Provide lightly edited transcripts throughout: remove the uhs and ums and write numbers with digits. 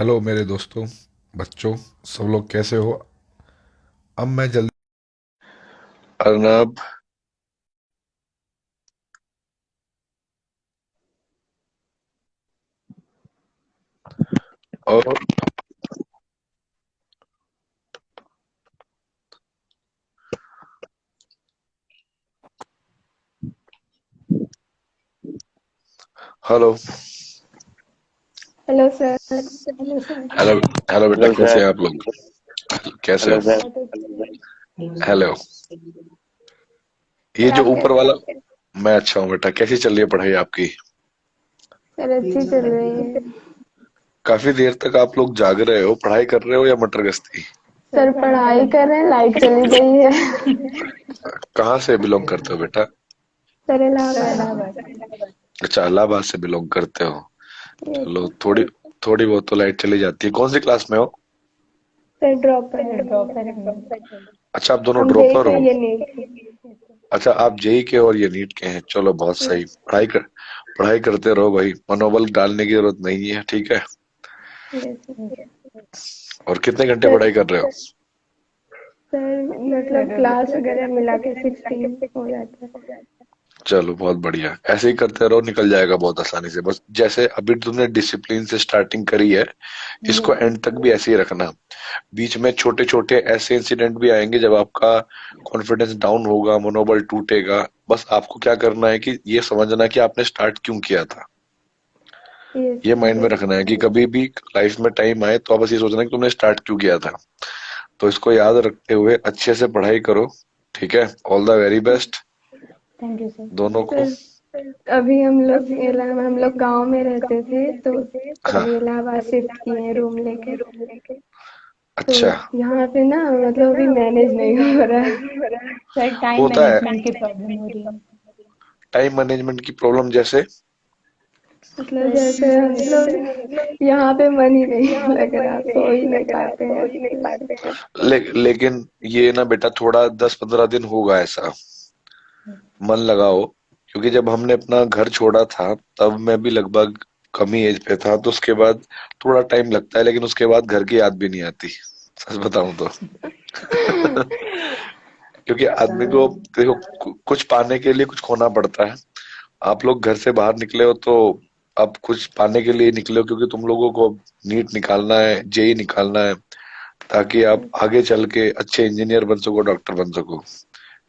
Hello मेरे दोस्तों, बच्चों, सब लोग कैसे हो। अब मैं जल्दी अर्नब और hello. Hello sir. Hello. Hello बेटा, हेलो कैसे सर। हैं आप लोग? कैसे हेलो हो? सर। हेलो। ये सर जो आप ऊपर कैसे वाला, हैं? मैं अच्छा हूँ बेटा। कैसी चल रही है पढ़ाई आपकी? सर अच्छी चल रही है। काफी देर तक आप लोग जाग रहे हो, पढ़ाई कर रहे हो या मटर गश्ती? सर पढ़ाई कर रहे हैं, लाइट चली गई है। कहाँ से बिलोंग करते हो बेटा? सर इलाहाबाद। अच्छा, इलाहाबाद से बिलोंग करते हो। यस चलो, सर। थोड़ी थोड़ी बहुत तो लाइट चली जाती है। कौन सी क्लास में हो? सर ड्रॉपर है हम। अच्छा, आप दोनों हम जेई ड्रॉपर का हो। ये नीट। अच्छा, आप जेई के और ये नीट के हैं। चलो, बहुत सही। पढ़ाई करते रहो भाई, मनोबल डालने की जरूरत नहीं है, ठीक है। यस और कितने घंटे सर। पढ़ाई कर रहे हो? सर मतलब क्लास वगैरह मिला के 16 हो जाता है। चलो, बहुत बढ़िया। ऐसे ही करते रहो, निकल जाएगा बहुत आसानी से। बस जैसे अभी तुमने डिसिप्लिन से स्टार्टिंग करी है, इसको यस एंड तक भी ऐसे ही रखना। बीच में छोटे छोटे ऐसे इंसिडेंट भी आएंगे जब आपका कॉन्फिडेंस डाउन होगा, मनोबल टूटेगा। बस आपको क्या करना है कि ये समझना कि आपने स्टार्ट क्यों किया था। यस ये माइंड में रखना है कि कभी भी लाइफ में टाइम आए तो आप बस ये सोचना कि तुमने स्टार्ट क्यों किया था। तो इसको याद रखते हुए अच्छे से पढ़ाई करो, ठीक है। All the very best thank you sir. दोनों को। सर अभी हम लोग गांव में रहते थे, तो हाँ। अभी इलाहाबाद शिफ्ट किए हैं रूम लेके। तो अच्छा। यहाँ पे ना मतलब अभी मैनेज नहीं हो रहा है। सर टाइम होता है। मैनेजमेंट की प्रॉब्लम हो रही है। टाइम मैनेजमेंट की प्रॉब्लम जैसे? मतलब जैसे मतलब यहाँ पे मन ही नहीं लग रहा, सो ही नहीं पाते हैं अच्छे से। लेकिन ये ना बेटा, थोड़ा 10-15 दिन होगा ऐसा। मन लगाओ। क्योंकि जब हमने अपना घर छोड़ा था तब मैं भी लगभग कम ही एज पे था, तो उसके बाद थोड़ा टाइम लगता है, लेकिन उसके बाद घर की याद भी नहीं आती, सच बताऊं तो। क्योंकि आदमी को, देखो, कुछ पाने के लिए कुछ खोना पड़ता है। आप लोग घर से बाहर निकले हो तो अब कुछ पाने के लिए निकले हो, क्योंकि तुम लोगों को नीट निकालना है, जेई निकालना है, ताकि आप आगे चल के अच्छे इंजीनियर बन सको, डॉक्टर बन सको,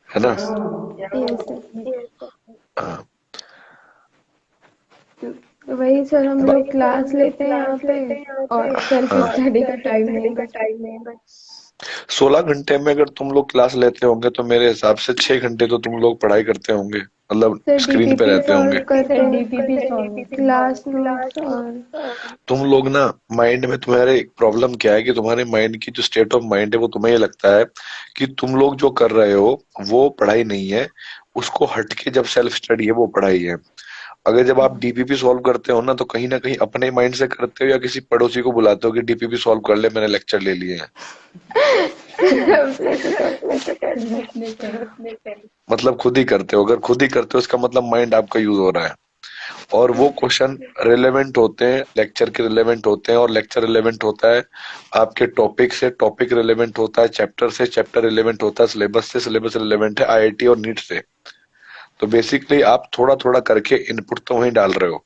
है ना? Yes sir. हाँ। तो वही सर, हम लोग क्लास लेते हैं यहाँ पे और सर की हाँ। स्टडी का टाइम नहीं बचता। 16 घंटे में अगर तुम लोग क्लास लेते होंगे तो मेरे हिसाब से 6 घंटे तो तुम लोग पढ़ाई करते होंगे, मतलब सर स्क्रीन पे डीपीपी रहते होंगे। सॉल्व करते सर हैं, डीपीपी सॉल्व होती है। क्लास नोट्स और। तुम लोग ना, माइंड में तुम्हारे प्रॉब्लम क्या है कि तुम्हारे माइंड की जो स्टेट ऑफ माइंड है वो तुम्हें ये लगता है कि तुम लोग जो कर रहे हो वो पढ़ाई नहीं है। उसको हटके जब सेल्फ स्टडी है वो पढ़ाई है। अगर जब आप डीपीपी सॉल्व करते हो ना, तो कहीं ना कहीं अपने माइंड से करते हो या किसी पड़ोसी को बुलाते हो कि डीपीपी सॉल्व कर ले, मैंने लेक्चर ले लिए हैं। अपने से करते हैं। सर अपने से। मतलब खुद ही करते हो। अगर खुद ही करते हो इसका मतलब माइंड आपका यूज हो रहा है। और वो क्वेश्चन रिलेवेंट होते हैं, लेक्चर के रिलेवेंट होते हैं, और लेक्चर रिलेवेंट होता है आपके टॉपिक से, टॉपिक रिलेवेंट होता है चैप्टर से, चैप्टर रिलेवेंट होता है सिलेबस से, सिलेबस रिलेवेंट है आईआईटी और नीट से। तो बेसिकली आप थोड़ा थोड़ा करके इनपुट तो वहीं डाल रहे हो।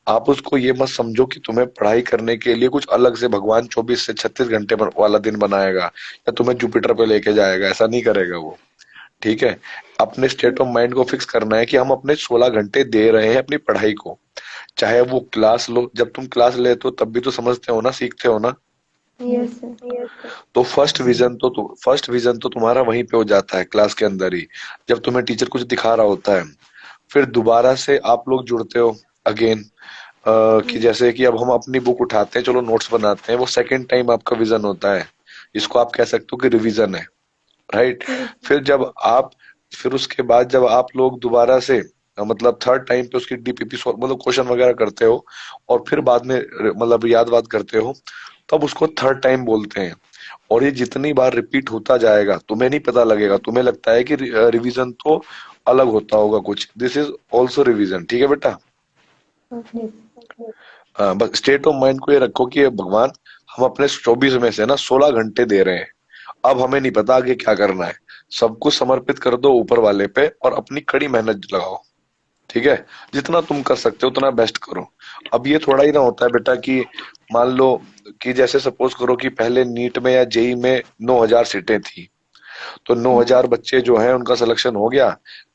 आप उसको ये मत समझो कि तुम्हें पढ़ाई करने के लिए कुछ अलग से भगवान 24 से 36 घंटे वाला दिन बनाएगा या तुम्हें जुपिटर पे लेके जाएगा, ऐसा नहीं करेगा वो, ठीक है। अपने स्टेट ऑफ माइंड को फिक्स करना है कि हम अपने 16 घंटे दे रहे हैं अपनी पढ़ाई को। चाहे वो क्लास लो, जब तुम क्लास लेते हो तब भी तो समझते हो ना, सीखते हो ना। Yes sir. तो फर्स्ट विजन तो तुम्हारा वहीं पे हो जाता है, क्लास के अंदर ही, जब तुम्हें टीचर कुछ दिखा रहा होता है। फिर दोबारा से आप लोग जुड़ते हो अगेन, कि जैसे कि अब हम अपनी बुक उठाते हैं, चलो नोट्स बनाते हैं, वो सेकंड टाइम आपका विजन होता है। इसको आप कह सकते हो कि रिवीजन है, राइट। यस फिर जब आप फिर उसके बाद जब आप लोग दोबारा से, मतलब थर्ड टाइम पे उसकी डीपीपी मतलब क्वेश्चन वगैरह करते हो, और फिर बाद में मतलब याद बात करते हो, तब उसको थर्ड टाइम बोलते हैं। और ये जितनी बार रिपीट होता जाएगा तुम्हें नहीं पता लगेगा, तुम्हें लगता है कि रिवीजन तो अलग होता होगा कुछ, दिस इज ऑल्सो रिवीजन, ठीक है बेटा। ओके। हाँ, बस स्टेट ऑफ माइंड को ये रखो कि ये भगवान, हम अपने 24 में से ना 16 घंटे दे रहे हैं, अब हमें नहीं पता आगे क्या करना है, सब कुछ समर्पित कर दो ऊपर वाले पे और अपनी कड़ी मेहनत लगाओ। ठीक है, जितना तुम कर सकते हो उतना बेस्ट करो। अब ये थोड़ा ही ना होता है बेटा कि मान लो कि जैसे सपोज करो कि पहले नीट में या जेई में 9,000 सीटें थी, तो 9,000 बच्चे जो हैं उनका सिलेक्शन हो गया,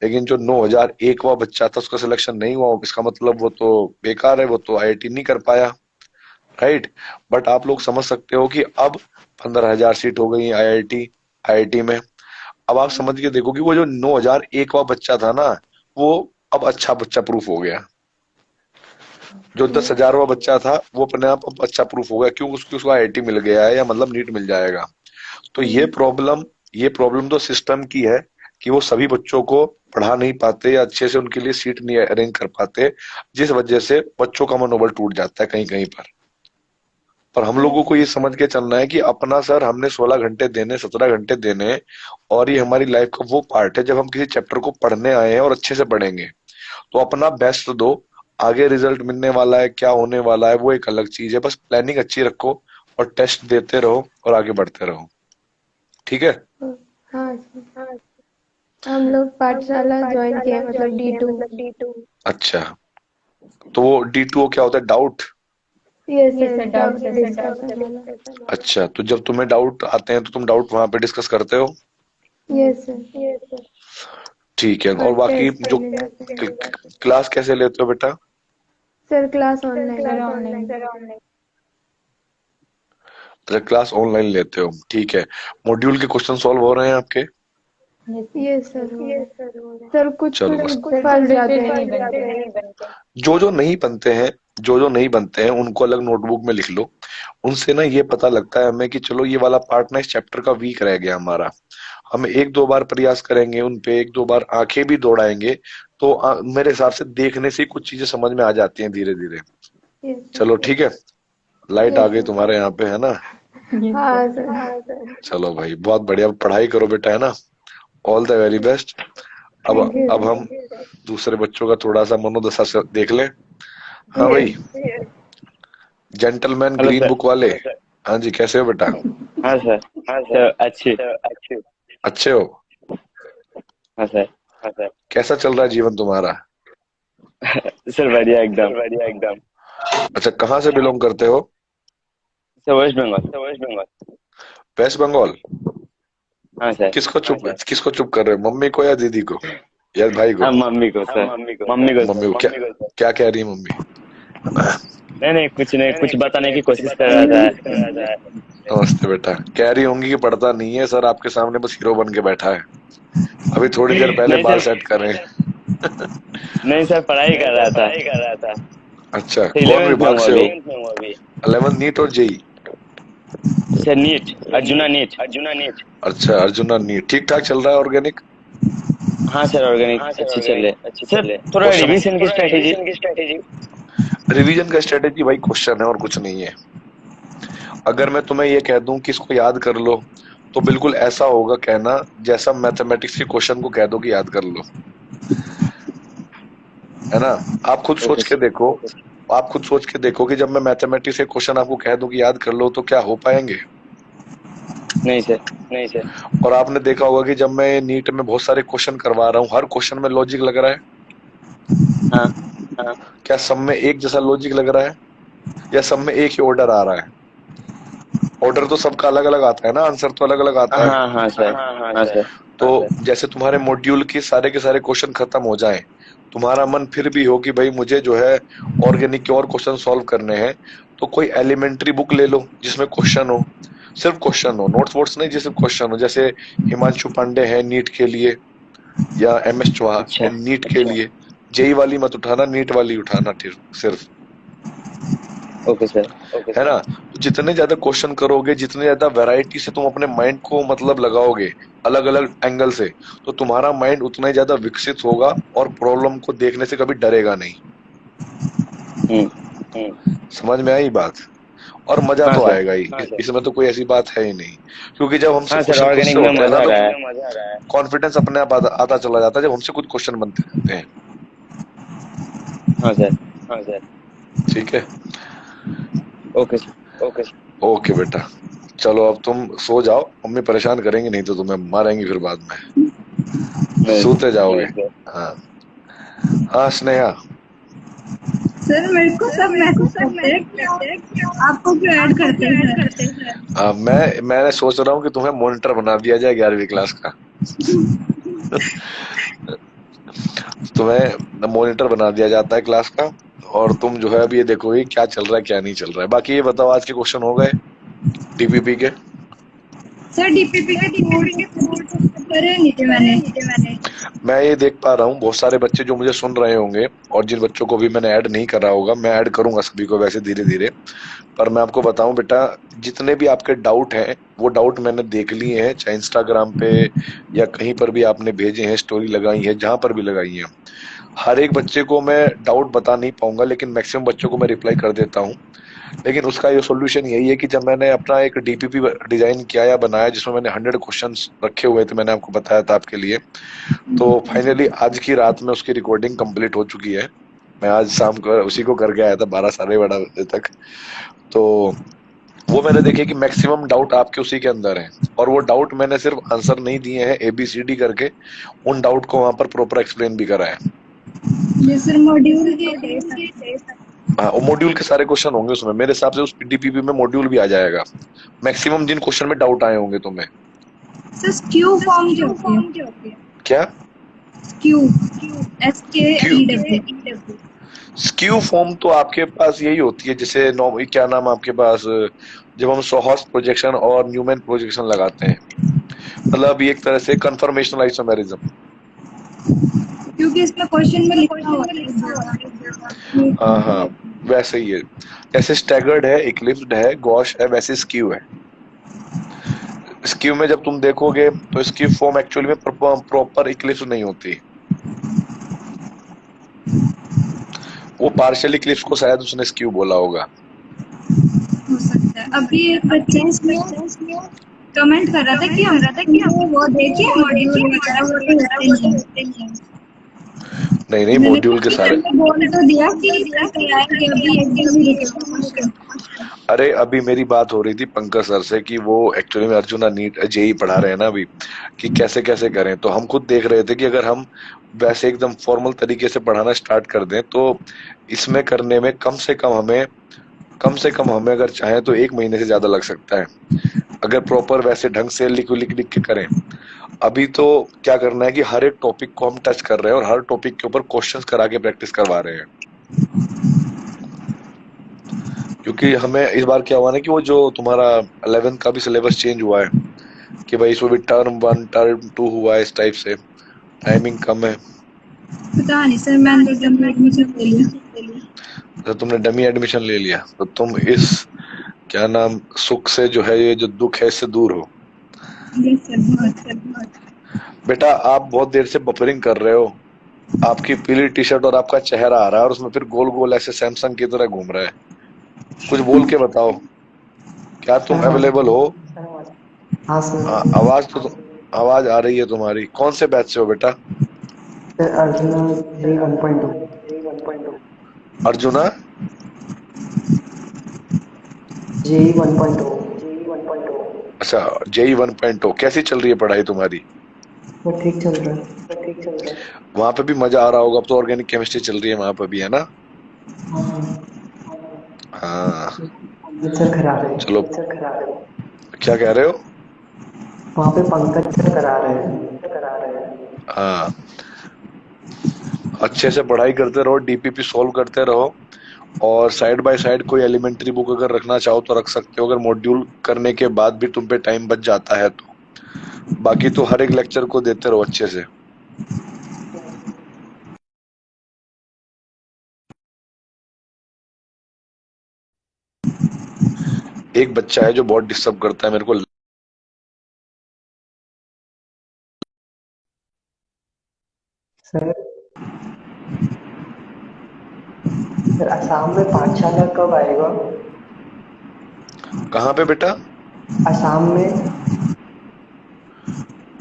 लेकिन जो 9,001वां बच्चा था उसका सिलेक्शन नहीं हुआ, इसका मतलब वो तो बेकार है, वो तो आईआईटी नहीं कर पाया। राइट। बट आप लोग समझ सकते हो कि अब 15,000 सीट हो गई आईआईटी आईआईटी में। अब आप समझ के देखो कि वो जो 9,001वां बच्चा था ना, वो अब अच्छा बच्चा प्रूफ हो गया। जो 10,000वां बच्चा था वो अपने आप अब अच्छा प्रूफ हो गया, क्यों? उसको आईआईटी मिल गया है, या मतलब नीट मिल जाएगा। तो ये प्रॉब्लम तो सिस्टम की है कि वो सभी बच्चों को पढ़ा नहीं पाते या अच्छे से उनके लिए सीट नहीं अरेंज कर पाते, जिस वजह से बच्चों का मनोबल टूट जाता है कहीं कहीं पर हम लोगों को ये समझ के चलना है कि अपना सर हमने 16 घंटे देने, 17 घंटे देने, और ये हमारी लाइफ का वो पार्ट है जब हम किसी चैप्टर को पढ़ने आए हैं और अच्छे से पढ़ेंगे, तो अपना बेस्ट दो। आगे रिजल्ट मिलने वाला है, क्या होने वाला है, वो एक अलग चीज है, बस प्लानिंग अच्छी रखो और टेस्ट देते रहो और आगे बढ़ते रहो। ठीक है। हाँ सर, हम लोग पाठशाला ज्वाइन किए, मतलब D2। अच्छा, तो वो D2 क्या होता है? डाउट? ये ये sir sir doubt doubt session discussion वाला। अच्छा, तो जब तुम्हें डाउट आते हैं तो तुम डाउट वहां पे डिस्कस करते हो? ये यस सर, ठीक है। और और बाकी टेस्ट जो देने जाते हैं। क्लास कैसे लेते हो बेटा? Sir class online. Sir online. अच्छा, क्लास ऑनलाइन लेते हो, ठीक है। मॉड्यूल के क्वेश्चन सॉल्व हो रहे हैं आपके? Yes sir. ये सर हो रहा है। सर कुछ चलो कुछ बस। सर फंस थोड़े जाते से नहीं हैं। बनते हैं। जो जो नहीं बनते हैं उनको अलग नोटबुक में लिख लो। उनसे ना ये पता लगता है हमें कि चलो ये वाला पार्ट ना इस चैप्टर का वीक रह गया हमारा, हम एक दो बार प्रयास करेंगे, उन पे एक दो बार आंखें भी दौड़ाएंगे, तो मेरे हिसाब से देखने से ही कुछ चीजें समझ में आ जाती हैं धीरे धीरे। ये चलो सर। ठीक है, लाइट ये आ गई सर। तुम्हारे यहाँ पे, है ना? यस हाँ सर। सर। चलो भाई, बहुत बढ़िया, पढ़ाई करो बेटा, है ना? All the very best. अब थैंक यू अब सर। हम दूसरे बच्चों का थोड़ा सा मनोदशा से देख लें। हाँ भाई, yes. Gentleman hello green sir. Book वाले। हाँ जी, कैसे हो बेटा? हाँ सर। सर अच्छी। अच्छे हो? हाँ सर। कैसा चल रहा है जीवन तुम्हारा? सर बढ़िया एकदम। अच्छा, कहाँ से बिलोंग करते हो? सर वेस्ट बंगाल। वेस्ट बंगाल? हाँ सर। किसको चुप कर रहे हो, मम्मी को या दीदी को या भाई को? हाँ मम्मी को सर। मम्मी को मम्मी सर। को क्या? क्या कह रही है मम्मी? नहीं नहीं कुछ नहीं, कुछ बताने की कोशिश कर रहा था। नमस्ते बेटा, कह रही होंगी कि पढ़ता नहीं है सर, आपके सामने बस हीरो बन के बैठा है, अभी थोड़ी देर पहले नहीं बाल सर। सेट कर रहे हैं। नहीं सर पढ़ाई कर रहा था। अच्छा, कौन 11th में विभाग हूँ से अभी। हो? 11 नीट और JEE? Sir NEET, Arjuna NEET. अच्छा, अर्जुना नीट ठीक ठाक चल रहा है, ऑर्गेनिक? हाँ सर ऑर्गेनिक अच्छी चल रही है सर। थोड़ा क्वेश्चन, रिवीजन की स्ट्रेटेजी। रिवीजन का स्ट्रेटेजी भाई क्वेश्चन है और कुछ नहीं है। अगर मैं तुम्हें ये कह दूं कि इसको याद कर लो, तो बिल्कुल ऐसा होगा कहना जैसा मैथमेटिक्स के क्वेश्चन को कह दो कि याद कर लो, है ना? आप खुद ओके सोच के सर। देखो, कि जब मैं मैथमेटिक्स के क्वेश्चन आपको कह दूं कि याद कर लो, तो क्या हो पाएंगे? नहीं सर। और आपने देखा होगा कि जब मैं नीट में बहुत सारे क्वेश्चन करवा रहा हूँ, हर क्वेश्चन में लॉजिक लग रहा है। हाँ क्या सब में एक जैसा लॉजिक लग रहा है, या सब में एक ही ऑर्डर आ रहा है? ऑर्डर तो सबका अलग अलग आता है ना, आंसर तो अलग अलग आता है। हाँ सर। हाँ सर। तो जैसे तुम्हारे मॉड्यूल के सारे क्वेश्चन खत्म हो जाएं, तुम्हारा मन फिर भी हो कि भाई मुझे जो है ऑर्गेनिक के और क्वेश्चन सॉल्व करने हैं, तो कोई एलिमेंट्री बुक ले लो जिसमें क्वेश्चन हो, सिर्फ क्वेश्चन हो, नोट्स वोट्स नहीं, जिसमें क्वेश्चन हो। जैसे हिमांशु पांडे है नीट के लिए, या MS चौहा है अच्छा। नीट के लिए। जेई वाली मत उठाना, नीट वाली उठाना सिर्फ, ओके सर। है ना? तो जितने ज्यादा क्वेश्चन करोगे, जितने ज्यादा वैरायटी से तुम अपने माइंड को मतलब लगाओगे, अलग अलग एंगल से, तो तुम्हारा माइंड उतना ही ज्यादा विकसित होगा और प्रॉब्लम को देखने से कभी डरेगा नहीं। हम्म। समझ में आई बात? और मजा हाँ तो सर। आएगा ही, इसमें तो कोई ऐसी बात है ही नहीं, क्योंकि जब हमसे हाँ सर क्वेश्चन खुद ऑर्गेनिक से में होते हैं ना, मजा आ तो रहा है। कॉन्फिडेंस अपने आप आता चला जाता है जब हमसे खुद क्वेश्चन बनते रहते हैं। हाँ सर। ठीक है। Okay sir. ओके बेटा, चलो अब तुम सो जाओ, मम्मी परेशान करेंगी नहीं तो तुम्हें मारेंगी फिर बाद में, नहीं सोते जाओगे। सर। हाँ हाँ स्नेहा। सर मेरे को सब मैसेज करते हैं कि आपको क्यों ऐड करते हैं सर? मैंने सोच रहा हूँ कि तुम्हें मॉनिटर बना दिया जाए 11वीं क्लास का। तुम्हें मॉनिटर बना दिया जाता है क्लास का, और तुम जो है अभी ये देखोगे क्या चल रहा है क्या नहीं चल रहा है। बाकी ये बताओ, आज के क्वेश्चन हो गए डीपीपी के? सर डीपीपी के कोड करे नहीं थे मैंने। मैं ये देख पा रहा हूँ बहुत सारे बच्चे जो मुझे सुन रहे होंगे, और जिन बच्चों को भी मैंने ऐड नहीं करा होगा, मैं ऐड करूंगा सभी को वैसे धीरे धीरे। पर मैं आपको बताऊं बेटा, जितने भी आपके डाउट हैं वो डाउट मैंने देख लिए हैं, चाहे इंस्टाग्राम पे या कहीं पर भी आपने भेजे हैं, स्टोरी लगाई है, जहां पर भी लगाई है। हर एक बच्चे को मैं डाउट बता नहीं पाऊंगा, लेकिन मैक्सिमम बच्चों को मैं रिप्लाई कर देता हूँ। लेकिन उसका ये सॉल्यूशन यही है कि जब मैंने अपना एक डीपीपी डिजाइन किया या बनाया, जिसमें मैंने 100 क्वेश्चंस रखे हुए थे, मैंने आपको बताया था आपके लिए, तो फाइनली आज की रात में उसकी रिकॉर्डिंग कंप्लीट हो चुकी है। मैं आज शाम को उसी को करके आया था 12 साढ़े 12 बजे तक। तो वो मैंने देखे कि मैक्सिमम डाउट आपके उसी के अंदर है, और वो डाउट मैंने सिर्फ आंसर नहीं दिए हैं ABCD करके, उन डाउट को वहां पर प्रॉपर एक्सप्लेन भी करा है। ये सर मॉड्यूल के थे। हाँ, वो मॉड्यूल के सारे क्वेश्चन होंगे उसमें, मेरे हिसाब से उस डीपीपी में मॉड्यूल भी आ जाएगा, मैक्सिमम जिन क्वेश्चन में डाउट आए होंगे तुम्हें। सर स्क्यू फॉर्म क्या होती है? क्या स्क्यू SKEW। स्क्यू फॉर्म तो आपके पास यही होती है, जैसे क्या नाम आपके पास, जब हम सोहॉस प्रोजेक्शन और न्यूमैन प्रोजेक्शन लगाते हैं, मतलब ये एक तरह से कंफर्मेशनल आइसोमेरिज्म। क्योंकि इसमें क्वेश्चन में लिखा हुआ है। हाँ हाँ, वैसे ही है, जैसे स्टैगर्ड है, इक्लिप्स्ड है, गॉश है, वैसे स्क्यू है। स्क्यू में जब तुम देखोगे तो इसकी फॉर्म एक्चुअली में प्रॉपर इक्लिप्स नहीं होती, वो पार्शियल इक्लिप्स को शायद उसने स्क्यू बोला होगा। हो सकता है। अभी एक बच्चा इसमें कमेंट कर रहा था कि हमको वो देखिए मॉड्यूल वगैरह वो तो होते नहीं है। नहीं नहीं, मैंने मॉड्यूल के सारे, बोल तो दिया कि करके आएंगे, अभी एक दिन ही रुके क्वेश्चन। अरे अभी मेरी बात हो रही थी पंकज सर से कि वो एक्चुअली में अर्जुना नीट जेई पढ़ा रहे हैं ना अभी, कि कैसे कैसे करें, तो हम खुद देख रहे थे कि अगर हम वैसे एकदम फॉर्मल तरीके से पढ़ाना स्टार्ट कर दें तो इसमें करने में कम से कम हमें अगर चाहें तो 1 महीने से ज्यादा लग सकता है, अगर प्रॉपर वैसे ढंग से लिख लिख लिख के करें। अभी तो क्या करना है कि हर एक टॉपिक को हम टच कर रहे हैं, और हर टॉपिक के ऊपर क्वेश्चंस करा के प्रैक्टिस करवा रहे हैं। क्योंकि हमें इस बार क्या हुआ ना कि वो जो तुम्हारा 11th का भी सिलेबस चेंज हुआ है, कि भाई इसमें भी टर्म 1 टर्म 2 हुआ है, इस टाइप से टाइमिंग कम है। पता नहीं सर, मैंने तो जब एडमिशन ले लिया। तो तुमने डमी एडमिशन ले लिया, तो तुम इस क्या नाम सुख से जो है, ये जो दुख है, इससे दूर हो। यस सर, बहुत। बेटा आप बहुत देर से बफरिंग कर रहे हो, आपकी पीली टी शर्ट और आपका चेहरा आ रहा है, और उसमें फिर गोल गोल ऐसे सैमसंग की तरह घूम रहा है। कुछ बोल के बताओ, क्या तुम अवेलेबल हो? हाँ सर। हाँ, आवाज आ रही है तुम्हारी। कौन से बैच से हो बेटा? सर अर्जुना जी 1.2। अर्जुना जी 1.2। अच्छा, जेई 1.0। कैसी चल रही है पढ़ाई तुम्हारी? वो ठीक चल रहा है। वहां पे भी मजा आ रहा होगा, अब तो ऑर्गेनिक केमिस्ट्री चल रही है वहां पे भी, है ना? हाँ सर खराब है। चलो, क्या कह रहे हो? वहाँ पे पंकज सर करा रहे हैं। हाँ, अच्छे से पढ़ाई करते रहो, डीपीपी सॉल्व करते रहो, और साइड बाय साइड कोई एलिमेंट्री बुक अगर रखना चाहो तो रख सकते हो, अगर मॉड्यूल करने के बाद भी तुम पे टाइम बच जाता है तो। बाकी तो हर एक लेक्चर को देते रहो अच्छे से। एक बच्चा है जो बहुत डिस्टर्ब करता है मेरे को। सर असम में पाठशाला कब आएगा? कहाँ पे बेटा? असम में।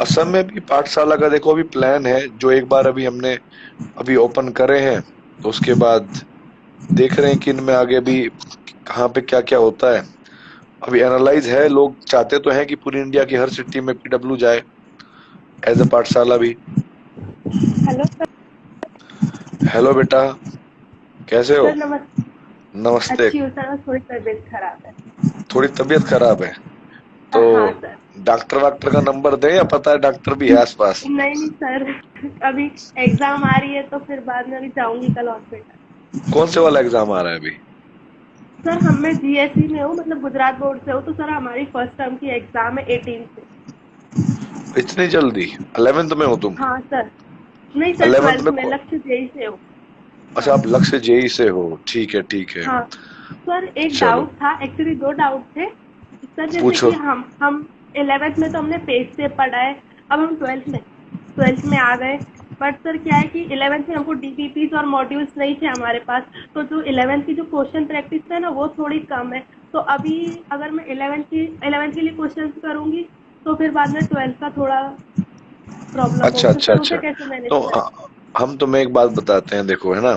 असम में भी पाठशाला का देखो अभी प्लान है, जो एक बार अभी हमने अभी ओपन करे हैं, तो उसके बाद देख रहे हैं कि इनमें आगे भी कहाँ पे क्या क्या होता है। अभी एनालाइज है, लोग चाहते तो हैं कि पूरी इंडिया की हर सिटी में पीडब्ल्यू जाए एज अ पाठशाला भी। हेलो हेलो बेटा, कैसे हो? सर, नमस्ते। नमस्ते। अच्छी हूँ सर, बस थोड़ी तबीयत खराब है। थोड़ी तबीयत खराब है तो हाँ सर। डॉक्टर वाक्टर का नंबर दें, या पता है डॉक्टर भी है आसपास? नहीं नहीं सर, अभी एग्जाम आ रही है तो फिर बाद में अभी जाऊंगी कल हॉस्पिटल। कौन से वाला एग्जाम आ रहा है अभी? सर हम मैं जीएससी में हूँ, मतलब गुजरात बोर्ड से हूँ, तो सर हमारी फर्स्ट टर्म की एग्जाम है 18 से। इतनी जल्दी? 11th में हो तुम? हाँ सर। नहीं सर, 11th 12th में में लक्ष्य जेई से हूँ। अच्छा, हाँ आप लक्ष्य जेई से हो, ठीक है ठीक है। हाँ। सर एक चलो डाउट था, एक्चुअली दो डाउट थे सर। जैसे पूछो। कि हम 11th में तो हमने पेज से पढ़ा है, अब हम 12th में आ गए। बट सर क्या है कि 11th में हमको डीपीपीज और मॉड्यूल्स नहीं थे हमारे पास, तो जो 11th की जो क्वेश्चन प्रैक्टिस है ना, वो थोड़ी कम है। तो अभी अगर मैं 11th के लिए क्वेश्चन करूंगी तो फिर बाद में 12th का थोड़ा प्रॉब्लम अच्छा होगी, तो अच्छा सर उसे अच्छा। कैसे मैनेज तो करें? हम तुम्हें एक बात बताते हैं, देखो है ना।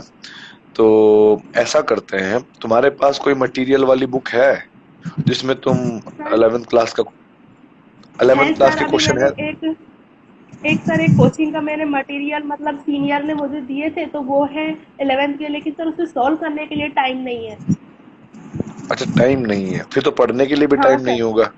तो ऐसा करते हैं, तुम्हारे पास कोई मटेरियल वाली बुक है जिसमें तुम सर 11th क्लास का है 11th क्लास सर, के अभी क्वेश्चन मैंने है? एक कोचिंग का मैंने मटेरियल, मतलब सीनियर ने मुझे दिए थे, तो वो है 11th के, लेकिन सर उसे सॉल्व करने के लिए टाइम नहीं है। अच्छा, टाइम नहीं है, फिर तो पढ़ने के लिए भी हाँ टाइम सर। नहीं होगा।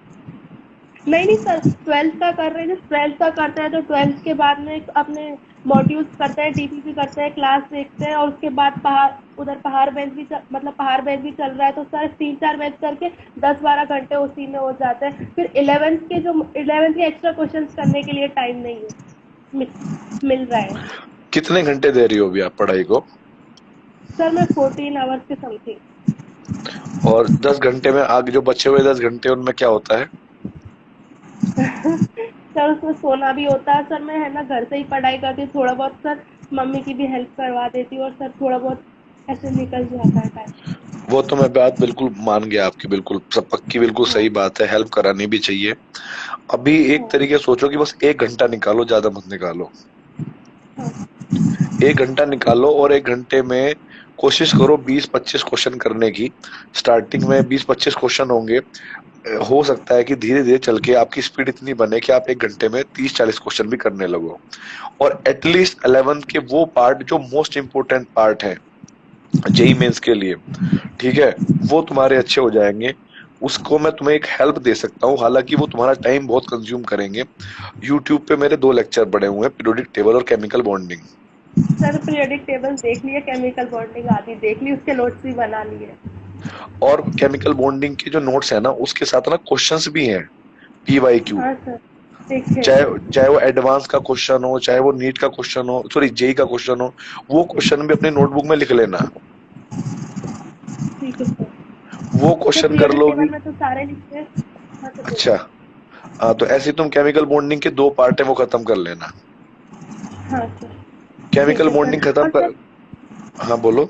नहीं नहीं सर, 12th का कर रहे थे, 12th का करते हैं तो 12th के बाद में अपने मॉड्यूल्स करते हैं, डीपीपी करते हैं, क्लास देखते हैं, और उसके बाद पहाड़ बेंच भी मतलब पहाड़ बेंच भी चल रहा है, तो सर 3-4 बेंच करके 10-12 घंटे उसी में हो जाते हैं। फिर 11th के एक्स्ट्रा क्वेश्चन करने के लिए टाइम नहीं है, मिल रहा है। कितने घंटे दे रही हो अभी आप पढ़ाई को? सर मैं 14 आवर्स के समथिंग। और 10 घंटे में आगे जो बचे हुए 10 घंटे उनमें क्या होता है? सर उसमें सोना भी होता है। सर मैं है ना घर से ही पढ़ाई करती हूँ थोड़ा बहुत सर, मम्मी की भी हेल्प करवा देती हूँ, और सर थोड़ा बहुत ऐसे निकल जाता है टाइम। वो तो मैं बात बिल्कुल मान गया आपकी, बिल्कुल सब पक्की, बिल्कुल हाँ सही बात है, हेल्प करानी भी चाहिए। अभी एक हाँ तरीके सोचो कि बस 1 घंटा निकालो, ज्यादा मत निकालो। हाँ 1 घंटा निकालो और 1 घंटे में कोशिश करो 20-25 क्वेश्चन करने की। स्टार्टिंग में 20-25 क्वेश्चन होंगे। हो सकता है कि धीरे धीरे चल के आपकी स्पीड इतनी बने कि आप 1 घंटे में 30-40 क्वेश्चन भी करने लगो। और एटलीस्ट 11th के वो पार्ट जो मोस्ट इंपोर्टेंट पार्ट है जेई मेंस के लिए, ठीक है, वो तुम्हारे अच्छे हो जाएंगे। उसको मैं तुम्हें एक हेल्प दे सकता हूँ, हालांकि वो तुम्हारा टाइम बहुत कंज्यूम करेंगे। यूट्यूब पे मेरे 2 लेक्चर पड़े हुए हैं, पीरियोडिक टेबल और chemical bonding. Sir periodic table देख लिए, केमिकल बॉन्डिंग आदि देख ली, उसके नोट्स भी बना लिए। और केमिकल बॉन्डिंग के जो नोट्स है ना, उसके साथ ना क्वेश्चंस भी हैं, PYQ। हाँ सर देखे। चाहे चाहे वो एडवांस का क्वेश्चन हो, चाहे वो नीट का क्वेश्चन हो, सॉरी जेई का क्वेश्चन हो, वो क्वेश्चन भी अपनी नोटबुक में लिख लेना। ठीक है सर। वो सर क्वेश्चन कर पीरियोडिक लोगी। टेबल में तो सारे लिखते हैं। हाँ सर अच्छा, बोलिए। हाँ, तो ऐसे तुम केमिकल बॉन्डिंग के 2 पार्ट है वो खत्म कर लेना। हाँ सर ठीक केमिकल है बॉन्डिंग सर। खत्म और कर। सर, हाँ बोलो।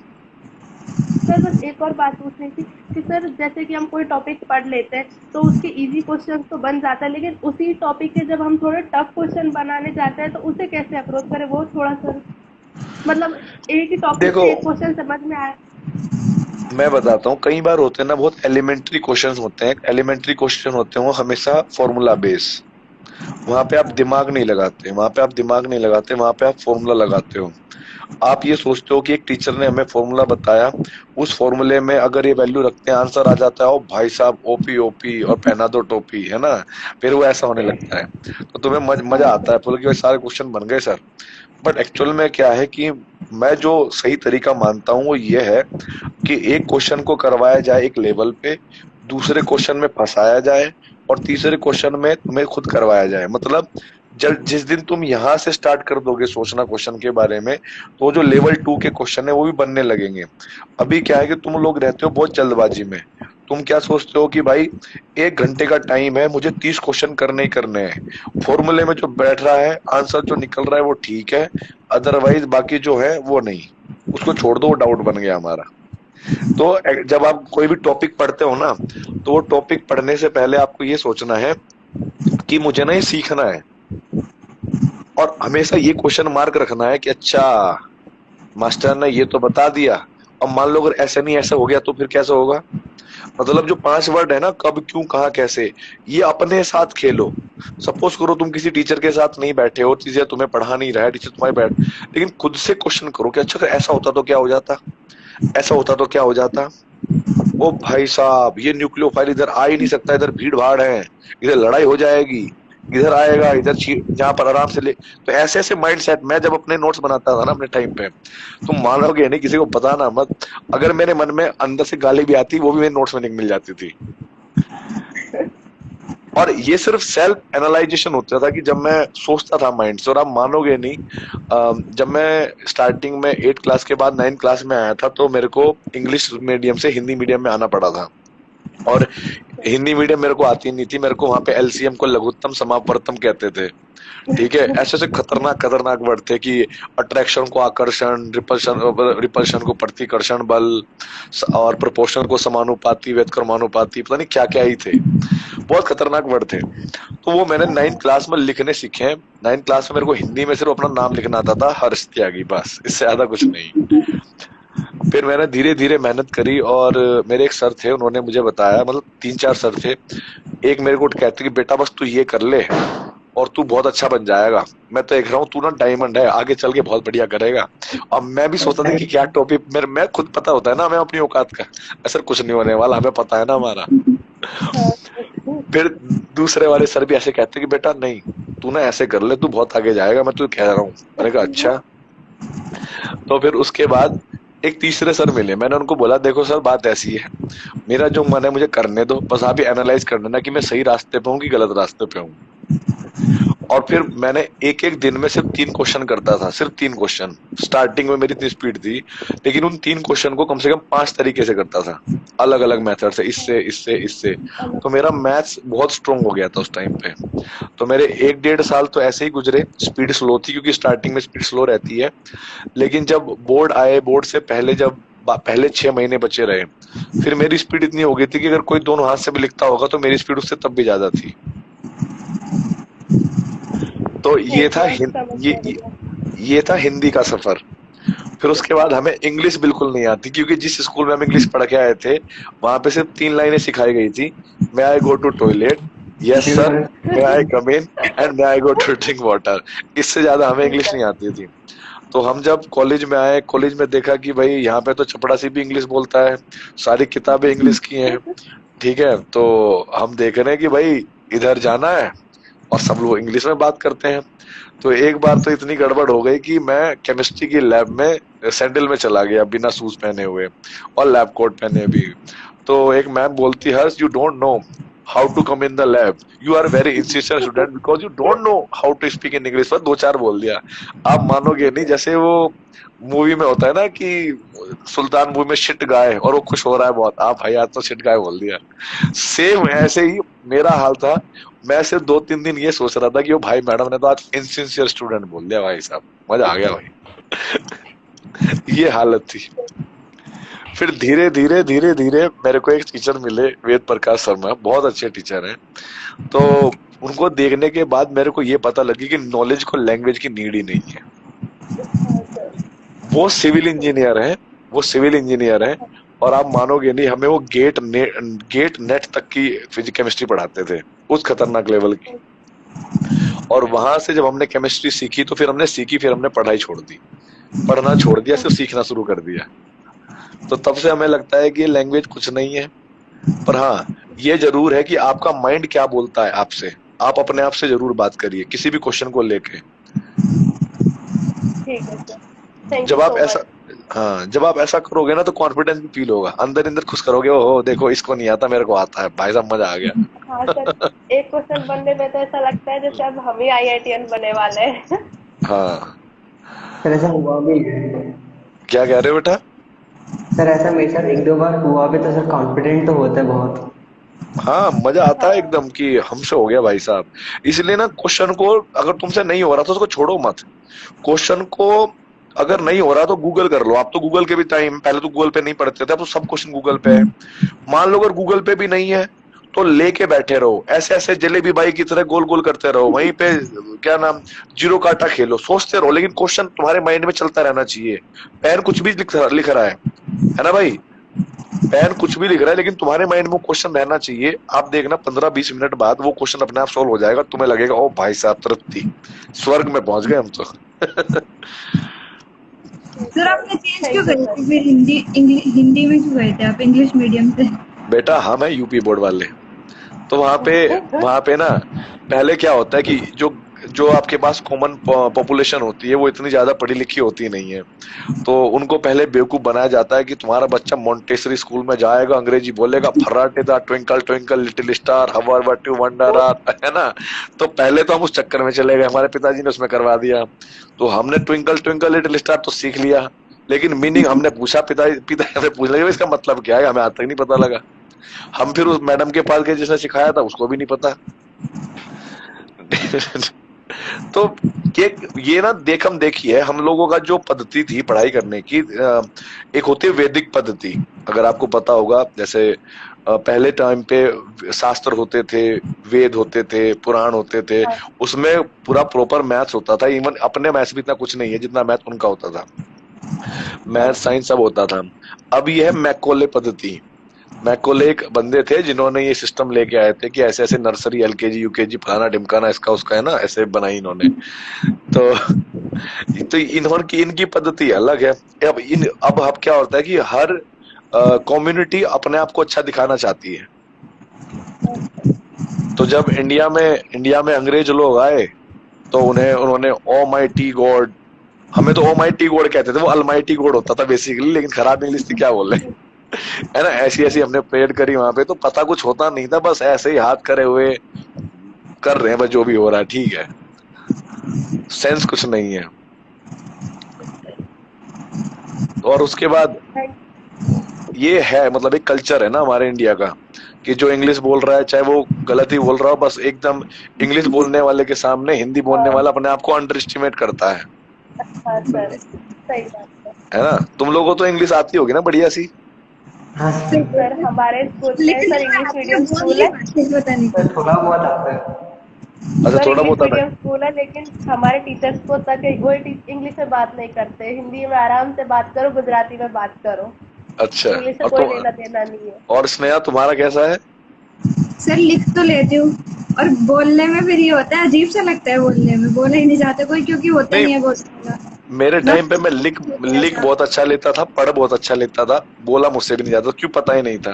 बस एक और बात पूछनी थी कि सर जैसे कि हम कोई टॉपिक पढ़ लेते हैं तो उसके इजी क्वेश्चन तो बन जाता है, लेकिन उसी टॉपिक के जब हम थोड़े टफ क्वेश्चन बनाने जाते हैं तो उसे कैसे अप्रोच करें, वो थोड़ा सर, मतलब एक ही टॉपिक देखो से एक क्वेश्चन समझ में आए। मैं बताता हूँ, कई बार होते हैं ना, बहुत एलिमेंट्री क्वेश्चंस होते हैं, एलिमेंट्री क्वेश्चन होते हैं वो हमेशा फॉर्मूला बेस। वहां पे आप हाँ दिमाग नहीं लगाते, वहां पे आप दिमाग नहीं लगाते, वहां पे आप फॉर्मूला लगाते हो। आप ये सोचते हो कि एक टीचर ने हमें फॉर्मूला बताया, उस फॉर्मूले में अगर ये वैल्यू रखते हैं आंसर आ जाता है, ओ भाई साहब ओपी ओपी और पहना दो टोपी, है ना। फिर वो ऐसा होने लगता है, तो तुम्हें हाँ मजा आता सर। है, बोलो कि भाई सारे क्वेश्चन बन गए सर। बट एक्चुअल में क्या है कि मैं जो सही तरीका मानता हूँ वो ये है कि एक क्वेश्चन को करवाया जाए एक लेवल पे, दूसरे क्वेश्चन में फंसाया जाए, और तीसरे क्वेश्चन में तुम्हें खुद करवाया जाए। मतलब जब जिस दिन तुम यहाँ से स्टार्ट कर दोगे सोचना क्वेश्चन के बारे में, तो जो लेवल 2 के क्वेश्चन है वो भी बनने लगेंगे। अभी क्या है कि तुम लोग रहते हो बहुत जल्दबाजी में। तुम क्या सोचते हो कि भाई 1 घंटे का टाइम है, मुझे 30 क्वेश्चन करने ही करने हैं, फॉर्मूले में जो बैठ रहा है आंसर जो निकल रहा है वो ठीक है, अदरवाइज बाकी जो है वो नहीं, उसको छोड़ दो, वो डाउट बन गया हमारा। तो जब आप कोई भी टॉपिक पढ़ते हो ना, तो वो टॉपिक पढ़ने से पहले आपको ये सोचना है कि मुझे ना ये सीखना है, और हमेशा ये क्वेश्चन मार्क रखना है कि अच्छा मास्टर ने ये तो बता दिया, अब मान लो अगर ऐसा नहीं ऐसा हो गया तो फिर कैसे होगा? मतलब जो 5 वर्ड है ना, कब, क्यों, कहाँ, कैसे, ये अपने साथ खेलो। सपोज करो तुम किसी टीचर के साथ नहीं बैठे हो, टीचर तुम्हें पढ़ा नहीं रहा है, टीचर तुम्हारे बैठ, लेकिन खुद से क्वेश्चन करो कि अच्छा अगर ऐसा होता तो क्या हो जाता, ऐसा होता तो क्या हो जाता। ओ भाई साहब, ये न्यूक्लियोफाइल इधर आ ही नहीं सकता, इधर भीड़ भाड़ है, इधर लड़ाई हो जाएगी, इधर आएगा, इधर यहाँ पर आराम से ले। तो ऐसे ऐसे माइंड सेट मैं जब अपने नोट्स बनाता था ना अपने टाइम पे, तुम मानोगे नहीं, किसी को बताना मत, अगर मेरे मन में अंदर से गाली भी आती वो भी मेरे नोट्स में मिल जाती थी। और ये सिर्फ सेल्फ एनालाइजेशन होता था कि जब मैं सोचता था माइंड से। और आप मानोगे नहीं, जब मैं स्टार्टिंग में 8 क्लास के बाद 9 क्लास में आया था तो मेरे को इंग्लिश मीडियम से हिंदी मीडियम में आना पड़ा था। और हिंदी मीडियम मेरे को आती नहीं थी, मेरे को वहां पे एलसीएम को लघुत्तम समापवर्तम कहते थे, ठीक है। ऐसे ऐसे खतरनाक खतरनाक वर्ड थे कि अट्रैक्शन को आकर्षण, रिपल्शन को प्रतिकर्षण बल, और प्रोपोर्शन को समानुपाती, व्यतिक्रमानुपाती, पता नहीं क्या क्या ही थे, बहुत खतरनाक वर्ड थे। तो वो मैंने 9th क्लास में लिखने सीखे हैं। 9th क्लास में मेरे को हिंदी में सिर्फ अपना नाम लिखना आता था, हर्ष त्यागी, बस, इससे ज्यादा कुछ नहीं। फिर मैंने धीरे धीरे मेहनत करी और मेरे एक सर थे, उन्होंने मुझे बताया, मतलब 3-4 सर थे। एक मेरे को कहते कि बेटा बस तू ये कर ले और तू बहुत अच्छा बन जाएगा, मैं तो देख रहा हूँ तू ना डायमंड है, आगे चल के बहुत बढ़िया करेगा। अब मैं भी सोचता था कि क्या टॉपिक, मैं खुद पता होता है ना मैं अपनी औकात का, ऐसा कुछ नहीं होने वाला, हमें पता है ना हमारा। फिर दूसरे वाले सर भी ऐसे कहते कि बेटा नहीं, तू ना ऐसे कर ले, तू बहुत आगे जाएगा, मैं तुझे कह रहा हूँ। मैंने कहा अच्छा। तो फिर उसके बाद एक तीसरे सर मिले, मैंने उनको बोला देखो सर बात ऐसी है, मेरा जो मन है मुझे करने दो, बस आप ही एनालाइज कर लेना कि मैं सही रास्ते पे हूँ कि गलत रास्ते पे हूँ। और फिर मैंने एक एक दिन में सिर्फ 3 क्वेश्चन करता था, सिर्फ 3 क्वेश्चन। स्टार्टिंग में मेरी इतनी स्पीड थी, लेकिन उन 3 क्वेश्चन को कम से कम 5 तरीके से करता था, अलग अलग मेथड से, इससे इससे इससे। तो मेरा मैथ्स बहुत स्ट्रांग हो गया था उस टाइम पे। तो मेरे 1-1.5 साल तो ऐसे ही गुजरे, स्पीड स्लो थी क्योंकि स्टार्टिंग में स्पीड स्लो रहती है। लेकिन जब बोर्ड आए, बोर्ड से पहले जब पहले 6 महीने बचे रहे, फिर मेरी स्पीड इतनी हो गई थी कि अगर कोई दोनों हाथ से भी लिखता होगा तो मेरी स्पीड उससे तब भी ज्यादा थी। तो ये था ये था हिंदी का सफर। फिर उसके बाद हमें इंग्लिश बिल्कुल नहीं आती, क्योंकि जिस स्कूल में हम इंग्लिश पढ़ के आए थे वहां पे सिर्फ 3 लाइनें सिखाई गई थी, may I go to toilet, yes sir, may I come in, and may I go to drink water. इससे ज्यादा हमें इंग्लिश नहीं आती थी। तो हम जब कॉलेज में आए, कॉलेज में देखा कि भाई यहाँ पे तो चपड़ासी भी इंग्लिश बोलता है, सारी किताबें इंग्लिश की हैं, ठीक है। तो हम देख रहे हैं कि भाई इधर जाना है और सब लोग इंग्लिश में बात करते हैं। तो एक बार तो इतनी गड़बड़ हो गई कि मैं केमिस्ट्री की लैब में सैंडल में चला गया बिना शूज पहने हुए और लैब कोट पहने भी। तो एक मैम बोलती, Harsh you don't know how to come in the lab, you are very insistent student because you don't know how to speak in English. 2-4 बोल दिया। आप मानोगे नहीं, जैसे वो मूवी में होता है ना कि सुल्तान मूवी में शिट गाय और वो खुश हो रहा है बहुत, आप भाई आज तो शिट गाय बोल दिया। सेम ऐसे ही मेरा हाल था। मैं सिर्फ 2-3 दिन ये सोच रहा था कि वो भाई मैडम ने तो आज इनसिंसियर स्टूडेंट बोल दिया, भाई साहब मजा आ गया भाई। ये हालत थी। फिर धीरे धीरे धीरे धीरे मेरे को एक टीचर मिले, वेद प्रकाश शर्मा, बहुत अच्छे टीचर हैं। तो उनको देखने के बाद मेरे को ये पता लगी कि नॉलेज को लैंग्वेज की नीड ही नहीं है। वो सिविल इंजीनियर है और आप मानोगे नहीं, हमें वो गेट नेट तक की फिजिक्स केमिस्ट्री पढ़ाते थे, उस खतरनाक लेवल की। और वहां से जब हमने केमिस्ट्री सीखी तो फिर हमने पढ़ाई छोड़ दी, पढ़ना छोड़ दिया, सिर्फ सीखना शुरू कर दिया। तो तब से हमें लगता है कि लैंग्वेज कुछ नहीं है। पर हाँ, ये जरूर है कि आपका माइंड क्या बोलता है आपसे, आप अपने आप से जरूर बात करिए किसी भी क्वेश्चन को लेके। ठीक है सर, जब आप ऐसा करोगे ना तो कॉन्फिडेंस भी फील होगा, अंदर खुश करोगे, ओहो देखो इसको नहीं आता मेरे को आता है, भाई साहब मजा आ गया। हाँ सर, एक क्वेश्चन बनने में तो ऐसा लगता है जैसे अब हम ही IITian बने वाले हैं। हाँ सर ऐसा हुआ भी, क्या कह रहे हो बेटा? सर ऐसा मेरे साथ 1-2 बार हुआ भी, तो सर कॉन्फिडेंट तो होता है बहुत। हाँ मजा आता है एकदम कि हमसे हो गया भाई साहब। इसलिए ना क्वेश्चन को अगर तुमसे नहीं हो रहा तो उसको छोड़ो मत। क्वेश्चन को अगर नहीं हो रहा तो गूगल कर लो। आप तो गूगल के भी टाइम, पहले तो गूगल पे नहीं पढ़ते थे, अब तो सब क्वेश्चन गूगल पे है। मान लो अगर गूगल पे भी नहीं है तो लेके बैठे रहो, ऐसे ऐसे जलेबी बाई की तरह गोल गोल करते रहो, वहीं पे क्या नाम जीरो काटा खेलो, सोचते रहो, लेकिन क्वेश्चन तुम्हारे माइंड में चलता रहना चाहिए। पेन कुछ भी लिख रहा है, है ना भाई? पेन कुछ भी लिख रहा है लेकिन तुम्हारे माइंड में वो क्वेश्चन रहना चाहिए। आप देखना 15-20 मिनट बाद वो क्वेश्चन अपने आप सॉल्व हो जाएगा, तुम्हें लगेगा ओ भाई साहब तृप्ति, स्वर्ग में पहुंच गए हम तो। सर आपने चेंज क्यों करी थी फिर हिंदी में क्यों गए थे आप इंग्लिश मीडियम से? बेटा हम है यूपी बोर्ड वाले, तो वहां पे ना पहले क्या होता है कि जो जो आपके पास कॉमन पॉपुलेशन होती है वो इतनी ज्यादा पढ़ी लिखी होती नहीं है, तो उनको पहले बेवकूफ बनाया जाता है कि तुम्हारा बच्चा मॉन्टेसरी स्कूल में जाएगा, अंग्रेजी बोलेगा, फर्राटे दा twinkle twinkle little star how what you wonder are, है ना? तो पहले तो हम उस चक्कर में चले गए, हमारे पिताजी ने उसमें करवा दिया, तो हमने ट्विंकल ट्विंकल लिटिल स्टार तो सीख लिया, लेकिन मीनिंग हमने पूछा, पिताजी ने पूछ लिया इसका मतलब क्या है, हमें आज तक नहीं पता लगा। हम फिर उस मैडम के पास गए जिसने सिखाया था, उसको भी नहीं पता। तो ये ना देखम देखी है हम लोगों का जो पद्धति थी पढ़ाई करने की, एक होती है वैदिक पद्धति, अगर आपको पता होगा, जैसे पहले टाइम पे शास्त्र होते थे, वेद होते थे, पुराण होते थे, उसमें पूरा प्रॉपर मैथ्स होता था, इवन अपने मैथ्स भी इतना कुछ नहीं है जितना मैथ उनका होता था, मैथ साइंस सब होता था। अब यह है मैकोले पद्धति। मैकोले एक बंदे थे जिन्होंने ये सिस्टम लेके आए थे कि ऐसे ऐसे नर्सरी एलकेजी यूकेजी फलाना ढिमकाना इसका उसका, है ना, ऐसे बनाई इन्होंने। तो इन्होंने इनकी पद्धति अलग है। अब क्या होता है कि हर कम्युनिटी अपने आप को अच्छा दिखाना चाहती है। तो जब इंडिया में अंग्रेज लोग आए तो उन्होंने ओ माइटी गॉड, हमें तो ओ माइटी गॉड कहते थे, वो अलमाइटी गॉड होता था बेसिकली, लेकिन खराब इंग्लिश थी क्या बोले, है ना? ऐसी ऐसी हमने प्रेयर करी वहां पे, तो पता कुछ होता नहीं था, बस ऐसे ही हाथ करे हुए कर रहे हैं, बस जो भी हो रहा है ठीक है, सेंस कुछ नहीं है। और उसके बाद ये है मतलब एक कल्चर है ना हमारे इंडिया का कि जो इंग्लिश बोल रहा है चाहे वो गलत ही बोल रहा हो, बस एकदम इंग्लिश बोलने वाले के सामने हिंदी बोलने वाला अपने आप को अंडर एस्टिमेट करता है। सर सही बात है ना? तुम लोगों को तो इंग्लिश आती होगी ना बढ़िया सी? हाँ है सर, हमारे स्कूल में लेकिन सर इंग्लिश मीडियम स्कूल है। पता नहीं सर थोड़ा बहुत आता है। अच्छा सर थोड़ा इंग्लिश बहुत आता है। मीडियम स्कूल है, लेकिन हमारे टीचर्स को तक वो इंग्लिश में बात नहीं करते, हिंदी में आराम से बात करो, गुजराती में बात करो, अच्छा, इंग्लिश से और कोई तुम लेना देना नहीं है। और स्नेहा तुम्हारा कैसा है? सर लिख तो लेती हूँ और बोलने में फिर ये होता है, अजीब सा लगता है बोलने में, बोला ही नहीं जाता कोई, क्योंकि होता नहीं, नहीं है बोलने का। मेरे टाइम पे मैं लिख बहुत अच्छा लेता था, पढ़ बहुत अच्छा लेता था, बोला मुझसे भी नहीं जाता, क्यों पता ही नहीं था।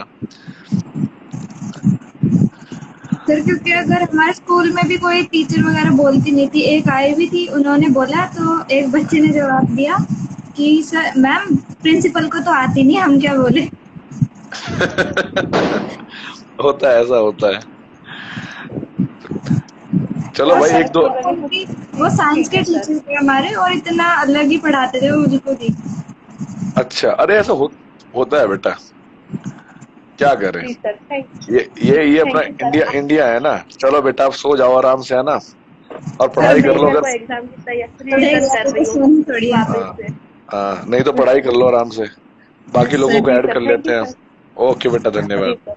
सर क्योंकि अगर हमारे स्कूल में भी कोई टीचर वगैरह बोलती नहीं थी, एक आई भी थी, उन्होंने बोला तो एक बच्चे ने जवाब दिया कि सर मैम प्रिंसिपल को तो आती नहीं, हम क्या बोले। होता है, ऐसा होता है। चलो भाई एक दो। वो साइंस के टीचर थे हमारे और इतना अलग ही पढ़ाते थे वो मुझको भी। अच्छा, अरे ऐसा होता है बेटा, क्या करें। जी सर, थैंक ये अपना इंडिया है ना। चलो बेटा आप सो जाओ आराम से, है ना, और पढ़ाई कर लो मैं अगर। एग्जाम की तैयारी कर रही हूँ थोड़ी वापस से। हाँ, नहीं तो पढ़ाई कर लो आराम से, बाकी लोगों को ऐड कर लेते हैं। ओके बेटा, धन्यवाद,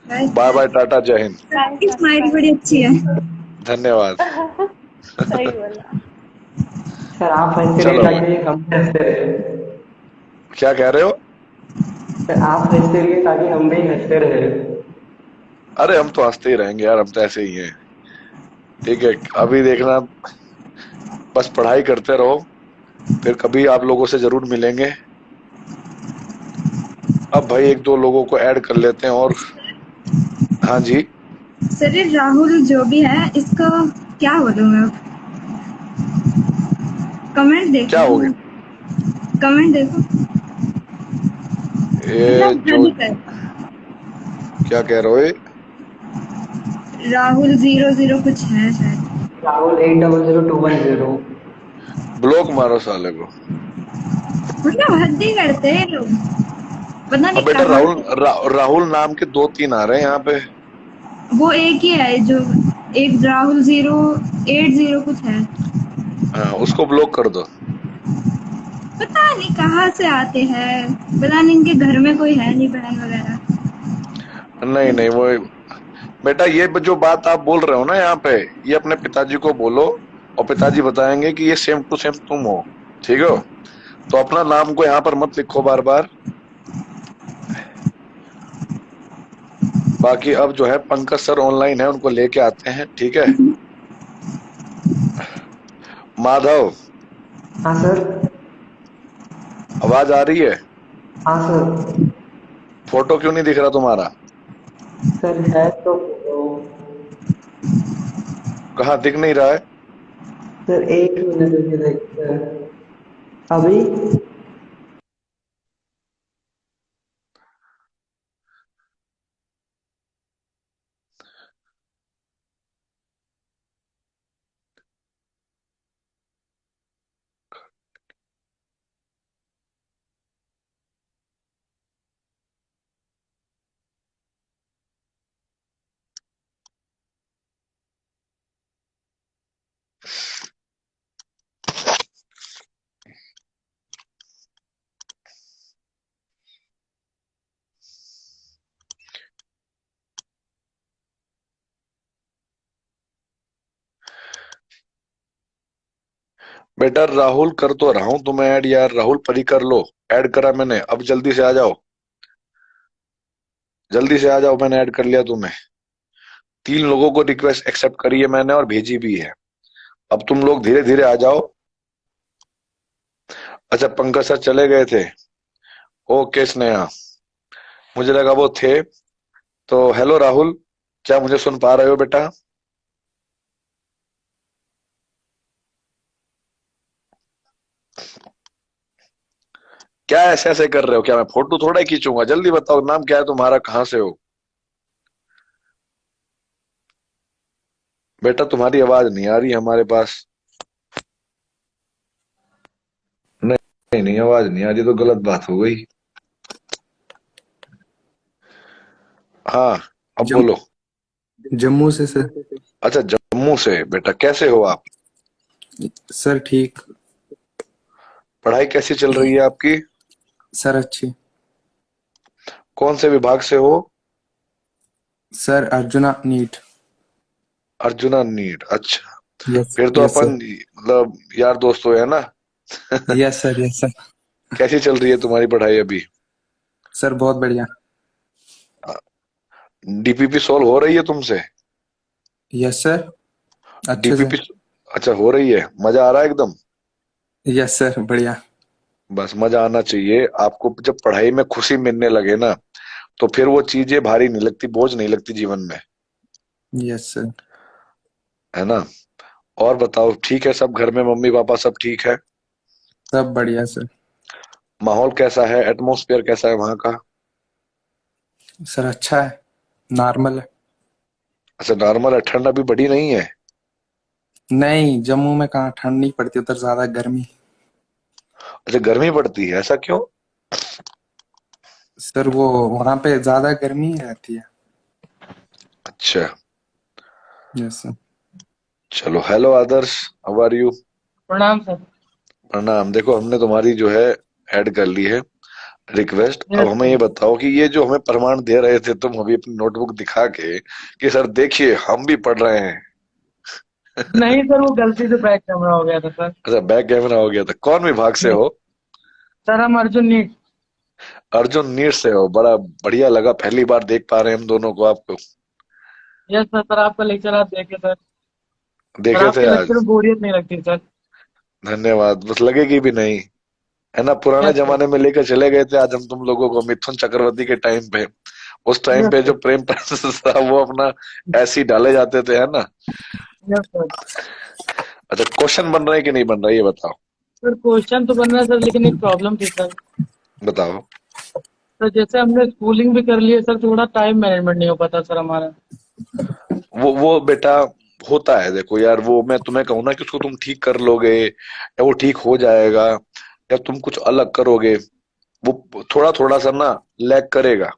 बाय बाय, टाटा, जय हिंद। आपकी स्माइल बड़ी अच्छी है। धन्यवाद। सही बोला सर आप हंसते चलो। रहिए ताकि हम भी हंसते रहे। क्या कह रहे हो? सर आप हंसते रहिए ताकि हम भी हंसते रहे। अरे हम तो हंसते ही रहेंगे यार, हम तो ऐसे ही हैं। ठीक है, अभी देखना, बस पढ़ाई करते रहो, फिर कभी आप लोगों से जरूर मिलेंगे। अब भाई एक दो लोगों को ऐड कर लेते हैं और। हाँ जी सर ये राहुल जो भी है इसका क्या बोलूं मैं, कमेंट देखो, क्या हो गया? कमेंट देखो, ये जो क्या कह रहे हो ये? राहुल 00 कुछ है शायद। राहुल 800210। ब्लॉक मारो साले को। मतलब हद ही करते हैं लोग, पता नहीं अब बेटा कहाँ। राहुल नाम के 2-3 आ रहे हैं यहाँ पे। वो एक ही है जो एक राहुल 080 कुछ है। हाँ, उसको ब्लॉक कर दो। पता नहीं कहाँ से आते हैं, पता नहीं इनके घर में कोई है नहीं बहन वगैरह। नहीं वो बेटा, ये जो बात आप बोल रहे हो ना यहाँ पे, ये अपने पिताजी को बोलो और पिताजी बताएंगे कि ये सेम टू सेम तुम हो, ठीक हो? तो अपना नाम को यहाँ पर मत लिखो बार बार। बाकी अब जो है पंकज सर ऑनलाइन है, उनको लेके आते हैं, ठीक है। माधव, हाँ सर। आवाज आ रही है? हाँ सर। फोटो क्यों नहीं दिख रहा तुम्हारा? सर है तो कहाँ दिख नहीं रहा है? सर, एक मिनट रुकिए देखते हैं। अभी बेटा राहुल कर तो रहा हूं तुम्हें ऐड यार, राहुल परी कर लो। ऐड करा मैंने, अब जल्दी से आ जाओ, जल्दी से आ जाओ, मैंने ऐड कर लिया तुम्हें। 3 लोगों को रिक्वेस्ट एक्सेप्ट करी है मैंने और भेजी भी है। अब तुम लोग धीरे धीरे आ जाओ। अच्छा पंकज सर चले गए थे, ओके स्नेहा, मुझे लगा वो थे। तो हेलो राहुल, क्या मुझे सुन पा रहे हो बेटा? क्या ऐसे ऐसे कर रहे हो? क्या मैं फोटो थोड़ा ही खींचूंगा? जल्दी बताओ नाम क्या है तुम्हारा, कहाँ से हो? बेटा तुम्हारी आवाज नहीं आ रही हमारे पास। नहीं नहीं, आवाज नहीं आ रही तो गलत बात हो गई। हाँ अब जम, बोलो। जम्मू से सर। अच्छा जम्मू से, बेटा कैसे हो आप? सर ठीक। पढ़ाई कैसी चल रही है आपकी? सर अच्छी। कौन से विभाग से हो? Sir Arjuna NEET. Arjuna NEET, अच्छा। यस फिर तो यस अपन सर। मतलब यार दोस्त हो, है ना? Yes sir yes sir. कैसी चल रही है तुम्हारी पढ़ाई अभी? सर बहुत बढ़िया। डीपीपी सोल्व हो रही है तुमसे? यस सर अच्छे से। डीपीपी अच्छा हो रही है, मजा आ रहा है एकदम? यस सर बढ़िया। बस मजा आना चाहिए आपको। जब पढ़ाई में खुशी मिलने लगे ना, तो फिर वो चीजें भारी नहीं लगती, बोझ नहीं लगती जीवन में, यस सर। है ना? और बताओ, ठीक है सब घर में, मम्मी पापा सब ठीक है? सब बढ़िया सर। माहौल कैसा है, एटमोस्फेयर कैसा है वहां का? सर अच्छा है, नॉर्मल है। अच्छा नॉर्मल है, ठंड अभी बढ़ी नहीं है? नहीं, जम्मू में कहाँ ठंड नहीं पड़ती, उधर ज्यादा गर्मी। अच्छा गर्मी पड़ती है, ऐसा क्यों? सर वो वहाँ पे ज्यादा गर्मी ही रहती है। अच्छा यस सर। चलो, hello Adarsh, how are you? प्रणाम सर। प्रणाम। देखो हमने तुम्हारी जो है ऐड कर ली है रिक्वेस्ट। अब यस हमें ये बताओ कि ये जो हमें प्रमाण दे रहे थे तुम अभी अपनी नोटबुक दिखा के कि सर देखिए हम भी पढ़ रहे हैं। नहीं सर, वो गलती से बैक कैमरा हो गया था सर। अच्छा बैक कैमरा हो गया था। कौन विभाग से हो? सर हम अर्जुन नीट। अर्जुन नीट से हो, बड़ा बढ़िया लगा, पहली बार देख पा रहे हैं हम दोनों को आपको। यस सर, सर आपका लेक्चर आप देखे सर। सर देखे थे आपके आज? लेक्चर में बोरियत नहीं लगती सर। धन्यवाद, बस लगेगी भी नहीं, है ना? पुराने यस सर। जमाने में लेकर चले गए थे आज हम तुम लोगों को, मिथुन चक्रवर्ती के टाइम पे। उस टाइम यस पे जो सर। प्रेम प्रसंग था वो अपना ऐसे ही डाले जाते थे, है ना? Yes sir. अच्छा क्वेश्चन बन रहे हैं कि नहीं बन रहा है ये बताओ। सर क्वेश्चन तो बन रहा है सर, लेकिन एक प्रॉब्लम थी सर। बताओ। सर जैसे हमने स्कूलिंग भी कर ली है सर, थोड़ा टाइम मैनेजमेंट नहीं हो पाता सर हमारा। वो बेटा होता है, देखो यार, वो मैं तुम्हें कहूँ ना कि उसको तुम ठीक कर लोगे या वो ठीक हो जाएगा या तुम कुछ अलग करोगे, वो थोड़ा थोड़ा सा ना लैग करेगा।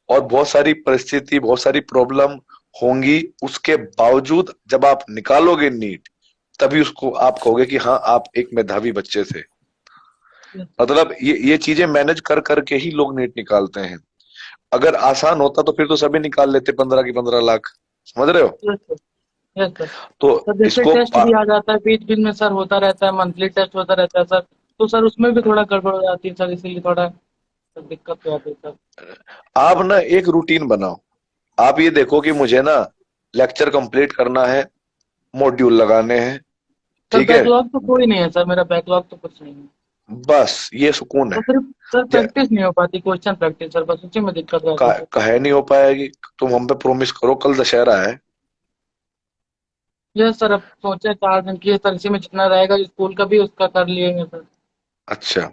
और बहुत सारी परिस्थिति, बहुत सारी प्रॉब्लम होंगी, उसके बावजूद जब आप निकालोगे नीट, तभी उसको आप कहोगे कि हाँ आप एक मेधावी बच्चे थे। मतलब ये चीजें मैनेज कर करके ही लोग नीट निकालते हैं। अगर आसान होता तो फिर तो सभी निकाल लेते 15 की 15 लाख, समझ रहे हो? Yes sir. Yes sir. तो सर जैसे इसको टेस्ट भी आ जाता है बीच बीच में सर, होता रहता है, मंथली टेस्ट होता रहता है सर। तो सर उसमें भी थोड़ा गड़बड़ हो जाती है सर, इसीलिए थोड़ा दिक्कत हो जाती है सर। आप ना एक रूटीन बनाओ। आप ये देखो कि मुझे ना लेक्चर कंप्लीट करना है, मॉड्यूल लगाने हैं, सर ठीक है, बैकलॉग तो कोई नहीं है सर, मेरा बैकलॉग तो कुछ नहीं है। बस ये सुकून तो है। सिर्फ सर ज- प्रैक्टिस नहीं हो पाती, क्वेश्चन प्रैक्टिस सर, बस उसी में दिक्कत हो जाती है सर। काहे नहीं हो पाएगी? तुम हम पे प्रॉमिस करो, कल दशहरा है। ये सर अब सोचे 4 दिन की है सर, इसी में जितना रहेगा स्कूल का भी उसका कर लिएंगे सर। अच्छा,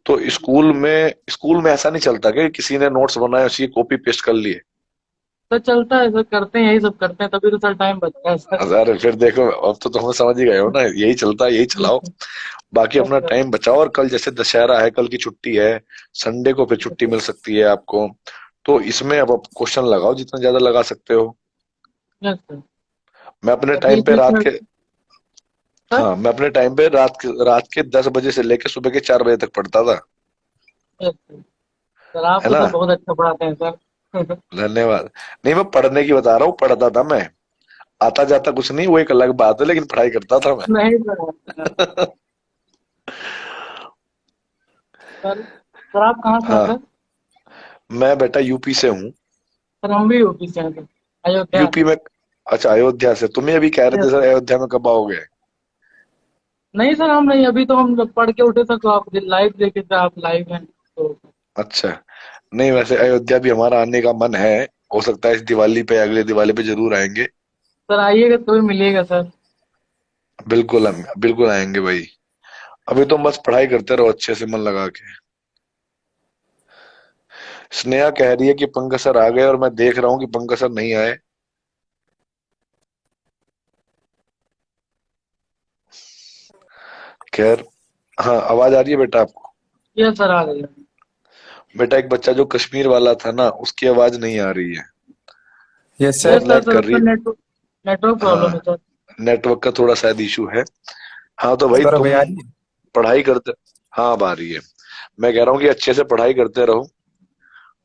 तो स्कूल में ऐसा नहीं चलता कि किसी ने नोट्स बनाए उसी कॉपी पेस्ट कर लिए? सर चलता है सर, करते हैं, यही सब करते हैं, तभी तो सर टाइम बचता है सर। अरे फिर देखो, अब तो हमें समझ ही गए हो ना, यही चलता है, यही चलाओ। बाकी अपना टाइम बचाओ, और कल जैसे दशहरा है, कल की छुट्टी है, संडे को फिर छुट्टी मिल सकती है आपको। तो इसमें अब आप क्वेश्चन लगाओ जितना ज्यादा लगा सकते हो। Yes sir. मैं अपने और टाइम बीच पे बीच रात में के सर। हाँ, मैं अपने टाइम पे रात के 10 बजे से लेकर सुबह के 4 बजे तक पढ़ता था। Yes sir. सर आप है तो ना? सर बहुत अच्छा पढ़ाते हैं सर। धन्यवाद। नहीं, मैं पढ़ने की बता रहा हूँ, पढ़ता था मैं। आता जाता कुछ नहीं, वो एक अलग बात है, लेकिन पढ़ाई करता था मैं। नहीं सर। सर आप कहाँ से हैं हाँ, सर? मैं बेटा यूपी से हूँ। सर हम भी यूपी से हैं सर, अयोध्या। यूपी में? अच्छा, अयोध्या से। तुम्हें अभी कह रहे थे यस सर सर। अयोध्या में कब आओगे? नहीं सर हम नहीं, अभी तो हम जब पढ़ के उठे सर तो आप लाइव देखे थे, आप लाइव हैं तो। अच्छा, नहीं वैसे अयोध्या भी हमारा आने का मन है। हो सकता है इस दिवाली पे, अगले दिवाली पे जरूर आएंगे। सर आइएगा तो भी मिलिएगा सर। बिल्कुल, हम बिल्कुल आएंगे भाई। अभी तुम बस पढ़ाई करते रहो अच्छे से मन लगा के। स्नेहा कह रही है कि पंकज सर आ गए, और मैं देख रहा हूँ कि पंकज सर नहीं आए। खैर, हाँ, आवाज आ रही है बेटा आपको? यस सर आ गए। बेटा एक बच्चा जो कश्मीर वाला था ना, उसकी आवाज नहीं आ रही है, यस यस सर। बहुत सर, लैग सर कर रही उसका है। नेटवर्क प्रॉब्लम है हाँ, सर। नेटवर्क का थोड़ा शायद इशू है। हाँ तो भाई सर अभी तुम आ रही है? पढ़ाई करते। हाँ, अब आ रही है। मैं कह रहा हूँ कि अच्छे से पढ़ाई करते रहो,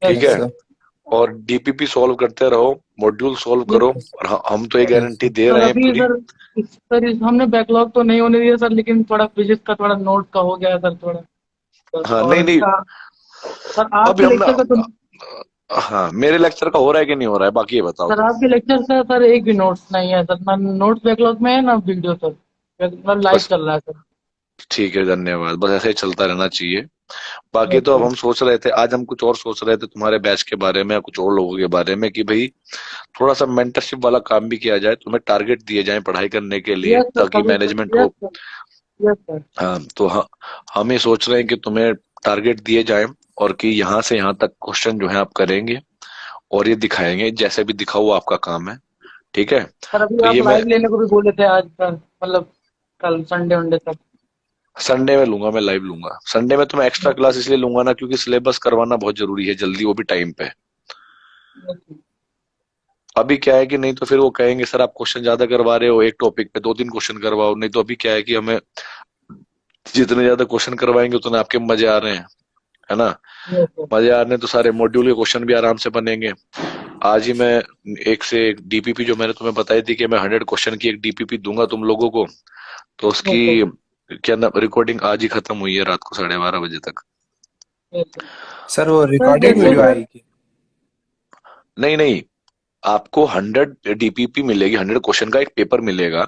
ठीक यस यस है, सर। और डीपीपी सॉल्व करते रहो, मॉड्यूल सॉल्व करो। यस और हम तो ये यस गारंटी सर। दे सर रहे हैं अभी पूरी। सर हमने बैकलॉग तो नहीं होने दिया सर, लेकिन थोड़ा फिजिक्स का थोड़ा नोट का हो गया है सर थोड़ा सर, हाँ, नहीं और नहीं, इसका सर अभी आपके हम ना, लेक्चर का तो। हाँ, मेरे लेक्चर का हो रहा है कि नहीं हो रहा है, बाकी ये बताओ सर तुम। आपके लेक्चर से सर एक भी नोट्स नहीं है सर, ना नोट्स बैकलॉग में है ना वीडियो सर, मतलब लाइव बस चल रहा है सर। ठीक है, धन्यवाद। बस ऐसे ही चलता रहना चाहिए। बाकी यस तो अब सर। हम सोच रहे थे, आज हम कुछ और सोच रहे थे तुम्हारे बैच के बारे में या कुछ और लोगों के बारे में, कि भाई थोड़ा सा मेंटरशिप वाला काम भी किया जाए, तुम्हें टारगेट दिए जाएं पढ़ाई करने के लिए, यस सर ताकि तभी तो। मैनेजमेंट यस हो। सर। Yes sir. हाँ तो हाँ, हम ये सोच रहे हैं कि तुम्हें टारगेट दिए जाएं, और कि यहाँ से यहाँ तक क्वेश्चन जो है आप करेंगे, और ये दिखाएंगे, जैसे भी दिखा हुआ आपका काम है, ठीक है। सर अभी तो आप ये मैं लाइव लेने को भी बोले थे आज सर, मतलब कल संडे वनडे तक। संडे में लूंगा, मैं लाइव लूंगा संडे में। तो मैं एक्स्ट्रा क्लास इसलिए लूंगा ना, क्योंकि सिलेबस करवाना बहुत जरूरी है जल्दी, वो भी टाइम पे। Yes sir. अभी क्या है कि नहीं तो फिर वो कहेंगे सर आप क्वेश्चन ज्यादा करवा रहे हो, एक टॉपिक पे 2-3 क्वेश्चन करवाओ। नहीं तो अभी क्या है कि हमें जितने ज्यादा क्वेश्चन करवाएंगे उतने आपके मजे आ रहे हैं, है ना? Yes sir. मजे आ रहे हैं तो सारे मॉड्यूल के क्वेश्चन भी आराम से बनेंगे। आज ही मैं एक से एक डीपीपी, जो मैंने तुम्हें बताई थी कि मैं 100 क्वेश्चन की एक डीपीपी दूंगा तुम लोगों को, तो यस उसकी सर। क्या ना रिकॉर्डिंग आज ही खत्म हुई है, रात को 12:30 बजे तक। Yes sir. सर वो सर रिकॉर्डेड जैसे वीडियो सर। आएगी? नहीं नहीं, आपको 100 डीपीपी मिलेगी, 100 क्वेश्चन का एक पेपर मिलेगा,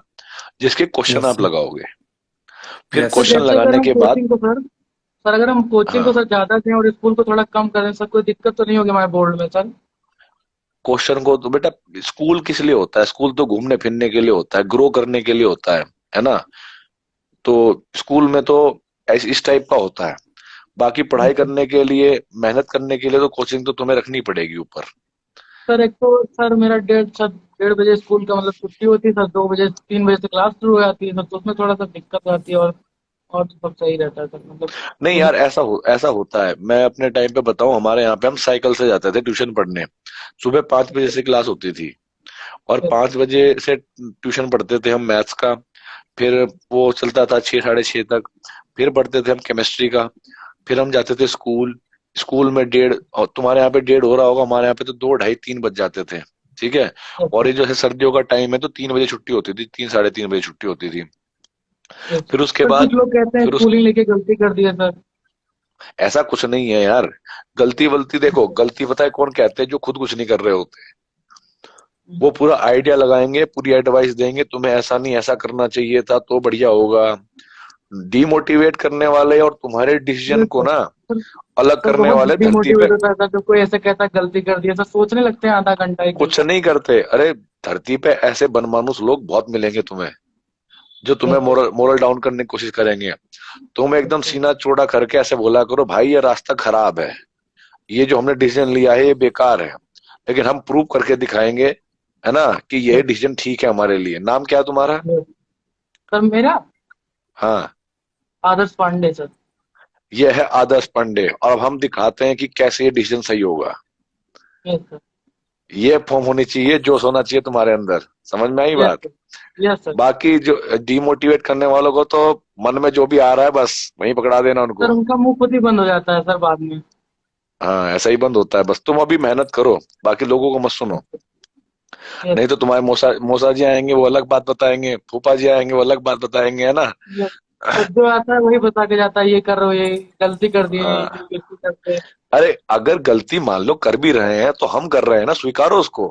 जिसके क्वेश्चन यस आप सर। लगाओगे। फिर यस सर सर। क्वेश्चन जैसे अगर लगाने हम के बाद, कोचिंग को सर अगर हम कोचिंग को हाँ, सर ज्यादा दें और स्कूल को थोड़ा कम करें सर, कोई दिक्कत तो नहीं होगी हमारे बोर्ड में सर? क्वेश्चन को तो बेटा, स्कूल किस लिए होता है? स्कूल तो घूमने फिरने के लिए होता है, ग्रो करने के लिए होता है ना? तो स्कूल में तो इस टाइप का होता है। बाकी पढ़ाई अच्छा। करने के लिए, मेहनत करने के लिए तो कोचिंग तो तुम्हें रखनी पड़ेगी ऊपर। सर एक तो सर मेरा 1:30 स्कूल का मतलब छुट्टी होती है सर, 2 बजे 3 बजे से क्लास शुरू हो जाती है सर, तो उसमें थोड़ा सा दिक्कत हो जाती है, और तो सब सही रहता है सर, मतलब नहीं वही। यार, ऐसा होता है। मैं अपने टाइम पे बताऊं, हमारे यहाँ पे हम साइकिल से जाते थे ट्यूशन पढ़ने। सुबह 5 बजे से क्लास होती थी, और 5 बजे से ट्यूशन पढ़ते थे हम मैथ्स का। फिर वो चलता था 6, 6:30 तक। फिर पढ़ते थे हम केमिस्ट्री का। फिर हम जाते थे स्कूल। स्कूल में 1:30, और तुम्हारे यहाँ पे 1:30 हो रहा होगा, हमारे यहाँ पे तो 2, ढाई, 3 बज जाते थे, ठीक है। और ये जो है सर्दियों का टाइम है, तो 3 बजे छुट्टी होती थी, 3, 3:30 बजे छुट्टी होती थी। Yes. फिर उसके पर बाद कुछ लोग कहते हैं फिर उस स्कूलिंग लेके गलती कर दी है सर। ऐसा कुछ नहीं है यार। गलती वलती देखो, गलती पता है कौन कहते हैं? जो खुद कुछ नहीं कर रहे होते। वो पूरा आइडिया लगाएंगे, पूरी एडवाइस देंगे, तुम्हें ऐसा नहीं ऐसा करना चाहिए था तो बढ़िया होगा। डीमोटिवेट करने वाले और तुम्हारे डिसीजन यस को सर। ना सर अलग सर करने बहुत वाले धरती पे डिमोटिवेट होता है सर, जब कोई ऐसे कहता है गलती कर दी है, सर सोचने लगते हैं आधा घंटा एक कुछ घंटा। नहीं करते। अरे धरती पे ऐसे बनमानुस लोग बहुत मिलेंगे तुम्हें, जो तुम्हें yes sir. Moral moral down करने की कोशिश करेंगे। तुम एकदम सीना चौड़ा करके ऐसे बोला करो, भाई ये रास्ता खराब है, ये जो हमने डिसीजन लिया है ये बेकार है, लेकिन हम प्रूव करके दिखाएंगे, है ना, कि ये डिसीजन ठीक है हमारे लिए। नाम क्या है तुम्हारा? सर मेरा हाँ, आदर्श पांडे सर। ये है आदर्श पांडे, और अब हम दिखाते हैं कि कैसे ये डिसीजन सही होगा। Yes sir. ये फॉर्म होनी चाहिए, जोश होना चाहिए तुम्हारे अंदर। समझ में आई यस बात? सर। Yes sir. बाकी जो डिमोटिवेट करने वालों को तो मन में जो भी आ रहा है बस वहीं पकड़ा देना सर उनको। उनका मुंह खुद ही बंद हो जाता है सर बाद में। हाँ, ऐसा ही बंद होता है। बस तुम अभी मेहनत करो, बाकी लोगों को मत सुनो। यस नहीं तो तुम्हारे मौसा मौसा जी आएंगे वो अलग बात बताएंगे, फूफा जी आएंगे वो अलग बात बताएंगे, है ना। यस। सर जो आता है वही बता के जाता है, ये कर रहे हो, ये गलती कर दिए, ये हाँ, गलती करते हैं। अरे अगर गलती मान लो कर भी रहे हैं तो हम कर रहे हैं ना, स्वीकारो उसको।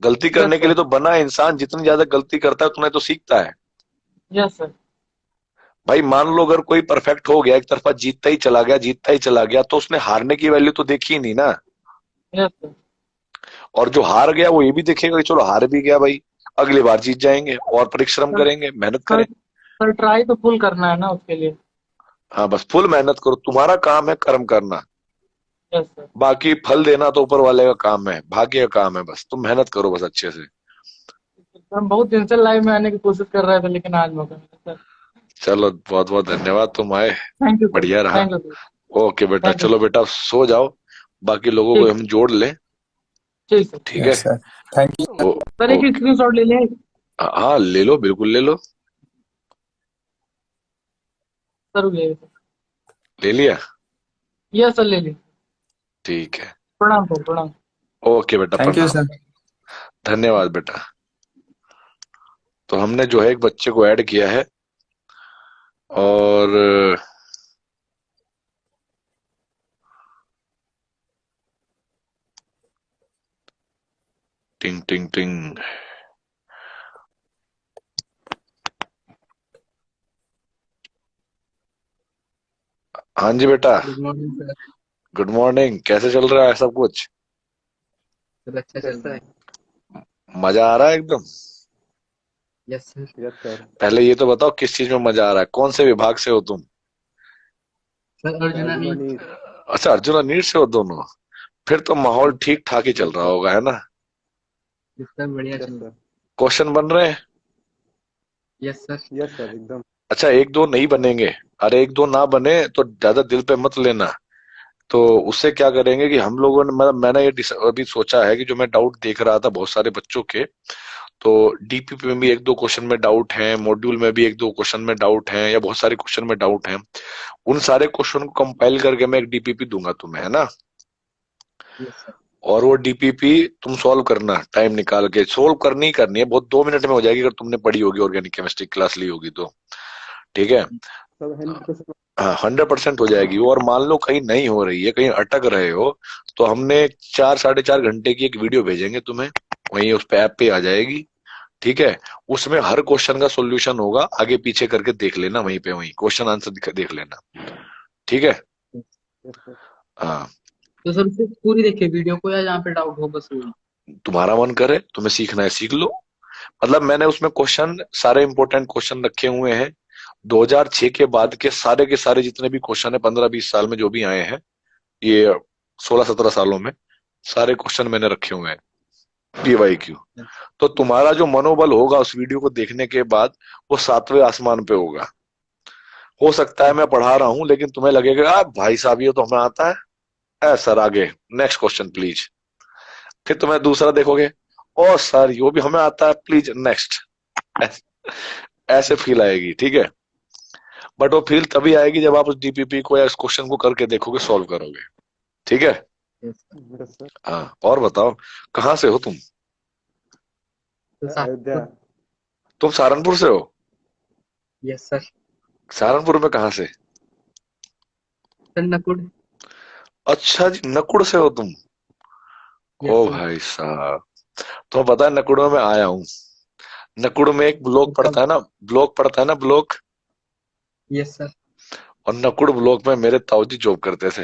गलती यस करने के सर। लिए तो बना है इंसान, जितनी ज्यादा गलती करता है उतना ही तो सीखता है। Yes sir. भाई मान लो अगर कोई परफेक्ट हो गया, एक तरफा जीतता ही चला गया, जीतता ही चला गया, तो उसने हारने की वैल्यू तो देखी ही नहीं ना। Yes sir. और जो हार गया वो ये भी देखेगा कि चलो हार भी गया भाई, अगली बार जीत जाएंगे, और परिश्रम सर करेंगे, मेहनत सर करें। सर ट्राई तो फुल करना है ना उसके लिए। हाँ, बस फुल मेहनत करो, तुम्हारा काम है कर्म करना। Yes sir. बाकी फल देना तो ऊपर वाले का काम है, भाग्य का काम है। बस तुम मेहनत करो बस अच्छे से। हम बहुत दिन से लाइव में आने की कोशिश कर रहे थे, लेकिन आज मौका मिला सर। चलो बहुत बहुत धन्यवाद, तुम आए, थैंक यू सर। बढ़िया रहा। Thank you sir. ओके बेटा, थैंक यू चलो सर। बेटा सो जाओ, बाकी लोगों को ठीक। हम जोड़ लें। ठीक सर। ठीक है। Yes sir, thank you. ओ, सर एक ओके। स्क्रीनशॉट ले लें हाँ ले लो, बिल्कुल ले लो। सर, ले लें। ले लिया? यस सर ले लें। ठीक है। प्रणाम सर, प्रणाम। ओके बेटा, थैंक यू प्रणाम। सर। धन्यवाद बेटा। तो हमने जो है एक बच्चे को ऐड किया है, और टिंग टिंग टिंग। हाँ जी बेटा, good morning sir. Good morning. कैसे चल रहा है सब कुछ? सब अच्छा चल रहा है। मजा आ रहा है एकदम? Yes sir. Yes sir. पहले ये तो बताओ किस चीज में मजा आ रहा है, कौन से विभाग से हो तुम? Sir Arjuna NEET. अच्छा, अर्जुन और नीट से हो दोनों। फिर तो माहौल ठीक ठाक ही चल रहा होगा, है ना। सर बढ़िया चल रहा है। क्वेश्चन बन रहे हैं? Yes sir. यस सर एकदम। अच्छा, एक दो नहीं बनेंगे। अरे एक दो ना बने तो ज्यादा दिल पे मत लेना। तो उससे क्या करेंगे कि हम लोगों ने, मतलब मैंने ये अभी सोचा है कि जो मैं डाउट देख रहा था बहुत सारे बच्चों के, तो डीपीपी में भी एक दो क्वेश्चन में डाउट है, मॉड्यूल में भी एक दो क्वेश्चन में डाउट है, या बहुत सारे क्वेश्चन में डाउट है। उन सारे क्वेश्चन को कंपाइल करके मैं एक डीपीपी दूंगा तुम्हें, है ना। Yes sir. और वो डीपीपी तुम सॉल्व करना, टाइम निकाल के सॉल्व करनी ही करनी है, बहुत 2 मिनट में हो जाएगी अगर तुमने पढ़ी होगी, ऑर्गेनिक केमिस्ट्री क्लास ली होगी तो। ठीक है। हाँ, 100% हो जाएगी वो। और मान लो कहीं नहीं हो रही है, कहीं अटक रहे हो, तो हमने 4 साढ़े 4 घंटे की एक वीडियो भेजेंगे तुम्हें, वहीं उस पे ऐप पे आ जाएगी। ठीक है। उसमें हर क्वेश्चन का सॉल्यूशन होगा, आगे पीछे करके देख लेना, वहीं पे वहीं क्वेश्चन आंसर देख लेना। ठीक है। हाँ, तो सर उसे पूरी देखिए वीडियो को, या जहाँ पे डाउट हो बस वही। तुम्हारा मन करे, तुम्हें सीखना है सीख लो। मतलब मैंने उसमें क्वेश्चन, सारे इंपॉर्टेंट क्वेश्चन रखे हुए हैं। 2006 के बाद के सारे जितने भी क्वेश्चन है 15-20 साल में जो भी आए हैं, ये 16-17 सालों में, सारे क्वेश्चन मैंने रखे हुए हैं, पीवाईक्यू। तो तुम्हारा जो मनोबल होगा उस वीडियो को देखने के बाद, वो 7वें आसमान पे होगा। हो सकता है मैं पढ़ा रहा हूं लेकिन तुम्हें लगेगा भाई साहब ये तो हमें आता है, सर आगे नेक्स्ट क्वेश्चन प्लीज। फिर तुम्हें दूसरा देखोगे, ओ सर यो भी हमें आता है, प्लीज नेक्स्ट। ऐसे फील आएगी। ठीक है। बट वो फील तभी आएगी जब आप उस डीपीपी को या इस क्वेश्चन को करके देखोगे, सॉल्व करोगे। ठीक है। हाँ, और बताओ कहाँ से हो तुम? तो तुम सहारनपुर से हो? Yes sir. सहारनपुर में कहाँ से? सर नकुड़। अच्छा जी, नकुड़ से हो तुम? यस ओ सर। भाई साहब, तुम्हें पता है नकुड़ में मैं आया हूँ। नकुड़ में एक ब्लॉक कब? पड़ता है ना, ब्लॉक पड़ता है ना, ब्लॉक। Yes sir. और नकुड़ ब्लॉक में मेरे ताऊ जी जॉब करते थे।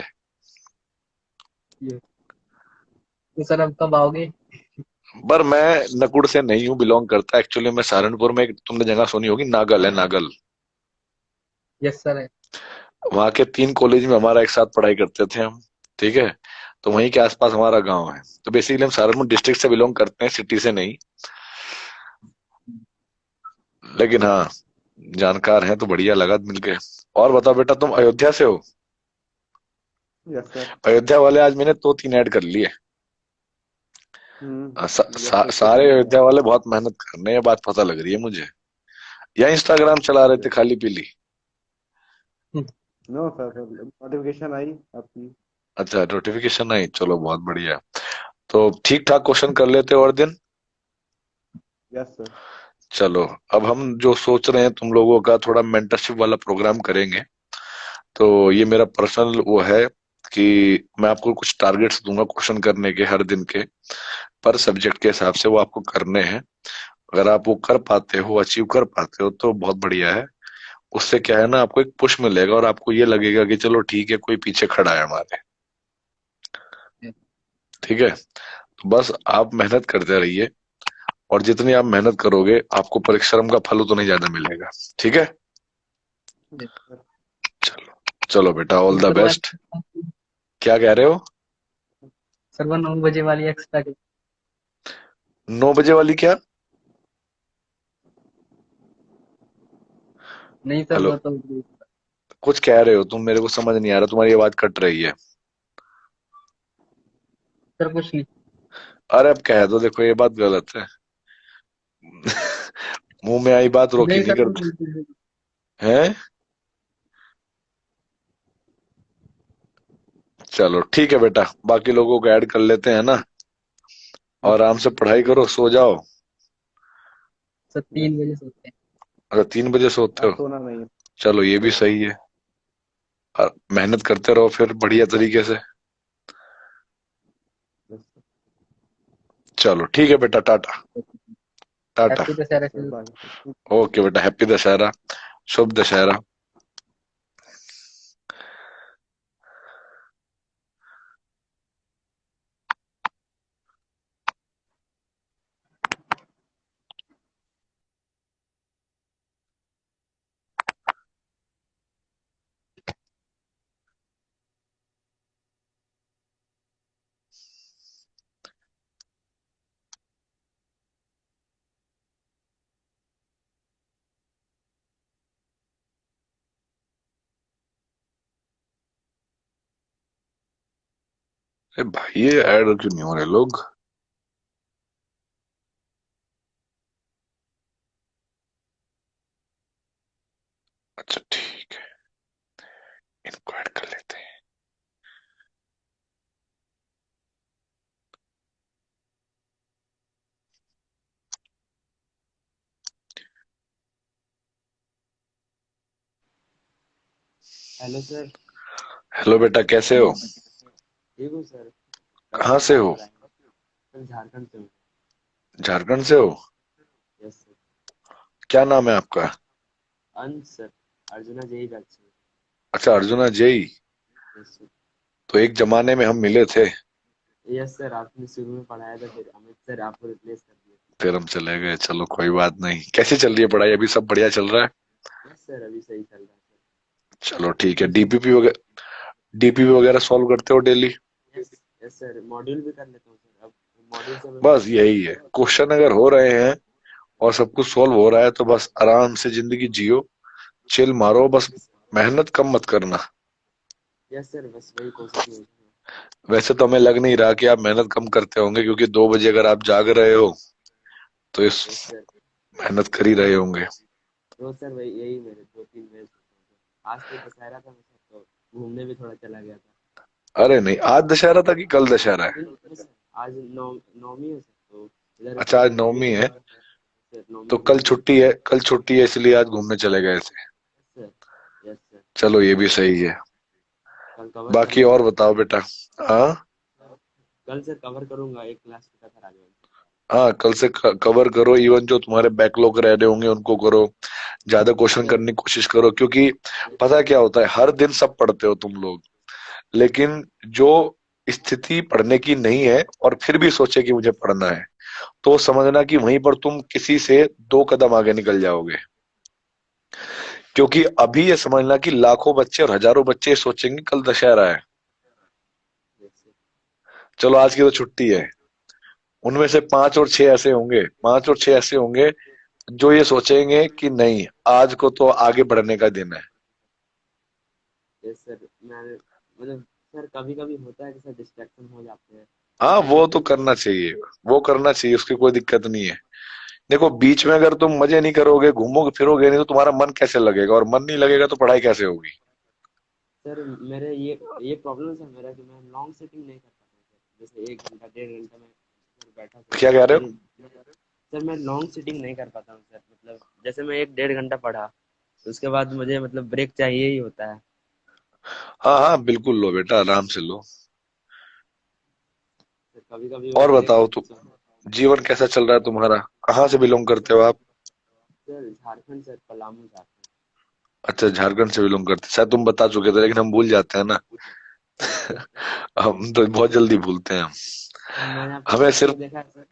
ये तो सर अब कब आओगे? पर मैं नकुड़ से नहीं हूँ बिलोंग करता, एक्चुअली मैं सहारनपुर में, एक तुमने जगह सुनी होगी, नागल है, नागल। यस सर है। वहां के 3 कॉलेज में हमारा एक साथ पढ़ाई करते थे हम। ठीक है, तो वहीं के आसपास हमारा गांव है, तो बेसिकली हम सहारनपुर डिस्ट्रिक्ट से बिलोंग करते हैं, सिटी से नहीं। लेकिन हाँ, जानकार हैं तो बढ़िया लगा मिलके। और बताओ बेटा, तुम अयोध्या से हो? Yes sir. अयोध्या वाले आज मैंने 2-3 ऐड कर लिए। यस सर, सारे शुक्रिया अयोध्या यार। वाले बहुत मेहनत कर रहे हैं, ये बात पता लग रही है मुझे। या इंस्टाग्राम चला रहे थे खाली पीली? नो सर, नोटिफिकेशन आई आपकी। अच्छा, नोटिफिकेशन आई, चलो बहुत बढ़िया। तो ठीक ठाक क्वेश्चन कर लेते हो और दिन। Yes sir. चलो, अब हम जो सोच रहे हैं तुम लोगों का थोड़ा मेंटरशिप वाला प्रोग्राम करेंगे। तो ये मेरा पर्सनल वो है कि मैं आपको कुछ टारगेट्स दूंगा क्वेश्चन करने के हर दिन के, पर सब्जेक्ट के हिसाब से वो आपको करने हैं। अगर आप वो कर पाते हो, अचीव कर पाते हो, तो बहुत बढ़िया है। उससे क्या है ना, आपको एक पुश मिलेगा और आपको ये लगेगा कि चलो ठीक है, कोई पीछे खड़ा है हमारे। ठीक है, तो बस आप मेहनत करते रहिए, और जितनी आप मेहनत करोगे आपको परिश्रम का फल उतना ही ज्यादा मिलेगा। ठीक है, यस सर। चलो, चलो बेटा, ऑल तो द सर वो बेस्ट। क्या कह रहे हो? सर वो 9 बजे वाली एक्स्ट्रा की। 9 बजे वाली क्या? नहीं सर हेलो, वो तो कुछ कह रहे हो तुम, मेरे को समझ नहीं आ रहा, तुम्हारी आवाज कट रही है। सर कुछ नहीं। अरे अब कह दो, देखो ये बात गलत है। मुंह में आई बात रोकी नहीं नहीं सर वो करते हैं। चलो ठीक है बेटा, बाकी लोगों को ऐड कर लेते हैं ना, और आराम से पढ़ाई करो, सो जाओ। सर 3 बजे सोते हैं। अगर 3 बजे सोते आज हो, सोना नहीं है। चलो ये भी सही है। और मेहनत करते रहो फिर बढ़िया तरीके से। Yes sir. चलो ठीक है बेटा, tata. Tata. Happy Dussehra sir sir. Bye. Okay बेटा, हैप्पी दशहरा, शुभ दशहरा। अरे भाई, ये ऐड क्यों नहीं हो रहे लोग? अच्छा ठीक है, इनको ऐड कर लेते हैं। Hello sir. हेलो बेटा, कैसे हो? ठीक हूँ सर। कहाँ कैसे से याद हो? कराएं? सर झारखंड से हूँ। झारखंड से हो? Yes sir. क्या नाम है आपका? अंश सर। अर्जुना जेई बैच से। अच्छा, अर्जुना जेई। Yes sir. तो एक जमाने में हम मिले थे, यस सर, आपने शुरू में पढ़ाया था, फिर अमित सर आपको रिप्लेस कर दिया। फिर हम चले गए। चलो कोई बात नहीं। कैसी चल रही है पढ़ाई? अभी सब बढ़िया चल रहा है? यस सर, अभी सही चल रहा है चलो ठीक है। सर। डीपीपी वगैरह, डीपीपी वगैरह सॉल्व करते हो daily? Yes. Yes sir, module भी कर लेता हूँ सर। अब मॉड्यूल से मैं बस प्रैक्टिस यही है, करता क्वेश्चन अगर हो रहे हैं और सब कुछ सॉल्व हो रहा है तो बस आराम से जिंदगी जियो, चिल मारो बस। हूँ। मेहनत कम मत करना। यस सर, बस वही कोशिश में हूँ। वैसे तो हमें लग नहीं रहा कि आप मेहनत कम करते होंगे, क्योंकि 2 बजे अगर आप जाग रहे हो तो इस यस सर। मेहनत कर ही रहे होंगे। तो सर वही यही मेरे 2-3 मैच। आज तो दशहरा था सर, तो घूमने भी थोड़ा चला गया था। अरे नहीं, आज दशहरा था कि कल दशहरा है? नहीं सर, आज नौमी है सर, तो इधर अच्छा, आज मम्मी नवमी के है। साथ। सर तो नॉमिनल कल छुट्टी है इसलिए आज घूमने चले गए थे। सर। Yes sir. चलो ये भी सही है। कल कवर बाकी करूंगा और सर। बताओ बेटा। हाँ कल सर कवर करूंगा, एक क्लास का था राजवन। हाँ, कल से कवर करो, इवन जो तुम्हारे बैकलॉग रह रहे होंगे उनको करो, ज्यादा क्वेश्चन सर। करने की कोशिश करो, क्योंकि पता क्या होता है, हर दिन सब पढ़ते हो तुम लोग, लेकिन जो स्थिति पढ़ने की नहीं है और फिर भी सोचे कि मुझे पढ़ना है, तो समझना कि वहीं पर तुम किसी से 2 कदम आगे निकल जाओगे। क्योंकि अभी ये समझना कि लाखों बच्चे और हजारों बच्चे सोचेंगे कल दशहरा है, यस सर। चलो आज की तो छुट्टी है, उनमें से 5 और 6 ऐसे होंगे, 5 और 6 ऐसे होंगे जो ये सोचेंगे कि नहीं, आज को तो आगे बढ़ने का दिन है। Yes sir. मैं मतलब सर कभी कभी होता है कि सर डिस्ट्रैक्शन हो जाते हैं, हाँ, ऐसा वो करते तो हैं करना चाहिए, वो करना चाहिए, उसकी कोई दिक्कत नहीं है। देखो, बीच में अगर तुम मजे नहीं करोगे, घूमोगे फिरोगे नहीं, तो तुम्हारा मन कैसे लगेगा, और मन नहीं लगेगा तो पढ़ाई कैसे होगी। सर मेरे ये प्रॉब्लम है सर मेरा कि मैं लॉन्ग सिटिंग नहीं कर पाता हूँ सर। जैसे 1 घंटा 1.5 घंटा मैं सर बैठा सर, क्या कह रहे हो? मेरी सर मैं लॉन्ग सिटिंग नहीं कर पाता हूँ सर। मतलब जैसे मैं 1 1.5 घंटा पढ़ा तो उसके बाद मुझे मतलब ब्रेक चाहिए ही होता है। हाँ हाँ, बिल्कुल लो बेटा, आराम से लो। सर कभी कभी और मैं ब्रेक बताओ लेके तो, सो। जीवन कैसा चल रहा है तुम्हारा? कहाँ से बिलोंग करते हो आप? Sir Jharkhand sir, Palamu Jharkhand. अच्छा, झारखंड से बिलोंग करते, शायद तुम बता चुके थे, लेकिन हम भूल जाते हैं ना। Yes sir. हम तो बहुत जल्दी भूलते हैं हम। सर मैंने आपके हमें पोस्ट सिर्फ, में देखा है सर।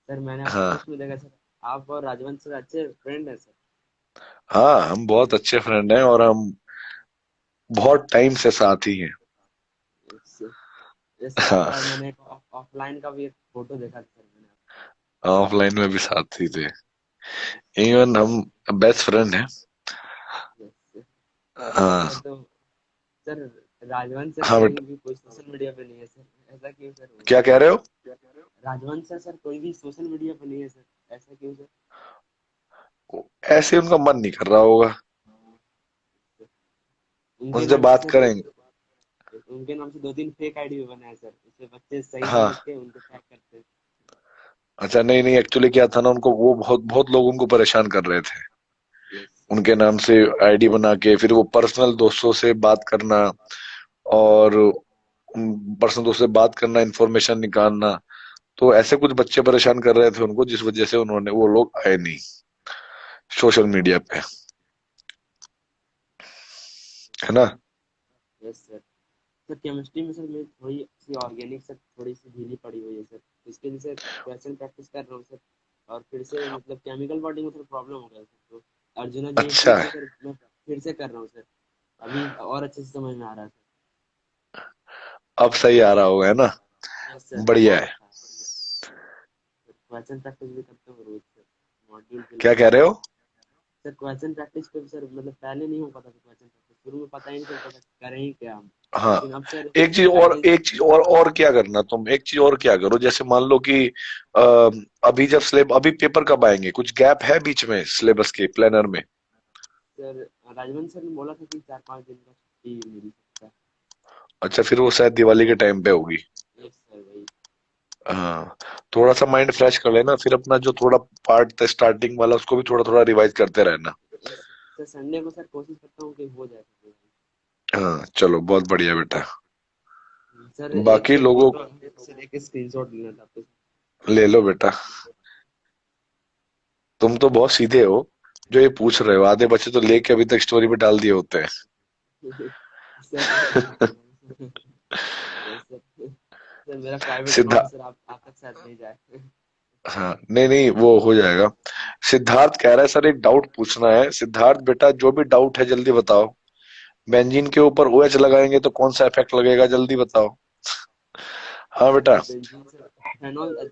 सर मैंने आपके हाँ पोस्ट में देखा सर, आप और राजवंश सर अच्छे फ्रेंड हैं सर। हाँ, हम बहुत अच्छे फ्रेंड हैं और हम बहुत टाइम से साथ ही हैं। Yes sir. यस सर, हाँ, आपका मैंने एक ऑफलाइन का भी एक फोटो देखा था सर मैंने। ऑफलाइन में भी साथ ही थे, यस इवन हम बेस्ट फ्रेंड हैं। Yes sir. हाँ सर तो सर राजवंश सर हाँ कहीं बेटा, भी कोई सोशल मीडिया पे नहीं है सर, ऐसा क्यों सर हुआ? क्या कह रहे हो? राजवंश सर कोई भी सोशल मीडिया पे नहीं है सर, ऐसा क्यों सर? ऐसे उनका मन नहीं कर रहा होगा, उनके उनसे नाम से बात सर करेंगे। उनके नाम से 2 3 फेक आईडी भी बनाए सर, उससे बच्चे सही हाँ, समझ के उनको टैग करते हैं। अच्छा, नहीं नहीं, एक्चुअली क्या था ना, उनको वो बहुत बहुत लोग उनको परेशान कर रहे थे, यस उनके नाम से आईडी बना के, फिर वो पर्सनल दोस्तों से बात करना, और पर्सनल दोस्तों से बात करना, इंफॉर्मेशन निकालना, तो ऐसे कुछ बच्चे परेशान कर रहे थे उनको, जिस वजह से उन्होंने, वो लोग आए नहीं सोशल मीडिया पे, है ना। Yes sir. सर केमिस्ट्री में सर मेरी थोड़ी सी ऑर्गेनिक सर थोड़ी सी ढीली पड़ी हुई है सर, इसके लिए सर क्वेश्चन प्रैक्टिस कर रहा हूँ सर। और फिर से मतलब केमिकल बॉडी में थोड़ा प्रॉब्लम हो गया सर, तो अर्जुना अच्छा, जेईटी से सर मैं फिर से कर रहा हूँ सर, अभी और अच्छे से समझ में आ रहा है अब सही आ रहा होगा, है ना। सर। यस सर, बढ़िया बहुत है। अच्छा है। क्वेश्चन प्रैक्टिस भी करते हो रोज सर, मॉड्यूल के क्या लिए। कह रहे हो? सर क्वेश्चन प्रैक्टिस पे भी सर मतलब पहले नहीं हो पाता था क्वेश्चन प्रैक्टिस, शुरू में पता ही नहीं चलता था करें ही क्या हम। हाँ, लेकिन अब सर एक चीज और, गाइडेंस। एक चीज और क्या करना तुम, एक चीज और क्या करो, जैसे मान लो कि अ, अभी जब सिलेब अभी पेपर कब आएंगे, कुछ गैप है बीच में सिलेबस के प्लानर में? सर राजवंत सर ने बोला था कि 4 5 दिन का छुट्टी मिल सकता है। अच्छा, फिर वो शायद दिवाली के टाइम पे होगी। यस सर वही। हाँ, थोड़ा सा माइंड फ्रेश कर लेना, फिर अपना जो थोड़ा पार्ट था स्टार्टिंग वाला, उसको भी थोड़ा थोड़ा रिवाइज करते रहना। यस सर, संडे को सर कोशिश करता हूँ कि हो जाए सर। हाँ, चलो, बहुत बढ़िया बेटा। सर एक बाकी सर लोगों, फोटो सर एक स्क्रीनशॉट लेना था आपसे। ले लो बेटा, तुम तो बहुत सीधे हो, जो ये पूछ रहे हो, आधे बच्चे तो लेके अभी तक स्टोरी पे डाल दिए होते सर हैं। Yes sir. सर मेरा प्राइवेट सिद्धा अकाउंट सर आप तक शायद नहीं जाए। हाँ, नहीं नहीं, वो हो जाएगा। सिद्धार्थ कह रहा है सर, एक डाउट पूछना है। सिद्धार्थ बेटा, जो भी डाउट है जल्दी बताओ। बेंजीन के ऊपर OH लगाएंगे तो कौन सा इफेक्ट लगेगा, जल्दी बताओ। हाँ बेटा। Sir benzene sir phenol.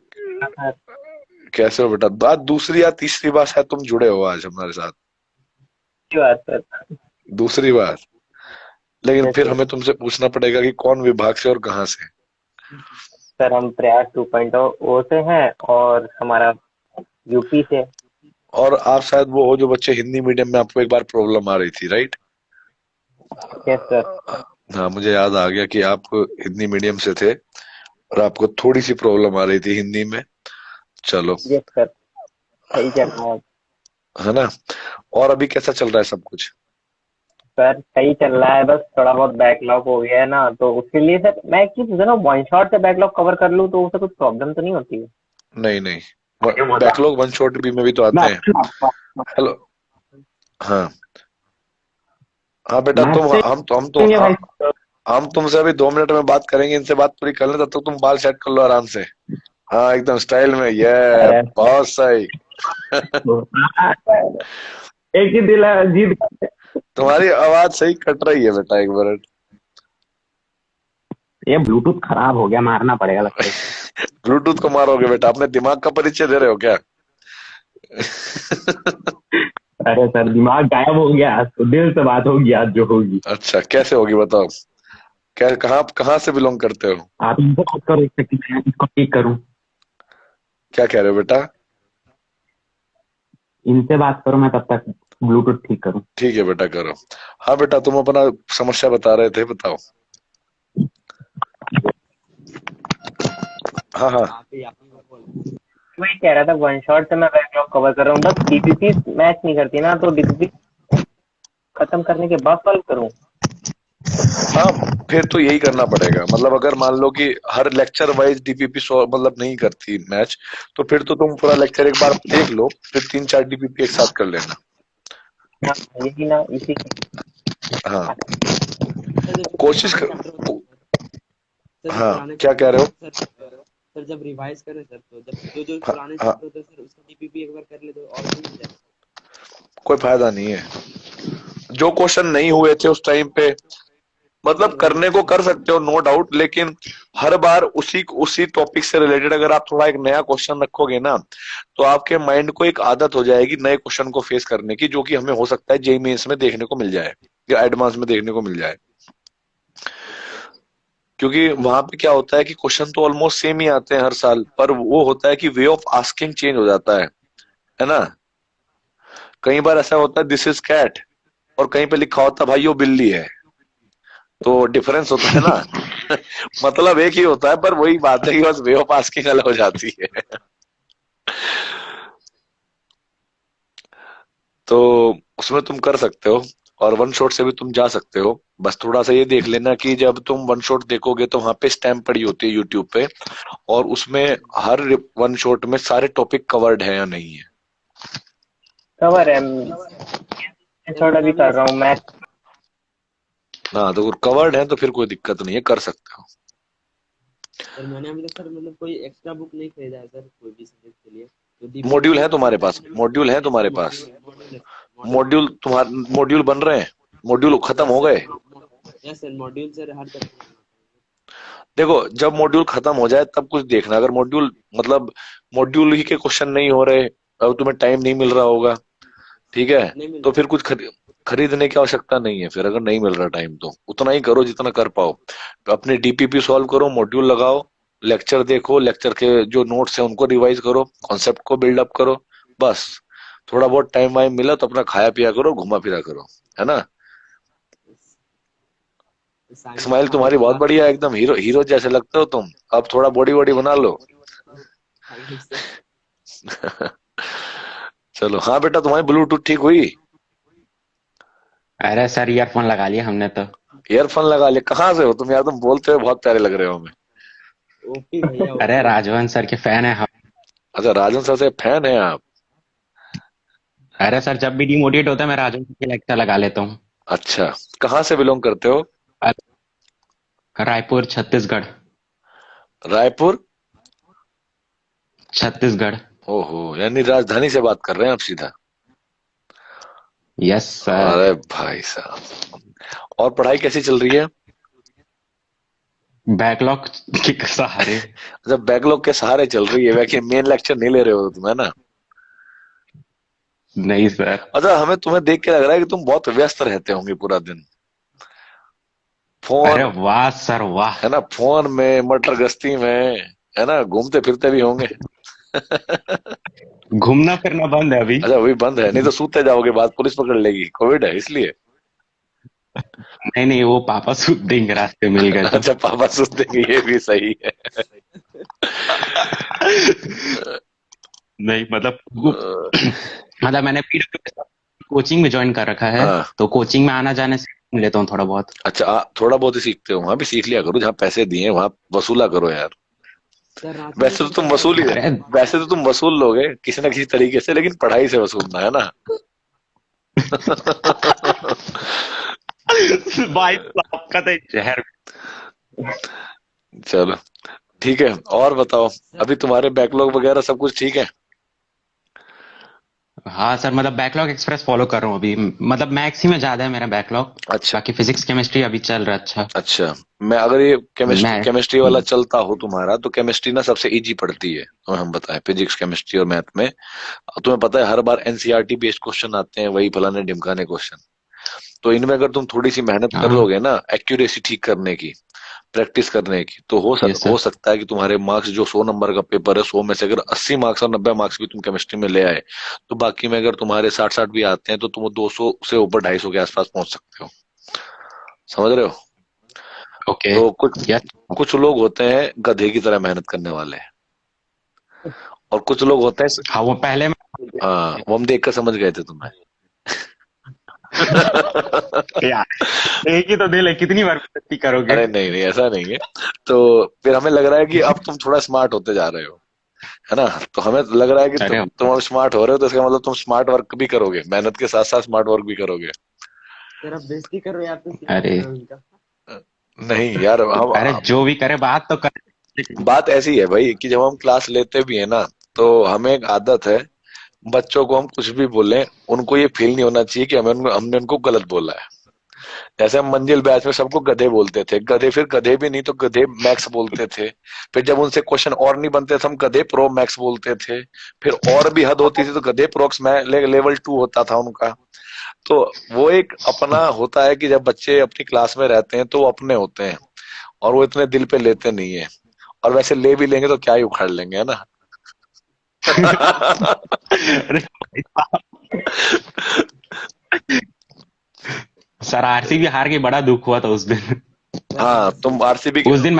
कैसे हो बेटा? बात दूसरी या तीसरी बार शायद तुम जुड़े हो आज हमारे साथ, अच्छी बात सर। दूसरी बार, लेकिन यस फिर सर। हमें तुमसे पूछना पड़ेगा कि कौन विभाग से और कहाँ से। सर हम प्रयास 2.0 से हैं और हमारा यूपी से। और आप शायद वो हो जो बच्चे हिंदी मीडियम में, आपको एक बार प्रॉब्लम आ रही थी, राइट? Yes sir. हाँ, मुझे याद आ गया कि आप हिंदी मीडियम से थे और आपको थोड़ी सी प्रॉब्लम आ रही थी हिंदी में। चलो, यस सर। सही चल रहा है है ना? और अभी कैसा चल रहा है सब कुछ? सर। सही चल रहा है, बस थोड़ा बहुत बैकलॉग हो गया है ना, तो उसके लिए सर मैं एक चीज ना, वन शॉट से बैकलॉग कवर कर लूँ तो उससे कुछ प्रॉब्लम तो नहीं होती है? नहीं नहीं, बैकलॉग वन शॉट बी में भी तो आते हैं। हेलो, हाँ हाँ बेटा, मैथ तुम से भाई। हम तुमसे अभी 2 मिनट में बात करेंगे, इनसे बात पूरी कर लें, तब तक तुम बाल सेट कर लो आराम से। हाँ एकदम स्टाइल में, ये अरे बहुत सही। एक ही दिल है, जीत। तुम्हारी आवाज सही कट रही है बेटा, एक मिनट। ये ब्लूटूथ खराब हो गया, मारना पड़ेगा लगता है। ब्लूटूथ को मारोगे बेटा? अपने दिमाग का परिचय दे रहे हो क्या? अरे सर, दिमाग गायब हो गया, तो दिल से बात होगी आज जो होगी। अच्छा, कैसे होगी बताओ? क्या, कहाँ कहाँ से बिलोंग करते हो? आप इनको बात करो, एक सेकंड मैं इसको ठीक करूं। क्या कह रहे हो बेटा? इनसे बात करो, मैं तब तक ब्लूटूथ ठीक करूं। ठीक है बेटा, करो। हाँ बेटा, तुम अपना समस्या बता रहे थे, बताओ। हाँ हाँ, आप ही बोल। वही कह रहा था, वन शॉट से मैं बैकलॉग कवर कर रहा हूँ, बस डीपीपी मैच नहीं करती ना, तो डीपीपी खत्म करने के बाद सॉल्व करूँ। हाँ फिर तो यही करना पड़ेगा। मतलब अगर मान लो कि हर लेक्चर वाइज डीपीपी मतलब नहीं करती मैच, तो फिर तो तुम पूरा लेक्चर एक बार देख लो, फिर 3-4 डीपीपी एक साथ कर लेना। हाँ, यही ना, इसी हाँ, सर जब कोशिश पुराने कर। चैप्टर होते हैं सर, जब हाँ, पुराने क्या कह रहे हो? सर जब रिवाइज करें सर, तो जब जो हाँ पुराने हाँ, चैप्टर होते हैं सर, उसका डीपीपी एक बार कर ले तो और सही हो जाएगा। कोई फायदा नहीं है। जो क्वेश्चन नहीं हुए थे उस टाइम पे, मतलब करने को कर सकते हो, नो डाउट, लेकिन हर बार उसी टॉपिक से रिलेटेड अगर आप थोड़ा एक नया क्वेश्चन रखोगे ना, तो आपके माइंड को एक आदत हो जाएगी नए क्वेश्चन को फेस करने की, जो कि हमें हो सकता है जेईई मेंस में देखने को मिल जाए या एडवांस में देखने को मिल जाए। क्योंकि वहां पे क्या होता है कि क्वेश्चन तो ऑलमोस्ट सेम ही आते हैं हर साल, पर वो होता है कि वे ऑफ आस्किंग चेंज हो जाता है ना? कई बार ऐसा होता है दिस इज कैट, और कहीं पे लिखा होता है भाई वो बिल्ली है, तो डिफरेंस होता है ना। मतलब एक ही होता है, पर वही बात है कि बस वे ऑफ आस्किंग अलग हो जाती है। तो उसमें तुम कर सकते हो, और वन शॉट से भी तुम जा सकते हो। बस थोड़ा सा ये देख लेना कि जब तुम वन शॉट देखोगे तो वहां पे स्टैम्प पड़ी होती है यूट्यूब पे, और उसमें हर वन शॉट में सारे टॉपिक कवर्ड है या नहीं है। कवर है, मैं थोड़ा भी कर रहा हूँ मैं। हाँ, तो अगर कवर्ड है तो फिर कोई दिक्कत नहीं है, कर सकते हो। सर मैंने अभी तक सर मतलब कोई एक्स्ट्रा बुक नहीं खरीदा है सर, कोई भी सब्जेक्ट के लिए। तो डीपीपी मॉड्यूल है तुम्हारे पास? मॉड्यूल मॉड्यूल है तुम्हारे पास? मॉड्यूल मॉड्यूल तुम्हारे मॉड्यूल बन रहे हैं? मॉड्यूल खत्म हो गए? यस सर, मॉड्यूल सर हर चैप्टर में। देखो, जब मॉड्यूल खत्म हो जाए तब कुछ देखना। अगर मॉड्यूल मतलब मॉड्यूल ही के क्वेश्चन नहीं हो रहे, अब तुम्हें टाइम नहीं मिल रहा होगा, ठीक है, नहीं मिल तो रहा फिर कुछ खरीदने की आवश्यकता नहीं है। फिर अगर नहीं मिल रहा टाइम, तो उतना ही करो जितना कर पाओ। तो अपने डीपीपी सॉल्व करो, मॉड्यूल लगाओ, लेक्चर देखो, लेक्चर के जो नोट्स हैं उनको रिवाइज करो, कॉन्सेप्ट को बिल्डअप करो। बस थोड़ा बहुत टाइम वाइम मिला तो अपना खाया पिया करो, घुमा फिरा करो, है ना? असाइनमेंट स्माइल हमारे तुम्हारी बहुत क्लास बढ़िया है, एकदम हीरो हीरो जैसे लगते हो तुम। अब थोड़ा बॉडी वॉडी बना लो। Thank you sir. चलो, हाँ बेटा, तुम्हारी ब्लूटूथ ठीक हुई? अरे सर ईयरफोन लगा लिया हमने तो। ईयरफोन लगा ले? कहाँ से हो तुम यार? तुम बोलते हुए बहुत प्यारे लग रहे हो हमें। ओपी भैया अरे ओपी। राजवंश सर के फैन है हम। अच्छा, राजन सर से फैन है आप? अरे सर जब भी डिमोटिवेट होता है मैं राजवंश सर के लेक्चर लगा लेता हूँ। अच्छा, कहाँ से बिलोंग करते हो? रायपुर छत्तीसगढ़। रायपुर छत्तीसगढ़। ओहो, यानी राजधानी से बात कर रहे हैं आप सीधा? Yes sir. अरे भाई साहब, और पढ़ाई कैसी चल रही है? बैकलॉग के सहारे। अच्छा, बैकलॉग के सहारे चल रही है, वैसे मेन लेक्चर नहीं ले रहे हो तुम, है ना? नहीं सर। अच्छा, हमें तुम्हें देख के लग रहा है कि तुम बहुत व्यस्त रहते होंगे पूरा दिन। अरे फोन, वाह सर वाह। है ना, फोन में, मटर गश्ती में, है ना, घूमते फिरते भी होंगे। घूमना फिरना बंद है अभी। अच्छा, वही बंद है, नहीं तो सूते जाओगे, बात पुलिस पकड़ लेगी, कोविड है इसलिए। नहीं नहीं, वो पापा सूद देंगे रास्ते मिल गए तो। अच्छा, पापा सूत देंगे, ये भी सही है। नहीं मतलब अ, मतलब मैंने कोचिंग में ज्वाइन कर रखा है, हाँ तो कोचिंग में आना जाने से लेता हूँ थोड़ा बहुत। अच्छा, थोड़ा बहुत ही सीखते हो, वहां भी सीख लिया करो, जहाँ पैसे दिए वहां वसूला करो यार। सर रांची में वैसे तो सर तुम क्या वसूल ही अरे वैसे तो तुम वसूल लोगे किसी ना किसी तरीके से, लेकिन पढ़ाई से वसूलना है ना। भाई आपका तो जहर। चलो ठीक है, और बताओ, सर अभी तुम्हारे बैकलॉग वगैरह सब कुछ ठीक है? हाँ सर, मतलब बैकलॉग एक्सप्रेस फॉलो कर रहा हूँ अभी, मतलब मैथ्स ही में ज्यादा है मेरा बैकलॉग। अच्छा बाकी फिजिक्स केमिस्ट्री अभी चल रहा है अच्छा। अच्छा। मैं अगर ये केमिस्ट्री मैं केमिस्ट्री वाला चलता हो तुम्हारा, तो केमिस्ट्री ना सबसे इजी पड़ती है, तुम्हें हम बताएं, फिजिक्स केमिस्ट्री और मैथ में। तुम्हें पता है हर बार एनसीईआरटी बेस्ड क्वेश्चन आते हैं, वही फलाने ढिमकाने क्वेश्चन। तो इनमें अगर तुम थोड़ी सी मेहनत कर हाँ लोगे ना, एक्यूरेसी ठीक करने की, प्रैक्टिस करने की, तो यस हो सर। सकता है कि तुम्हारे मार्क्स, जो 100 नंबर का पेपर है, 100 में से अगर 80 मार्क्स और 90 मार्क्स भी तुम केमिस्ट्री में ले आए, तो बाकी में अगर तुम्हारे 60-60 भी आते हैं, तो तुम 200 से ऊपर 250 के आसपास पहुंच सकते हो। समझ रहे हो? ओके तो यस। कुछ लोग होते हैं गधे की तरह मेहनत करने वाले, और कुछ लोग होते हैं हाँ वो पहले में हाँ, वो हम देख कर समझ गए थे तुम्हें। यार एक ही तो दिल है, कितनी बार गलती करोगे। अरे नहीं नहीं, ऐसा नहीं है। तो फिर हमें लग रहा है कि अब तुम थोड़ा स्मार्ट होते जा रहे हो, है ना? तो हमें लग रहा है कि अरे तुम अब स्मार्ट हो रहे हो, तो इसका मतलब तुम स्मार्ट वर्क भी करोगे, मेहनत के साथ साथ स्मार्ट वर्क भी करोगे। सर आप बेइज्जती कर रहे हो या तो सिखा अरे रहे हो उनका। नहीं यार, अरे हम जो भी करे बात तो करे। बात ऐसी है भाई कि जब हम क्लास लेते भी है ना, तो हमें एक आदत है, बच्चों को हम कुछ भी बोलें, उनको ये फील नहीं होना चाहिए कि हमने उनको गलत बोला है। जैसे हम मंजिल बैच में सबको गधे बोलते थे, गधे, फिर गधे भी नहीं तो गधे मैक्स बोलते थे। फिर जब उनसे क्वेश्चन और नहीं बनते थे, हम गधे प्रो मैक्स बोलते थे। फिर और भी हद होती थी तो गधे प्रोक्स लेवल 2 होता था उनका। तो वो एक अपना होता है कि जब बच्चे अपनी क्लास में रहते हैं तो वो अपने होते हैं, और वो इतने दिल पे लेते नहीं है। और वैसे ले भी लेंगे तो क्या ही उखाड़ लेंगे, है ना? अरे सर आरसीबी हार के बड़ा दुख हुआ था उस दिन। हाँ, तुम आरसीबी उस दिन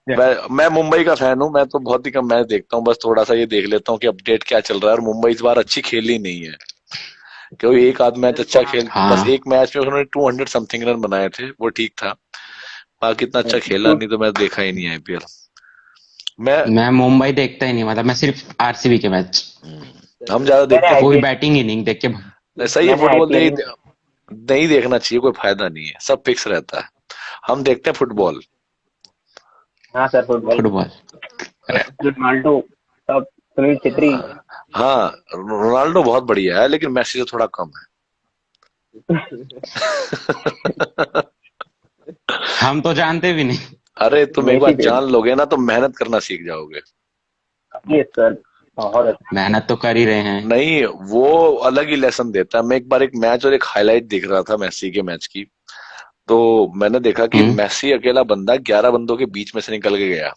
मैं मुंबई का फैन हूँ, मैं तो बहुत ही कम मैच देखता हूँ, बस थोड़ा सा ये देख लेता हूँ कि अपडेट क्या चल रहा है। और मुंबई इस बार अच्छी खेली नहीं है, क्योंकि एक आध मैच अच्छा खेल, बस हाँ एक मैच में उन्होंने 200 समथिंग रन बनाए थे, वो ठीक था। बाकी इतना अच्छा खेला नहीं, तो मैं देखा ही नहीं आईपीएल। मैं मैं मुंबई देखता ही नहीं, मतलब मैं सिर्फ आरसीबी के मैच, हम ज्यादा मैंने देखते कोई आईपीएल बैटिंग ही नहीं देख के। सही है, मैंने फुटबॉल आईपीएल नहीं, नहीं देखना चाहिए, कोई फायदा नहीं है, सब फिक्स रहता है। हम देखते हैं फुटबॉल। हाँ सर फुटबॉल। फुटबॉल रोनाल्डो सब, सुनील छेत्री। हाँ, रोनाल्डो बहुत बढ़िया है, लेकिन मैसी से थोड़ा कम है। हम तो जानते भी नहीं। अरे तुम एक बार मेसी फेल। जान लोगे ना, तो मेहनत करना सीख जाओगे। ये सर बहुत अच्छा। मेहनत तो कर ही रहे हैं। नहीं, वो अलग ही लेसन देता है। मैं एक बार एक मैच और एक हाईलाइट देख रहा था मेसी के मैच की, तो मैंने देखा कि हम्म मेसी अकेला बंदा 11 बंदों के बीच में से निकल के गया।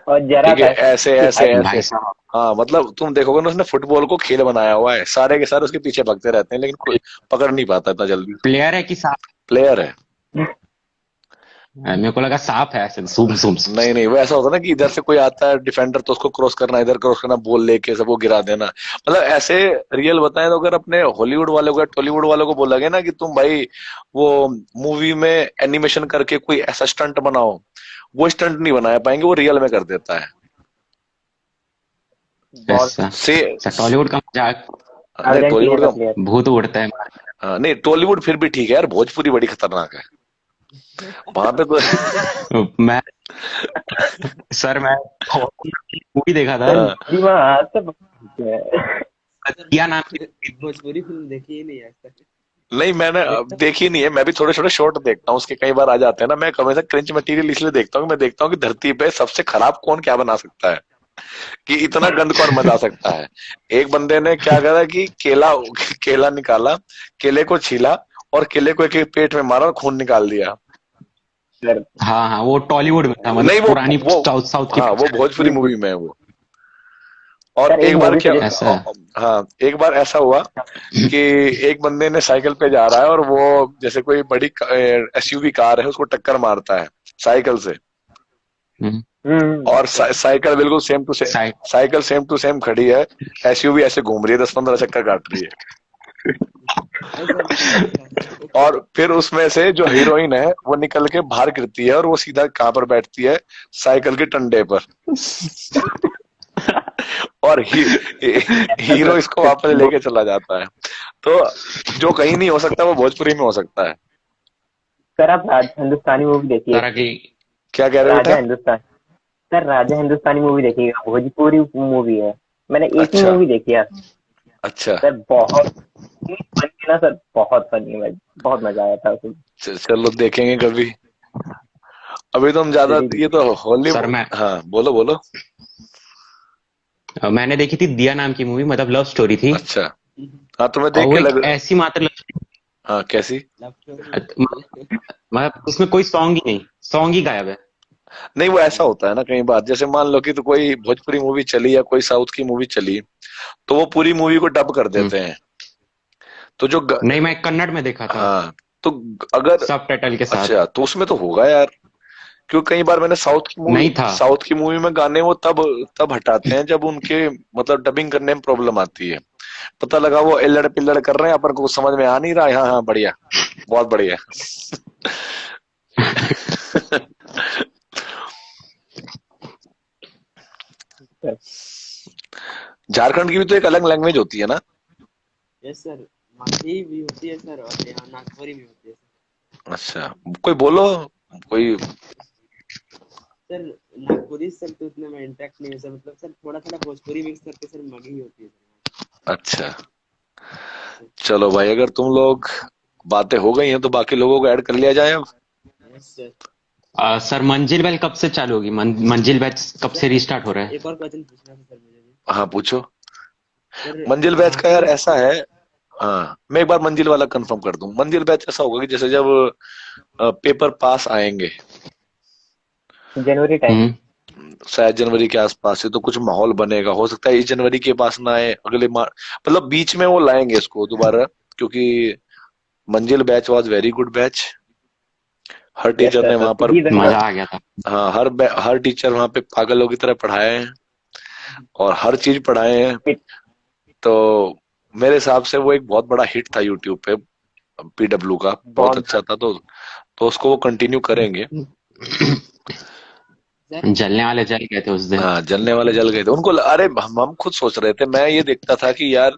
और जरा ठीक है, था ऐसे कि ऐसे भाई ऐसे। भाई साहब हाँ मतलब तुम देखोगे ना, उसने फुटबॉल को खेल बनाया हुआ है, सारे के सारे उसके पीछे भागते रहते हैं, लेकिन कोई पकड़ नहीं पाता इतना जल्दी। प्लेयर है कि सांप? प्लेयर है। मेरे को लगा सांप है ऐसे सुम सुम। नहीं नहीं, वो ऐसा होता है ना कि इधर से कोई आता है डिफेंडर, तो उसको क्रॉस करना, इधर क्रॉस करना, बॉल लेके सबको गिरा देना। मतलब ऐसे रियल बताएं तो, अगर अपने हॉलीवुड वालों को, टॉलीवुड वालों को बोला गया ना कि तुम भाई वो मूवी में एनिमेशन करके कोई ऐसा स्टंट बनाओ, वो स्टंट नहीं बनाया पाएंगे, वो रियल में कर देता है। बहुत ऐसा से टॉलीवुड का मजाक, नहीं, अर्जेंटीना टॉलीवुड का का प्लेयर। भूत उड़ता है। नहीं, टॉलीवुड फिर भी ठीक है यार, भोजपुरी बड़ी खतरनाक है वहां पे तो। मैं सर मैं मूवी देखा था, सर हाँ, दिमाग सब सर क्या नाम की। भोजपुरी फिल्म देखी ही नहीं आज तक। नहीं मैंने देखता देखी नहीं है, मैं भी थोड़े छोटे शॉर्ट देखता हूँ उसके, कई बार आ जाते हैं ना। मैं हमेशा क्रिंच मटेरियल इसलिए देखता हूँ कि मैं देखता हूँ कि धरती पे सबसे खराब कौन क्या बना सकता है, कि इतना गंद कौन मचा सकता है। एक बंदे ने क्या करा कि केला केला निकाला, केले को छीला, और केले को एक एक पेट में मारा और खून निकाल दिया। सर। हाँ हाँ वो टॉलीवुड में था, मतलब नहीं, पुरानी वो साउथ साउथ की हाँ, वो पिक्चर। भोजपुरी मूवी में है वो। और सर एक एक बार मूवी क्या, सजेस्ट। ऐसा है। हाँ, एक बार ऐसा हुआ कि एक बंदे ने साइकिल पे जा रहा है, और वो जैसे कोई बड़ी एसयूवी कार है, उसको टक्कर मारता है साइकिल से। हम्म, और साइकिल बिल्कुल same to same, cycle same to same खड़ी है, एसयूवी ऐसे घूम रही है, 10-15 चक्कर काट रही है। और फिर उसमें से जो हीरोइन है वो निकल के बाहर गिरती है और वो सीधा कहाँ पर बैठती है, साइकिल के टंडे पर। और हीरो इसको वापस लेके चला जाता है। तो जो कहीं नहीं हो सकता वो भोजपुरी में हो सकता है। सर आप हिंदुस्तानी मूवी देखिए। क्या कह रहे हो राजा बेटा? हिंदुस्तान सर, राजा हिंदुस्तानी मूवी देखिएगा, भोजपुरी मूवी है, मैंने एक ही अच्छा मूवी देखी है अच्छा, सर, बहुत फनी ना सर, बहुत फनी है, बहुत मजा आया था उसमें। चलो देखेंगे कभी। अभी तो हम ज्यादा, ये तो होली। सर मैं हाँ बोलो बोलो। मैंने देखी थी दिया नाम की मूवी, मतलब लव स्टोरी थी। अच्छा, हाँ तो मैं और देख वो के एक लग। ऐसी मात्र हाँ कैसी? मतलब उसमें कोई सॉन्ग ही नहीं, सॉन्ग ही गायब है। नहीं वो ऐसा होता है ना कई बार, जैसे मान लो कि तो कोई भोजपुरी मूवी चली या कोई साउथ की मूवी चली तो वो पूरी मूवी को डब कर देते हैं। तो जो नहीं, मैं कन्नड़ में देखा था। हाँ तो अगर सब टाइटल के साथ। अच्छा तो उसमें तो होगा यार, क्योंकि कई बार मैंने नहीं था। साउथ की मूवी में गाने वो तब हटाते हैं जब उनके मतलब डबिंग करने में प्रॉब्लम आती है। पता लगा वो एल्लड़ पिल्लड़ कर रहे हैं, अपन को कुछ समझ में आ नहीं रहा है। हाँ हाँ बढ़िया, बहुत बढ़िया। झारखंड की भी तो एक अलग लैंग्वेज होती है ना? यस सर, माही भी होती है सर, और यहाँ नागपुरी भी होती है सर। अच्छा कोई बोलो कोई। सर नागपुरी सर तो उतने में इंटरेक्ट नहीं है सर, मतलब सर थोड़ा थोड़ा भोजपुरी मिक्स करके सर मगही होती है सर। अच्छा चलो भाई, अगर तुम लोग बातें हो गई हैं तो बाकी लोगों को ऐड कर लिया जाए अब। Yes sir. सर मंजिल बैच कब से चालू होगी? मंजिल बैच कब से रिस्टार्ट हो रहा है? एक और क्वेश्चन पूछना था सर मुझे भी। हाँ पूछो। सर मंजिल बैच का यार महाकुंभ ऐसा है, हाँ मैं एक बार मंजिल वाला कंफर्म कर दूं। मंजिल बैच ऐसा होगा कि जैसे जब पेपर पास आएंगे जनवरी टाइम, शायद जनवरी के आसपास से, तो कुछ माहौल बनेगा। हो सकता है इस जनवरी के पास ना आए, अगले मतलब बीच में वो लाएंगे इसको दोबारा, क्योंकि मंजिल batch was very good batch. Her teacher ने वहां पर मजा आ गया था। हाँ हर टीचर वहां पे पागलों की तरह पढ़ाए हैं और हर चीज पढ़ाए हैं। तो मेरे हिसाब से वो एक बहुत बड़ा हिट था यूट्यूब पे, पीडब्ल्यू का बहुत अच्छा था। तो उसको वो कंटिन्यू करेंगे। जलने वाले जल गए थे उस दिन। हाँ जलने वाले जल गए थे उनको। अरे हम खुद सोच रहे थे, मैं ये देखता था कि यार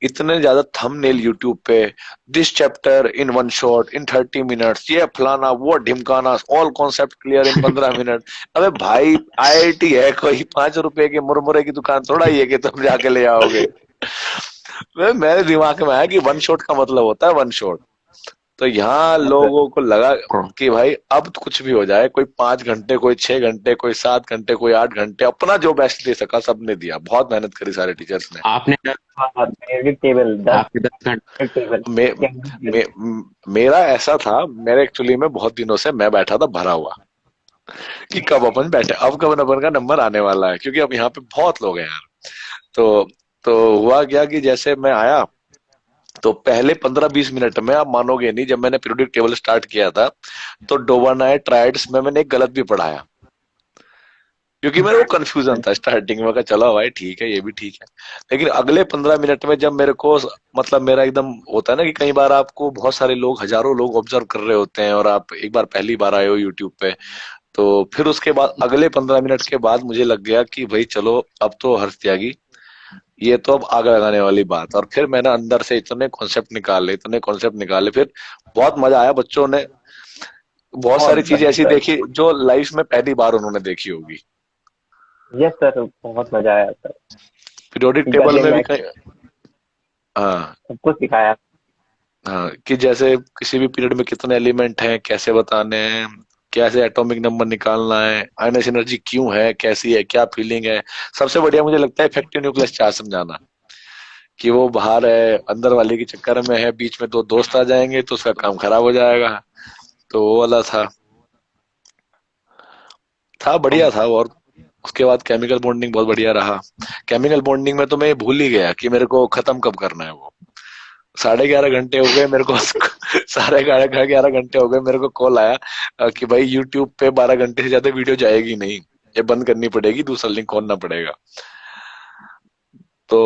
इतने ज्यादा थंबनेल यूट्यूब पे, this chapter in 1 shot in 30 minutes, ये फलाना वो ढिमकाना, all concept clear in 15 minute. अबे भाई आईआईटी है कोई, 5 रुपए के मुरमुरे की दुकान थोड़ा ही है कि तुम जाके ले आओगे। मेरे दिमाग में आया कि 1 शॉट का मतलब होता है 1 शॉट। तो यहाँ लोगों को लगा कि भाई अब तो कुछ भी हो जाए, कोई 5 घंटे, कोई 6 घंटे, कोई 7 घंटे, कोई 8 घंटे, अपना जो बेस्ट दे सका सबने दिया। बहुत मेहनत करी सारे टीचर्स ने। आपने टेबल 10 घंटे मेरा ऐसा था, मेरे एक्चुअली में बहुत दिनों से मैं बैठा था भरा हुआ कि कब अपन बैठे, अब कब अपन का नंबर आने वाला है, क्योंकि अब यहाँ पे बहुत लोग हैं यार। तो हुआ क्या कि जैसे मैं आया तो पहले 15-20 मिनट में, आप मानोगे नहीं, जब मैंने पीरियोडिक टेबल स्टार्ट किया था तो डोबानाए ट्राइड्स में मैंने एक गलत भी पढ़ाया, क्योंकि मेरे को कंफ्यूजन था स्टार्टिंग में। चलो भाई ठीक है, ये भी ठीक है। लेकिन अगले 15 मिनट में जब मेरे को मतलब मेरा एकदम होता है ना कि कई बार आपको बहुत सारे लोग, हजारों लोग ऑब्जर्व कर रहे होते हैं और आप एक बार पहली बार आए हो यूट्यूब पे, तो फिर उसके बाद अगले 15 मिनट के बाद मुझे लग गया कि भाई चलो अब तो हर्ष त्यागी, ये तो अब आग लगाने वाली बात। और फिर मैंने अंदर से इतने कॉन्सेप्ट निकाले, फिर बहुत मजा आया। बच्चों ने बहुत सारी चीजें ऐसी देखी जो लाइफ में पहली बार उन्होंने देखी होगी। यस सर, बहुत मजा आया सर। पीरियोडिक टेबल में भी हाँ सब कुछ सिखाया। हाँ कि जैसे किसी भी पीरियड में कितने एलिमेंट हैं, कैसे बताने हैं, कैसे एटॉमिक नंबर निकालना है, आयनस एनर्जी क्यों है, कैसी है, क्या फीलिंग है। सबसे बढ़िया मुझे लगता है इफेक्टिव न्यूक्लियस चार्ज समझाना, कि वो बाहर है, अंदर वाले के चक्कर में है, बीच में 2 दोस्त आ जाएंगे तो उसका काम खराब हो जाएगा। तो वो वाला था बढ़िया था। और उसके बाद केमिकल बॉन्डिंग बहुत बढ़िया रहा। केमिकल बॉन्डिंग में तो मैं भूल ही गया कि मेरे को खत्म कब करना है। वो 11:30 घंटे हो गए मेरे को 11:30 घंटे हो गए मेरे को कॉल आया कि भाई यूट्यूब पे 12 घंटे से ज्यादा वीडियो जाएगी नहीं। ये बंद करनी पड़ेगी, दूसरा लिंक खोलना पड़ेगा। तो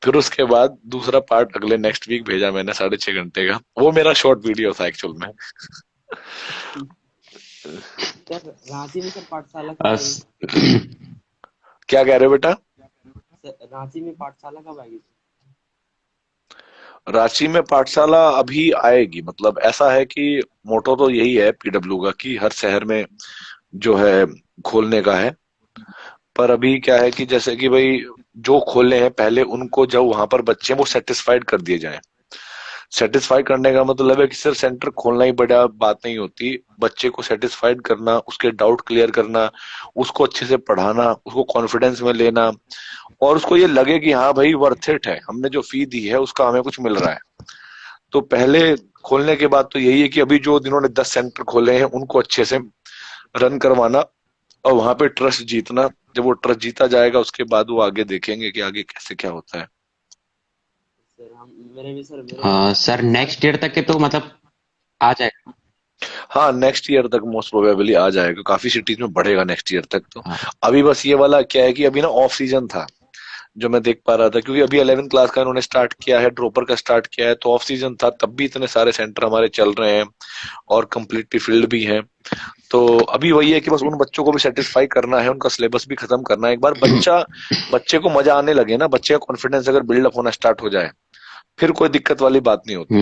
फिर उसके बाद दूसरा पार्ट अगले नेक्स्ट वीक भेजा मैंने 6.5 घंटे का। वो मेरा शॉर्ट वीडियो था एक्चुअल में। सर रांची में सर पाठशाला कब अस- आएगी? क्या कह रहे हो बेटा? सर रांची में पाठशाला कब आएगी? रांची में पाठशाला अभी आएगी। मतलब ऐसा है कि मोटो तो यही है पीडब्ल्यू का कि हर शहर में जो है खोलने का है। पर अभी क्या है कि जैसे कि भाई जो खोले हैं पहले उनको जब वहां पर बच्चे हैं वो सेटिस्फाइड कर दिए जाएं। सेटिस्फाई करने का मतलब है कि सिर्फ सेंटर खोलना ही बड़ा बात नहीं होती। बच्चे को सेटिस्फाइड करना, उसके डाउट क्लियर करना, उसको अच्छे से पढ़ाना, उसको कॉन्फिडेंस में लेना, और उसको ये लगे कि हाँ भाई वर्थ इट है, हमने जो फी दी है उसका हमें कुछ मिल रहा है। तो पहले खोलने के बाद तो यही है कि अभी जो जिन्होंने 10 सेंटर खोले हैं उनको अच्छे से रन करवाना और वहां पे ट्रस्ट जीतना। जब वो ट्रस्ट जीता जाएगा उसके बाद वो आगे देखेंगे कि आगे कैसे क्या होता है। सर हम मेरे भी सर सर नेक्स्ट ईयर तक के तो मतलब आ जाएगा। हाँ नेक्स्ट ईयर तक मोस्ट प्रोबेबली आ जाएगा। काफी सिटीज में बढ़ेगा नेक्स्ट ईयर तक। तो हाँ अभी बस ये वाला क्या है कि अभी ना ऑफ सीजन था जो मैं देख पा रहा था, क्योंकि अभी 11th क्लास का इन्होंने स्टार्ट किया है, ड्रॉपर का स्टार्ट किया है, तो ऑफ सीजन था तब भी इतने सारे सेंटर हमारे चल रहे हैं और कम्प्लीटली फील्ड भी हैं। तो अभी वही है कि बस उन बच्चों को भी सेटिस्फाई करना है, उनका सिलेबस भी खत्म करना है। एक बार बच्चे को मजा आने लगे ना, बच्चे का कॉन्फिडेंस अगर बिल्डअप होना स्टार्ट हो जाए फिर कोई दिक्कत वाली बात नहीं होती।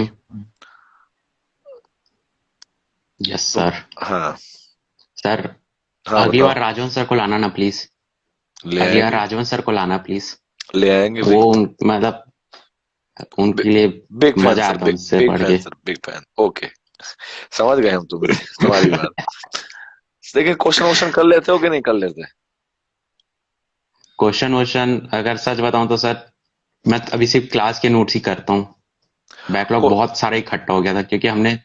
यस तो सर। हाँ सर हाँ अगली बताओ। बार राजवंश सर को लाना ना प्लीज। ले अगली बार आएंगे, राजवंश सर को लाना प्लीज। ले आएंगे भाई। वो मतलब उनके लिए बिग फैन मजा सर, आता बिग उनसे बिग पढ़ फैन के। Sir, big fan. ओके समझ गए हम तुम्हारी बात। देखिए क्वेश्चन वोश्चन कर लेते हो कि नहीं कर लेते? क्वेश्चन वोश्चन अगर सच बताऊं तो सर मैं अभी सिर्फ क्लास के नोट्स ही करता हूँ। बैकलॉग बहुत सारा इकट्ठा हो गया था क्योंकि हमने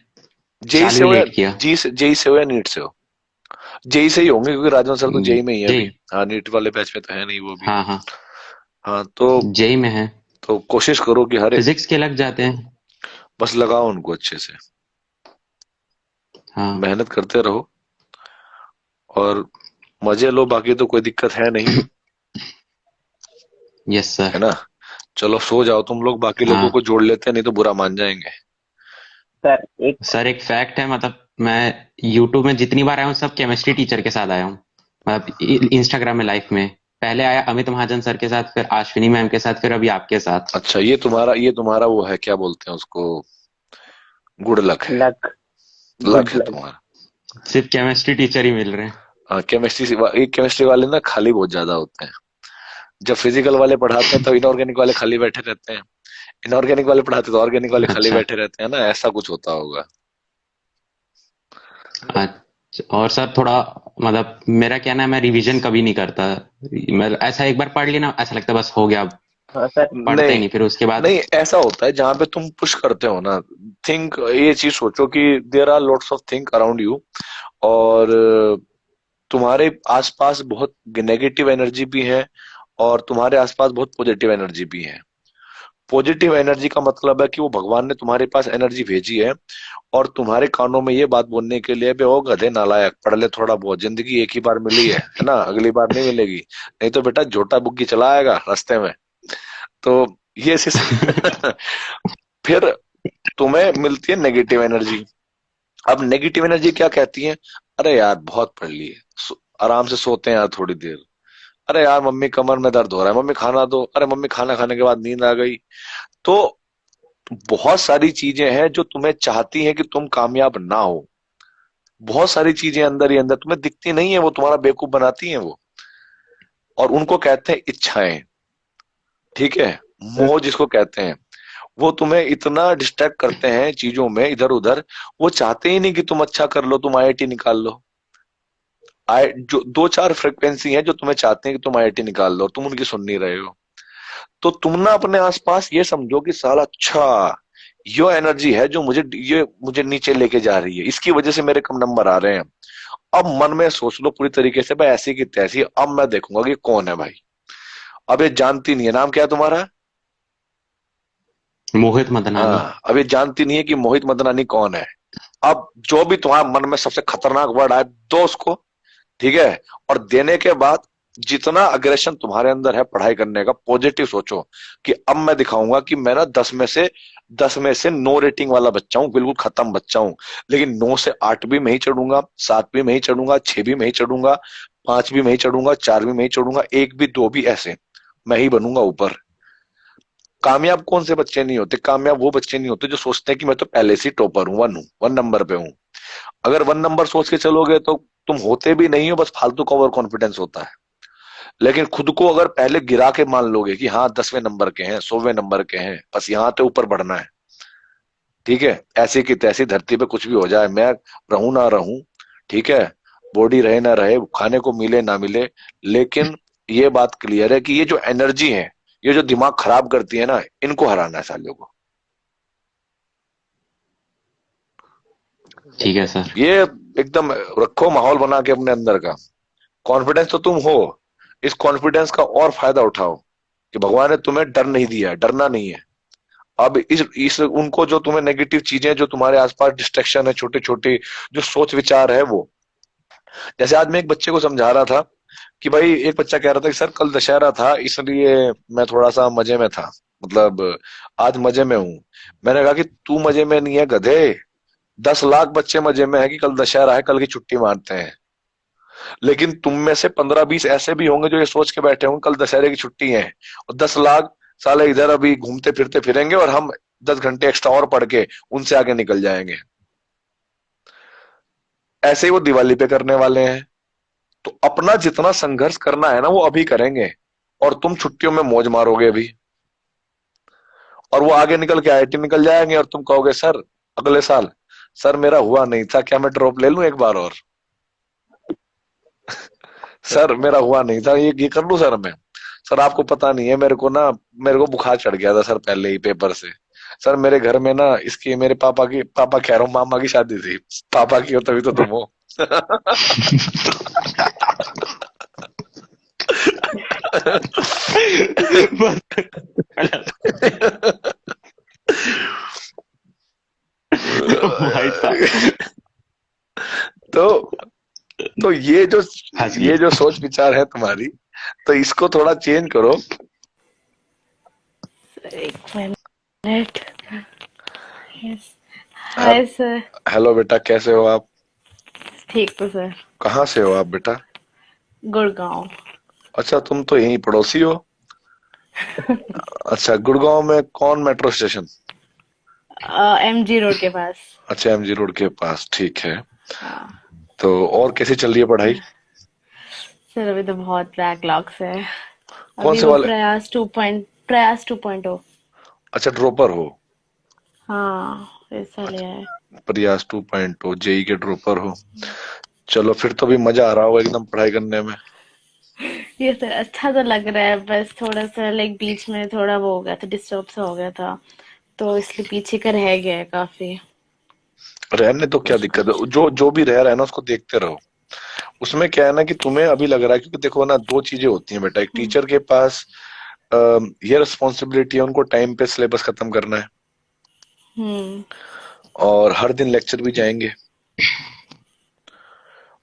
जेई से चालू हो ही या लेट किया। जेई से हो या नीट से हो? जेई से ही होंगे क्योंकि राजवन सर तो जेई में ही है जी अभी। हाँ नीट वाले बैच में तो है नहीं वो भी। हाँ हाँ हाँ तो जेई में है। कोशिश करो कि हर एक फिजिक्स के लग जाते हैं। बस लगाओ उनको अच्छे से, हाँ मेहनत करते रहो और मजे लो, बाकी तो कोई दिक्कत है नहीं, यस है सर। ना? चलो सो जाओ तुम लोग, बाकी लोगों हाँ को जोड़ लेते हैं नहीं तो बुरा मान जाएंगे। सर एक फैक्ट है मतलब मैं यूट्यूब में जितनी बार आया हूँ सब केमिस्ट्री टीचर के साथ आया हूँ। मतलब इंस्टाग्राम में लाइफ में पहले आया अमित महाजन सर के साथ, फिर अश्विनी मैम के साथ, फिर अभी आपके साथ। अच्छा ये तुम्हारा वो है, क्या बोलते हैं उसको, गुड लक है, लक लक गुड है लक। तुम्हारा। सिर्फ केमिस्ट्री टीचर ही मिल रहे हैं। हाँ केमिस्ट्री वाले ना खाली बहुत ज्यादा होते हैं। जब फिजिकल वाले पढ़ाते हैं तो इनऑर्गेनिक वाले खाली बैठे रहते हैं, इनऑर्गेनिक वाले पढ़ाते तो ऑर्गेनिक वाले खाली अच्छा बैठे रहते हैं ना, ऐसा कुछ होता होगा। अच्छा। और सर थोड़ा मतलब मेरा क्या ना, मैं रिवीजन कभी नहीं करता। मैं ऐसा एक बार पढ़ लिया ना ऐसा लगता है बस हो गया, हाँ सर पढ़ता ही नहीं नहीं फिर उसके बाद। नहीं ऐसा होता है जहां पे तुम पुश करते हो ना। थिंक ये चीज सोचो कि there are lots of think around you, और तुम्हारे आसपास बहुत नेगेटिव एनर्जी भी है और तुम्हारे आसपास बहुत पॉजिटिव एनर्जी भी है। पॉजिटिव एनर्जी का मतलब है कि वो भगवान ने तुम्हारे पास एनर्जी भेजी है और तुम्हारे कानों में ये बात बोलने के लिए, बे ओ गधे नालायक, पढ़ ले थोड़ा बहुत, जिंदगी एक ही बार मिली है ना, अगली बार नहीं मिलेगी, नहीं तो बेटा झोटा बुग्गी चला आएगा रास्ते में। तो ये फिर तुम्हें मिलती है नेगेटिव एनर्जी। अब नेगेटिव एनर्जी क्या कहती है? अरे यार बहुत पढ़ लिए, आराम से सोते हैं यार थोड़ी देर। अरे यार मम्मी कमर में दर्द हो रहा है, मम्मी खाना दो। अरे मम्मी खाना खाने के बाद नींद आ गई। तो बहुत सारी चीजें हैं जो तुम्हें चाहती हैं कि तुम कामयाब ना हो। बहुत सारी चीजें अंदर ही अंदर तुम्हें दिखती नहीं है, वो तुम्हारा बेवकूफ बनाती हैं वो, और उनको कहते हैं इच्छाएं। ठीक है, मोह जिसको कहते हैं, वो तुम्हें इतना डिस्ट्रैक्ट करते हैं चीजों में इधर उधर। वो चाहते ही नहीं कि तुम अच्छा कर लो, तुम आईआईटी निकाल लो। आई जो 2-4 फ्रिक्वेंसी है जो तुम्हें चाहते हैं कि तुम आईआईटी निकाल लो, तुम उनकी सुन नहीं रहे हो। तो तुम ना अपने आसपास ये समझो कि साला अच्छा ये एनर्जी है जो मुझे नीचे लेके जा रही है, इसकी वजह से मेरे कम नंबर आ रहे हैं। अब मन में सोच लो पूरी तरीके से, भाई ऐसी की तैसी, अब मैं देखूंगा कि कौन है भाई। अब ये जानती नहीं है, नाम क्या है तुम्हारा? मोहित मदनानी। हाँ, अब ये जानती नहीं है कि मोहित मदनानी कौन है। अब जो भी तुम्हारे मन में सबसे खतरनाक वर्ड आए दो उसको, ठीक है। और देने के बाद जितना अग्रेशन तुम्हारे अंदर है पढ़ाई करने का, पॉजिटिव सोचो कि अब मैं दिखाऊंगा कि मैं ना 10 में से 9 रेटिंग वाला बच्चा हूं, बिल्कुल खत्म बच्चा हूं। लेकिन 9 से 8 भी मैं ही चढ़ूंगा, 7 भी मैं ही चढ़ूंगा, 6 भी मैं ही चढ़ूंगा, 5 भी मैं ही चढ़ूंगा, 4 भी मैं ही चढ़ूंगा, 1 भी 2 भी, ऐसे मैं ही बनूंगा ऊपर। कामयाब कौन से बच्चे नहीं होते? कामयाब वो बच्चे नहीं होते जो सोचते हैं कि मैं तो पहले से टॉपर हूं, वन नंबर पे हूं। अगर 1 नंबर सोच के चलोगे तो तुम होते भी नहीं हो, बस फालतू का ओवर कॉन्फिडेंस होता है। लेकिन खुद को अगर पहले गिरा के मान लोगे कि हाँ 10वें नंबर के हैं, 100वें नंबर के हैं, बस यहाँ तो ऊपर बढ़ना है, ठीक है, ऐसी की तैसी धरती पे कुछ भी हो जाए, मैं रहूं ना रहूं, ठीक है, बॉडी रहे ना रहे, खाने को मिले ना मिले, लेकिन ये बात क्लियर है कि ये जो एनर्जी है, ये जो दिमाग खराब करती है ना, इनको हराना है सालों को। ठीक है सर। ये एकदम रखो माहौल बना के अपने अंदर का। कॉन्फिडेंस तो तुम हो, इस कॉन्फिडेंस का और फायदा उठाओ कि भगवान ने तुम्हें डर नहीं दिया है, डरना नहीं है। अब इस उनको जो तुम्हें नेगेटिव चीजें, जो तुम्हारे आसपास डिस्ट्रैक्शन है, छोटे छोटे जो सोच विचार है, वो जैसे आज मैं एक बच्चे को समझा रहा था कि भाई, एक बच्चा कह रहा था कि सर कल दशहरा था इसलिए मैं थोड़ा सा मजे में था, मतलब आज मजे में हूं। मैंने कहा कि तू मजे में नहीं है गधे, 10 लाख बच्चे मजे में है कि कल दशहरा है, कल की छुट्टी मारते हैं। लेकिन तुम में से 15-20 ऐसे भी होंगे जो ये सोच के बैठे होंगे कल दशहरे की छुट्टी है, और 10 लाख साले इधर अभी घूमते फिरते फिरेंगे और हम 10 घंटे एक्स्ट्रा और पढ़ के उनसे आगे निकल जाएंगे। ऐसे ही वो दिवाली पे करने वाले हैं। तो अपना जितना संघर्ष करना है ना, वो अभी करेंगे, और तुम छुट्टियों में मौज मारोगे अभी, और वो आगे निकल के आईआईटी निकल जाएंगे, और तुम कहोगे सर अगले साल, सर मेरा हुआ नहीं था, क्या मैं ड्रॉप ले लूं एक बार और? सर मेरा हुआ नहीं था, ये कर लूं सर मैं? सर आपको पता नहीं है, मेरे को बुखार चढ़ गया था सर पहले ही पेपर से। सर मेरे घर में ना इसकी, मेरे पापा कह रहा हूँ, मामा की शादी थी, पापा की हो तभी तो तुम हो। भाई साहब। तो ये जो सोच विचार है तुम्हारी, तो इसको थोड़ा चेंज करो। एक मिनट। Hi sir. हेलो बेटा, कैसे हो आप? ठीक तो सर। कहाँ से हो आप बेटा? गुड़गांव। अच्छा, तुम तो यहीं पड़ोसी हो। अच्छा, गुड़गांव में कौन मेट्रो स्टेशन? एमजी रोड के पास। अच्छा, एमजी रोड के पास, ठीक है। हाँ। तो और कैसी चल रही है पढ़ाई? सर अभी तो बहुत बैकलॉग्स है। कौन अभी से वो वाले? प्रयास 2.0। अच्छा, ड्रॉपर हो? हाँ ऐसा लिया है। प्रयास 2.0 जेई के ड्रॉपर हो? चलो फिर तो भी मजा आ रहा होगा एकदम पढ़ाई करने में। ये सर अच्छा तो लग रहा है, बस थोड़ा सा लाइक बीच में थोड़ा वो हो गया था, डिस्टर्ब सा हो गया था, तो इसलिए पीछे का रह गया है काफी। रहने तो क्या दिक्कत है, जो भी रह रहा है ना उसको देखते रहो। उसमें क्या है ना कि तुम्हें अभी लग रहा है, क्योंकि देखो ना, 2 चीजें होती हैं बेटा। एक टीचर के पास ये रिस्पॉन्सिबिलिटी है, उनको टाइम पे सिलेबस खत्म करना है, और हर दिन लेक्चर भी जाएंगे।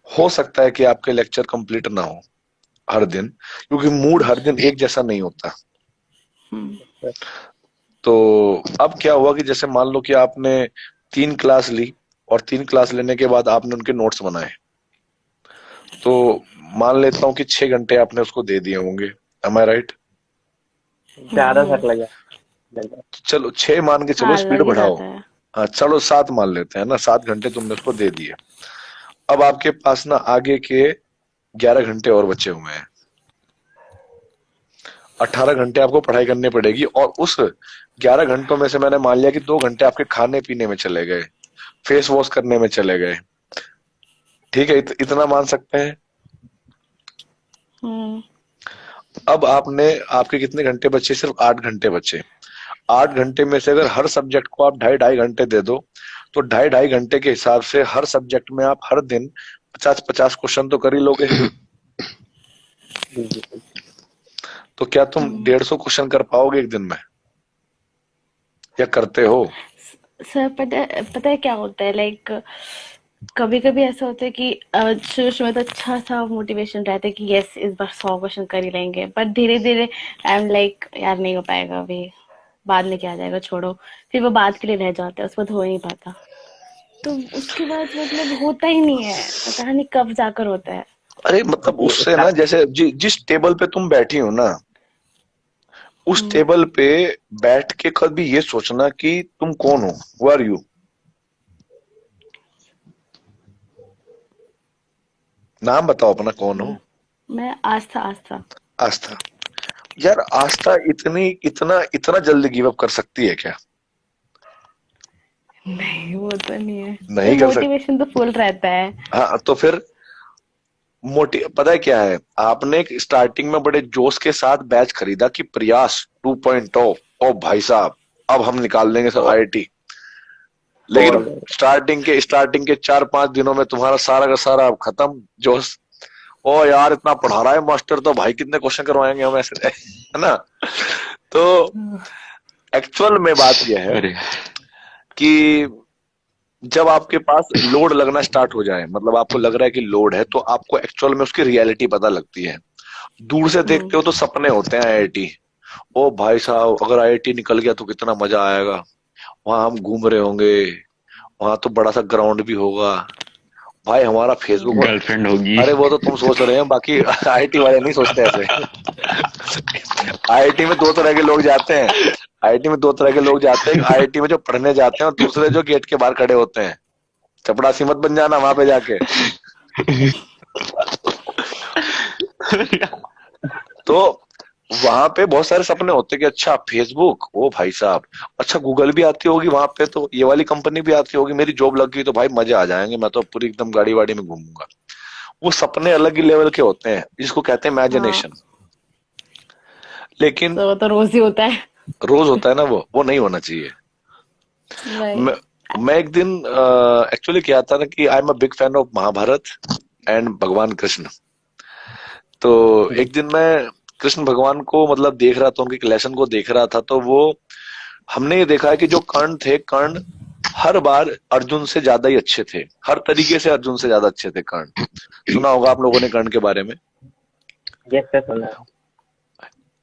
हो सकता है कि आपके लेक्चर कंप्लीट ना हो हर दिन, क्योंकि मूड हर दिन एक जैसा नहीं होता। तो अब क्या हुआ कि जैसे मान लो कि आपने 3 क्लास ली, और 3 क्लास लेने के बाद आपने उनके नोट्स बनाए, तो मान लेता हूँ कि 6 घंटे आपने उसको दे दिए होंगे। एम आई राइट? ज्यादा सर लगा। चलो 6 मान के चलो, हाँ स्पीड लग ही बढ़ाओ। जाता है। हाँ चलो 7 मान लेते हैं ना, 7 घंटे तुमने उसको दे दिए। अब आपके पास ना आगे के 11 घंटे और बचे हुए हैं। 18 घंटे आपको पढ़ाई करनी पड़ेगी, और उस 11 घंटों में से मैंने मान लिया कि 2 घंटे आपके खाने पीने में चले गए, फेस वॉश करने में चले गए, ठीक है, इतना मान सकते हैं। अब आपके कितने घंटे बचे? सिर्फ 8 घंटे बचे। 8 घंटे में से अगर हर सब्जेक्ट को आप 2.5 घंटे दे दो, तो 2.5 घंटे के हिसाब से हर सब्जेक्ट में आप हर दिन 50-50 क्वेश्चन तो कर ही लोगे। तो क्या तुम 150 क्वेश्चन कर पाओगे एक दिन में, या करते हो? सर पता है क्या होता है, लाइक कभी कभी ऐसा होता है कि शुरू में तो अच्छा सा मोटिवेशन रहता है कि यस इस बार 100 क्वेश्चन कर ही लेंगे, पर धीरे धीरे आई एम लाइक यार नहीं हो पाएगा अभी, बाद में क्या जाएगा, छोड़ो। फिर वो बात के लिए रह जाता है, उसके बाद हो ही नहीं पाता। तो उसके बाद मतलब होता ही नहीं है, पता नहीं कब जाकर होता है। अरे मतलब उससे ना, जैसे जिस टेबल पे तुम बैठी हो ना, उस टेबल पे बैठ के कभी ये सोचना कि तुम कौन हो, हु आर यू। नाम बताओ अपना, कौन हो। मैं आस्था। आस्था। यार आस्था इतना जल्दी गिव अप कर सकती है क्या? नहीं वो तो नहीं है, नहीं कर सकती। मोटिवेशन तो फुल रहता है। हाँ तो फिर पता है क्या है, आपने एक स्टार्टिंग में बड़े जोश के साथ बैच खरीदा कि प्रयास 2.0, ओ भाई साहब अब हम निकाल देंगे सब आईआईटी, लेकिन स्टार्टिंग के 4-5 दिनों में तुम्हारा सारा का सारा खत्म जोश। ओ यार इतना पढ़ा रहा है मास्टर, तो भाई कितने क्वेश्चन करवाएंगे हम ऐसे, है ना। तो एक्चुअल में बात यह है कि जब आपके पास लोड लगना स्टार्ट हो जाए, मतलब आपको लग रहा है कि लोड है, तो आपको एक्चुअल में उसकी रियलिटी पता लगती है। दूर से देखते हो तो सपने होते हैं आईआईटी, ओ भाई साहब अगर आईआईटी निकल गया तो कितना मजा आएगा, वहां हम घूम रहे होंगे, वहां तो बड़ा सा ग्राउंड भी होगा, भाई हमारा फेसबुक गर्लफ्रेंड होगी। अरे वो तो तुम सोच रहे हैं, बाकी आईआईटी वाले नहीं सोचते ऐसे। आईआईटी में 2 तरह के लोग जाते हैं, आईआईटी में जो पढ़ने जाते हैं और दूसरे जो गेट के बाहर खड़े होते हैं। चपड़ासी मत बन जाना वहां पे जाके। तो वहां पे बहुत सारे सपने होते हैं कि अच्छा फेसबुक, ओ भाई साहब, अच्छा गूगल भी आती होगी वहां पे, तो ये वाली कंपनी भी आती होगी, मेरी जॉब लग गई तो भाई मजे आ जाएंगे, मैं तो पूरी एकदम गाड़ी वाड़ी में घूमूंगा। वो सपने अलग ही लेवल के होते हैं, जिसको कहते हैं इमेजिनेशन। लेकिन तो वो तो रोज ही होता है, रोज होता है ना, वो नहीं होना चाहिए। मैं एक दिन एक्चुअली क्या था ना कि I am a big fan of Mahabharat and भगवान कृष्ण। तो एक दिन मैं कृष्ण भगवान को मतलब देख रहा था, उनके लेसन को देख रहा था, तो वो हमने ये देखा है कि जो कर्ण थे, कर्ण हर बार अर्जुन से ज्यादा ही अच्छे थे, हर तरीके से अर्जुन से ज्यादा अच्छे थे कर्ण। सुना होगा आप लोगों ने कर्ण के बारे में।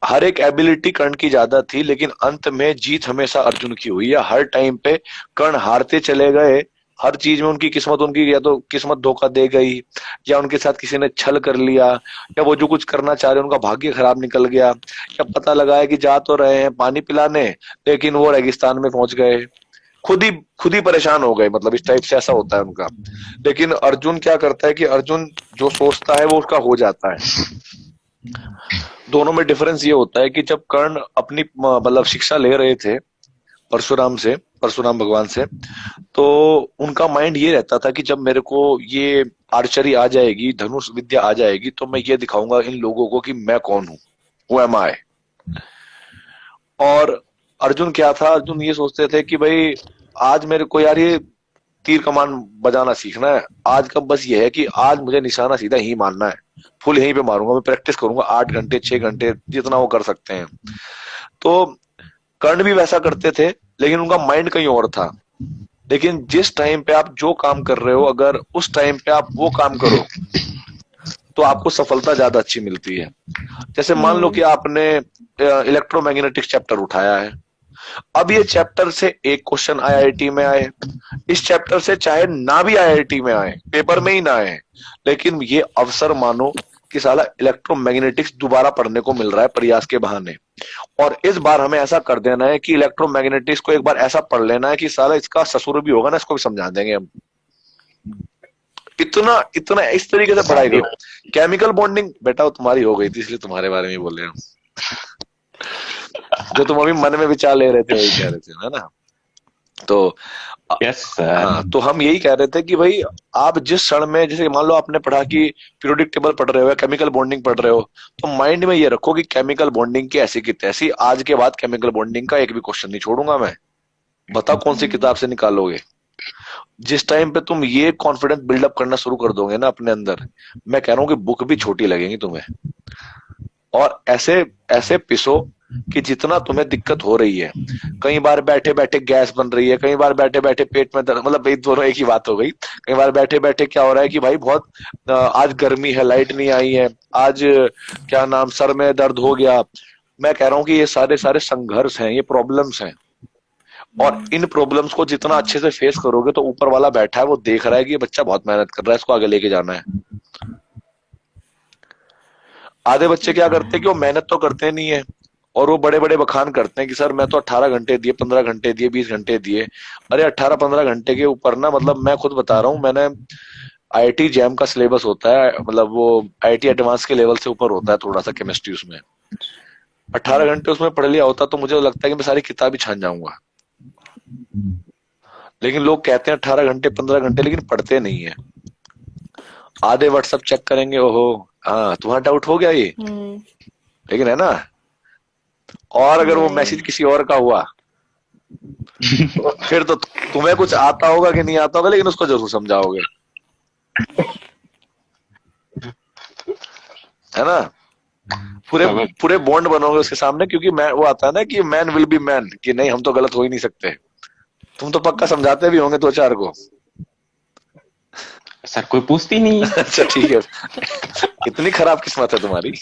हर एक एबिलिटी कर्ण की ज्यादा थी, लेकिन अंत में जीत हमेशा अर्जुन की हुई है। हर टाइम पे कर्ण हारते चले गए, हर चीज में उनकी या तो किस्मत धोखा दे गई, या उनके साथ किसी ने छल कर लिया, या वो जो कुछ करना चाह रहे उनका भाग्य खराब निकल गया, या पता लगा है कि जा तो रहे हैं पानी पिलाने लेकिन वो रेगिस्तान में पहुंच गए, खुद ही परेशान हो गए, मतलब इस टाइप से ऐसा होता है उनका। लेकिन अर्जुन क्या करता है कि अर्जुन जो सोचता है वो उसका हो जाता है। दोनों में डिफरेंस ये होता है कि जब कर्ण अपनी मतलब शिक्षा ले रहे थे परशुराम भगवान से, तो उनका माइंड ये रहता था कि जब मेरे को ये आर्चरी आ जाएगी, धनुष विद्या आ जाएगी, तो मैं ये दिखाऊंगा इन लोगों को कि मैं कौन हूं, हु एम आई। और अर्जुन क्या था, अर्जुन ये सोचते थे कि भाई आज मेरे को यार ये तीर कमान बजाना सीखना है, आज का बस ये है कि आज मुझे निशाना सीधा ही मारना है, फुल यहीं पे मारूंगा, मैं प्रैक्टिस करूंगा 8 घंटे 6 घंटे जितना वो कर सकते हैं। तो कर्ण भी वैसा करते थे, लेकिन उनका माइंड कहीं और था। लेकिन जिस टाइम पे आप जो काम कर रहे हो, अगर उस टाइम पे आप वो काम करो तो आपको सफलता ज्यादा अच्छी मिलती है। जैसे मान लो कि आपने इलेक्ट्रोमैग्नेटिक्स चैप्टर उठाया है, अब ये चैप्टर से एक क्वेश्चन आईआईटी में आए, इस चैप्टर से चाहे ना भी आईआईटी में आए, पेपर में ही ना आए, लेकिन ये अवसर मानो कि साला इलेक्ट्रोमैग्नेटिक्स दोबारा पढ़ने को मिल रहा है प्रयास के बहाने। और इस बार हमें ऐसा कर देना है कि इलेक्ट्रोमैग्नेटिक्स को एक बार ऐसा पढ़ लेना है कि साला इसका ससुर भी होगा ना, इसको भी समझा देंगे हम। इतना इस तरीके से पढ़ाई करो। केमिकल बॉन्डिंग बेटा वो तुम्हारी हो गई थी, इसलिए तुम्हारे बारे में बोल रहे हैं। जो तुम अभी मन में विचार ले रहे थे वही कह रहे थे, है ना। तो हाँ, तो हम यही कह रहे थे कि भाई आप जिस क्षण में, जैसे मान लो आपने पढ़ा कि पीरियोडिक टेबल पढ़ रहे हो या केमिकल बॉन्डिंग पढ़ रहे हो, तो माइंड में ये रखो कि केमिकल बॉन्डिंग की ऐसी की तैसी, आज के बाद केमिकल बॉन्डिंग का एक भी क्वेश्चन नहीं छोड़ूंगा मैं। बताओ कौन सी किताब से निकालोगे। जिस टाइम पे तुम ये कॉन्फिडेंस बिल्डअप करना शुरू कर दोगे ना अपने अंदर, मैं कह रहा हूँ कि बुक भी छोटी लगेगी तुम्हें। और ऐसे ऐसे पिसो कि जितना तुम्हें दिक्कत हो रही है, कई बार बैठे बैठे गैस बन रही है, कई बार बैठे बैठे पेट में दर्द, मतलब ये दोनों एक ही बात हो गई। कई बार बैठे बैठे क्या हो रहा है कि भाई बहुत आज गर्मी है, लाइट नहीं आई है, आज क्या नाम, सर में दर्द हो गया। मैं कह रहा हूं कि ये सारे सारे संघर्ष हैं, ये प्रॉब्लम्स हैं, और इन प्रॉब्लम्स को जितना अच्छे से फेस करोगे तो ऊपर वाला बैठा है, वो देख रहा है कि ये बच्चा बहुत मेहनत कर रहा है, इसको आगे लेके जाना है। आधे बच्चे क्या करते हैं कि वो मेहनत तो करते नहीं है, और वो बड़े बड़े बखान करते हैं कि सर मैं तो 18 घंटे दिए, 15 घंटे दिए, 20 घंटे दिए। अरे 18-15 घंटे के ऊपर ना, मतलब मैं खुद बता रहा हूँ, मैंने आईआईटी जैम का सिलेबस होता है, मतलब वो आईआईटी एडवांस के लेवल से ऊपर होता है थोड़ा सा केमिस्ट्री, उसमें 18 घंटे उसमें पढ़ लिया होता तो मुझे लगता है कि मैं सारी किताब ही छान जाऊंगा। लेकिन लोग कहते हैं 18 घंटे 15 घंटे, लेकिन पढ़ते नहीं है। आधे व्हाट्सएप चेक करेंगे, ओहो हाँ तुम्हारा डाउट हो गया ये, लेकिन है ना। और अगर वो मैसेज किसी और का हुआ तो फिर तो तुम्हें कुछ आता होगा कि नहीं आता होगा, लेकिन उसको जरूर समझाओगे, है ना। पूरे पूरे बॉन्ड बनोगे उसके सामने, क्योंकि मैं वो आता है ना कि मैन विल बी मैन, कि नहीं हम तो गलत हो ही नहीं सकते। तुम तो पक्का समझाते भी होंगे 2-4 को। सर कोई पूछती नहीं है। अच्छा ठीक है, इतनी खराब किस्मत है तुम्हारी।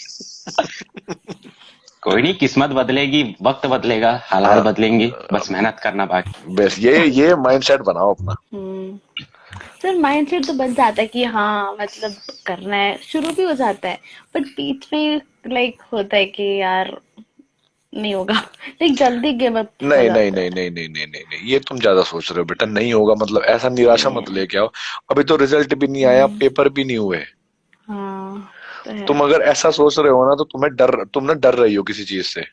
कोई नहीं, किस्मत बदलेगी, वक्त बदलेगा, हालात बदलेंगे, बस मेहनत करना बाकी। बस ये माइंडसेट बनाओ अपना। सर माइंडसेट तो बन जाता है कि हाँ मतलब करना है, शुरू भी हो जाता है, बट बीच में लाइक होता है कि यार नहीं होगा, लाइक जल्दी गिव अप। नहीं नहीं नहीं नहीं नहीं नहीं नहीं नहीं, ये तुम ज्यादा सोच रहे हो बेटा, नहीं होगा मतलब ऐसा निराशा मत लेके आओ। अभी तो रिजल्ट भी नहीं आया, पेपर भी नहीं हुए। हाँ तो है। तुम अगर ऐसा सोच रहे हो ना तो तुम ना डर रही हो किसी चीज से,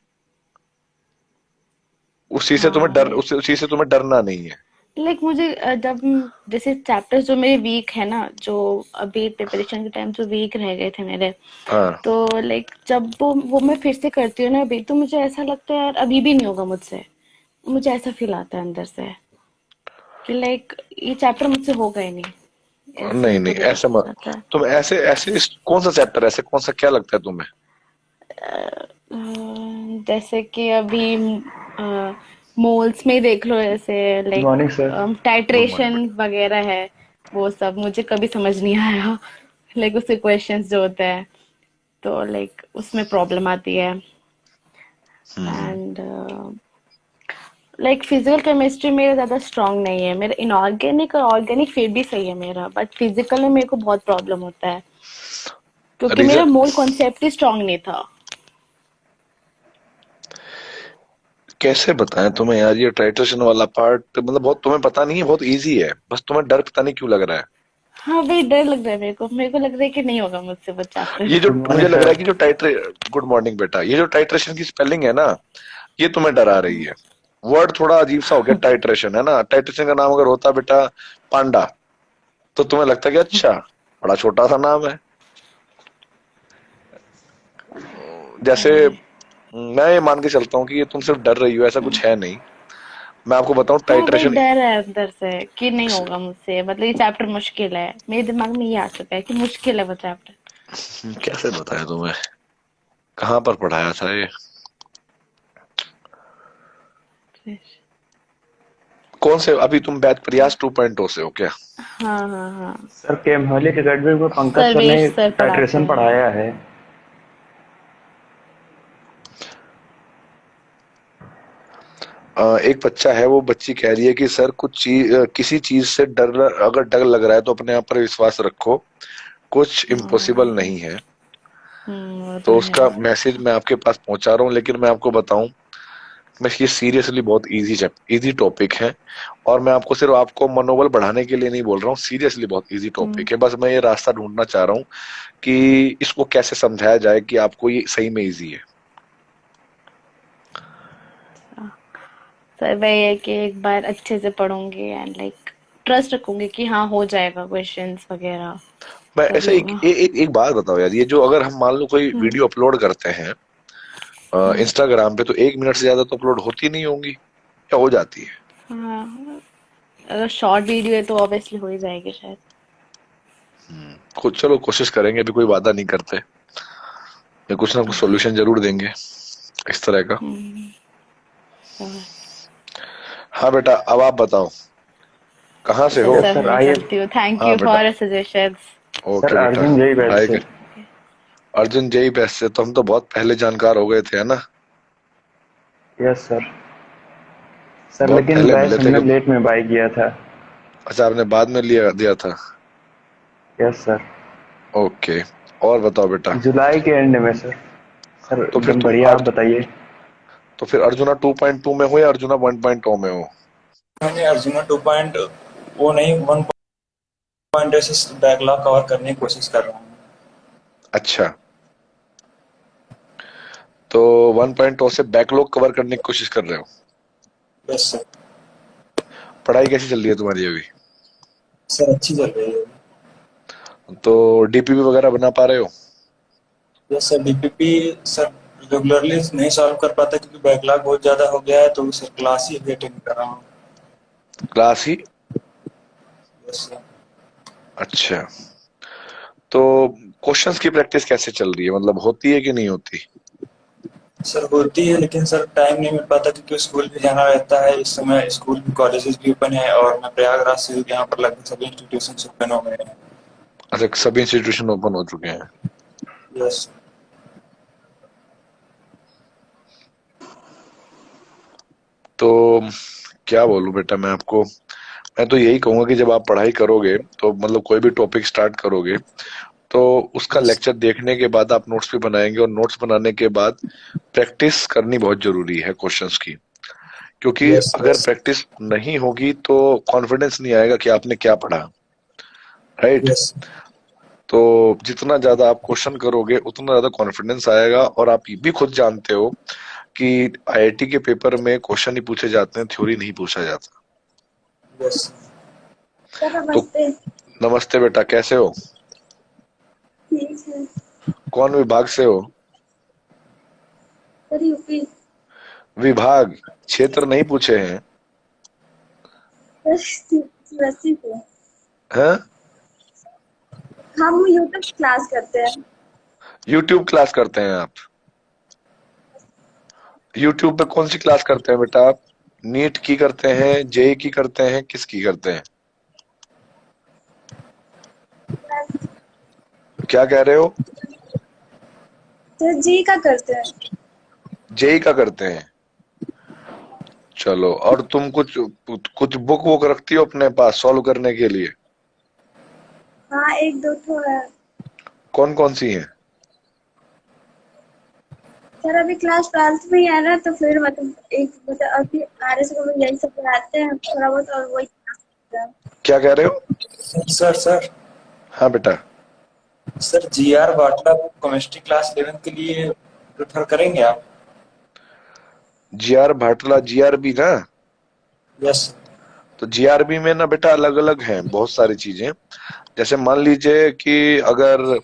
उसी से तुम्हें डर, उसी से तुम्हें डरना नहीं है। लाइक मुझे जब जैसे चैप्टर्स जो मेरे वीक है ना, जो अभी प्रिपरेशन के टाइम जो वीक रह गए थे मेरे, तो लाइक जब वो मैं फिर से करती हूँ ना अभी, तो मुझे ऐसा लगता है यार अभी भी नहीं होगा मुझसे। मुझे ऐसा फील आता है अंदर से कि लाइक ये चैप्टर मुझसे होगा ही नहीं। नहीं नहीं ऐसा मत, तुम ऐसे ऐसे कौन सा चैप्टर, ऐसे कौन सा क्या लगता है तुम्हें? जैसे कि अभी मोल्स में देख लो, ऐसे लाइक टाइट्रेशन वगैरह है, वो सब मुझे कभी समझ नहीं आया। लाइक उसके क्वेश्चंस जो होते हैं तो लाइक उसमें प्रॉब्लम आती है। एंड लाइक फिजिकल केमिस्ट्री मेरा ज्यादा स्ट्रांग नहीं है, मेरा इनऑर्गेनिक और ऑर्गेनिक फिर भी सही है मेरा, बट फिजिकल में मेरे को बहुत प्रॉब्लम होता है क्योंकि मेरा मोल कॉन्सेप्ट ही स्ट्रांग नहीं था। कैसे बताएं तुम्हें यार, ये टाइट्रेशन वाला पार्ट मतलब बहुत तुम्हें पता नहीं है, बहुत इजी है, बस तुम्हें डर पता नहीं क्यों लग रहा है। हाँ भाई डर लग रहा है मेरे को लग रहा है कि नहीं होगा मुझसे वो चैप्टर। ये जो मुझे लग रहा है कि जो गुड मॉर्निंग बेटा, ये जो टाइट्रेशन की स्पेलिंग है ना, ये तुम्हें डरा रही है। वर्ड थोड़ा अजीब सा हो गया, टाइट्रेशन है ना। टाइट्रेशन का नाम अगर होता बेटा पांडा, तो तुम्हें लगता कि अच्छा बड़ा छोटा सा नाम है। जैसे मैं ये मान के चलता हूँ कि ये तुम सिर्फ डर रही हो, ऐसा कुछ है नहीं। मैं आपको बताऊं टाइट्रेशन डर है अंदर से कि नहीं होगा मुझसे, मतलब ये चैप्टर मुश्किल है। मेरे दिमाग में ये आ चुका है कि मुश्किल है वो चैप्टर। कैसे बताया तुम्हें, कहाँ पर पढ़ाया था ये? कौन से, अभी तुम बैच प्रयास 2.0 से हो क्या? हाँ सर केमहलिक अकेडमी में पंकज सर ने टाइट्रेशन पढ़ाया है। एक बच्चा है, वो बच्ची कह रही है कि सर किसी चीज से डर, अगर डर लग रहा है तो अपने आप पर विश्वास रखो, कुछ इम्पॉसिबल नहीं है। तो उसका मैसेज मैं आपके पास पहुंचा रहा हूँ, लेकिन मैं आपको बताऊं, मैं ये सीरियसली बहुत इजी टॉपिक है, और मैं आपको सिर्फ आपको मनोबल बढ़ाने के लिए नहीं बोल रहा हूँ, सीरियसली बहुत इजी टॉपिक है। बस मैं ये रास्ता ढूंढना चाह रहा हूँ कि इसको कैसे समझाया जाए कि आपको ये सही में इजी है। सर वही है कि एक बार अच्छे से पढ़ूंगी एंड लाइक ट्रस्ट रखूंगी कि हाँ हो जाएगा क्वेश्चंस वगैरह। मैं ऐसा एक बात बताओ यार, ये जो अगर हम मान लो कोई वीडियो अपलोड करते हैं इंस्टाग्राम पे, तो 1 मिनट से ज्यादा तो अपलोड होती नहीं होंगी या हो जाती है? हाँ, अगर शॉर्ट वीडियो है तो ऑब्वियसली हो ही जाएगी शायद। चलो कोशिश करेंगे, अभी कोई वादा नहीं करते, कुछ ना कुछ सोल्यूशन जरूर देंगे। इस तरह का। समझ। हाँ बेटा, अब आप बताओ कहाँ से हो? सर सर मैं आइए चलती हूँ, थैंक हाँ यू बेटा, फॉर सजेशंस। सर ओके बेटा, अर्जुन जय बैच पढ़ाई से। कर। अर्जुन जेई बैच से तो हम तो बहुत पहले जानकार हो गए थे, है ना? Yes sir. सर बहुत लेकिन पहले मिले बैच थे हमने कि? लेट में बाय किया था। अच्छा, आपने बाद में लिया दिया था? Yes sir. ओके, और बताओ बेटा। जुलाई के एंड में सर। सर तो फिर एकदम तुम बढ़िया, आप बताइए। तो फिर अर्जुना 2.2 में हो या अर्जुना 1.0 में हो? मैंने अर्जुना 2. वो नहीं 1. से बैकलॉग कवर करने की कोशिश कर रहा हूँ। अच्छा, तो 1.0 से बैकलॉग कवर करने की कोशिश कर रहे हो? Yes sir. पढ़ाई कैसी चल रही है तुम्हारी अभी? सर अच्छी चल रही है। तो डीपीपी वगैरह बना पा रहे हो? Yes sir. DPP sir regularly नहीं सॉल्व कर पाता क्योंकि बैकलॉग बहुत ज्यादा हो गया है, तो सर क्लास ही अटेंड कर रहा हूँ। क्लास ही? Yes sir. अच्छा, तो क्वेश्चंस की प्रैक्टिस कैसे चल रही है, मतलब होती है कि नहीं होती? सर होती है, लेकिन सर टाइम नहीं मिल पाता क्योंकि स्कूल भी जाना रहता है। इस समय स्कूल भी, कॉलेजेस भी ओपन है और मैं प्रयागराज से यहाँ पर लगभग सभी इंस्टीट्यूशन ओपन हो गए हैं। अच्छा, सभी इंस्टीट्यूशन ओपन हो चुके हैं। यस। तो क्या बोलूं बेटा मैं आपको, मैं तो यही कहूंगा कि जब आप पढ़ाई करोगे तो मतलब कोई भी टॉपिक स्टार्ट करोगे तो उसका लेक्चर देखने के बाद आप नोट्स भी बनाएंगे, और नोट्स बनाने के बाद प्रैक्टिस करनी बहुत जरूरी है क्वेश्चंस की। क्योंकि यस अगर यस प्रैक्टिस नहीं होगी तो कॉन्फिडेंस नहीं आएगा कि आपने क्या पढ़ा, राइट? यस। तो जितना ज्यादा आप क्वेश्चन करोगे उतना ज्यादा कॉन्फिडेंस आएगा। और आप ये भी खुद जानते हो कि आईआईटी के पेपर में क्वेश्चन ही पूछे जाते हैं, थ्योरी नहीं पूछा जाता। यस। सर तो नमस्ते। नमस्ते बेटा, कैसे हो? ठीक है। कौन विभाग से हो? Sir UP. विभाग, क्षेत्र नहीं पूछे हैं। वैसे से हैं? हम यूट्यूब क्लास करते हैं। यूट्यूब क्लास करते हैं आप? यूट्यूब पे कौन सी क्लास करते हैं बेटा आप? नीट की करते हैं, जेई की करते हैं, किसकी करते हैं? क्या कह रहे हो? सर जी का करते हैं। जेई का करते हैं? चलो, और तुम कुछ कुछ बुक वुक रखती हो अपने पास सॉल्व करने के लिए? हाँ एक दो तो है। कौन कौन सी हैं? सर अभी क्लास 12th में ही है ना, तो फिर मतलब अभी आरएस को भी यही सब पढ़ाते हैं थोड़ा बहुत, और वही क्लास करते हैं। क्या कह रहे हो? सर हाँ बेटा। सर जीआर बाटला को केमिस्ट्री क्लास 11 के लिए प्रेफर करेंगे आप? जीआर भाटला, जीआरबी ना? यस। तो जीआरबी में ना बेटा अलग अलग हैं बहुत सारी चीजें। जैसे मान लीजिए कि अगर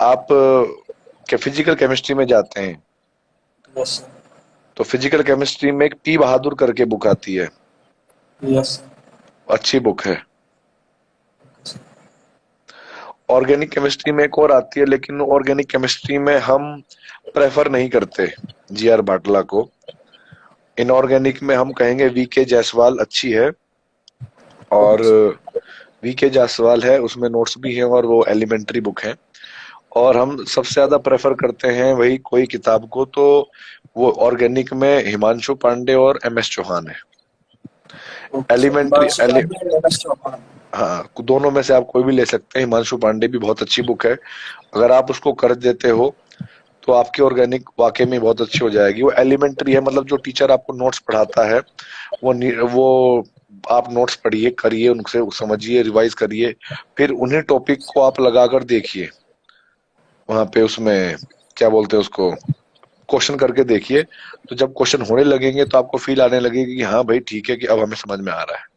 आप के फिजिकल केमिस्ट्री में जाते हैं यस तो फिजिकल केमिस्ट्री में एक पी बहादुर करके बुक आती है, यस। अच्छी बुक है। ऑर्गेनिक केमिस्ट्री में एक और आती है, लेकिन ऑर्गेनिक केमिस्ट्री में हम प्रेफर नहीं करते जीआर बाटला को। इनऑर्गेनिक में हम कहेंगे वीके जायसवाल अच्छी है, और वीके जायसवाल है, उसमें नोट्स भी हैं और वो एलिमेंट्री बुक है। और हम सबसे ज्यादा प्रेफर करते हैं वही कोई किताब को, तो वो ऑर्गेनिक में हिमांशु पांडे और एमएस चौहान है। एलिमेंट्री हाँ, दोनों में से आप कोई भी ले सकते हैं। हिमांशु पांडे भी बहुत अच्छी बुक है, अगर आप उसको कर देते हो तो आपकी ऑर्गेनिक वाकई में बहुत अच्छी हो जाएगी। वो एलिमेंट्री है, मतलब जो टीचर आपको नोट्स पढ़ाता है वो आप नोट्स पढ़िए, करिए, उनसे समझिए, रिवाइज करिए, फिर उन्हीं टॉपिक को आप लगाकर देखिए वहां पे, उसमें क्या बोलते हैं उसको, क्वेश्चन करके देखिए। तो जब क्वेश्चन होने लगेंगे तो आपको फील आने लगेगी कि हाँ भाई ठीक है, कि अब हमें समझ में आ रहा है।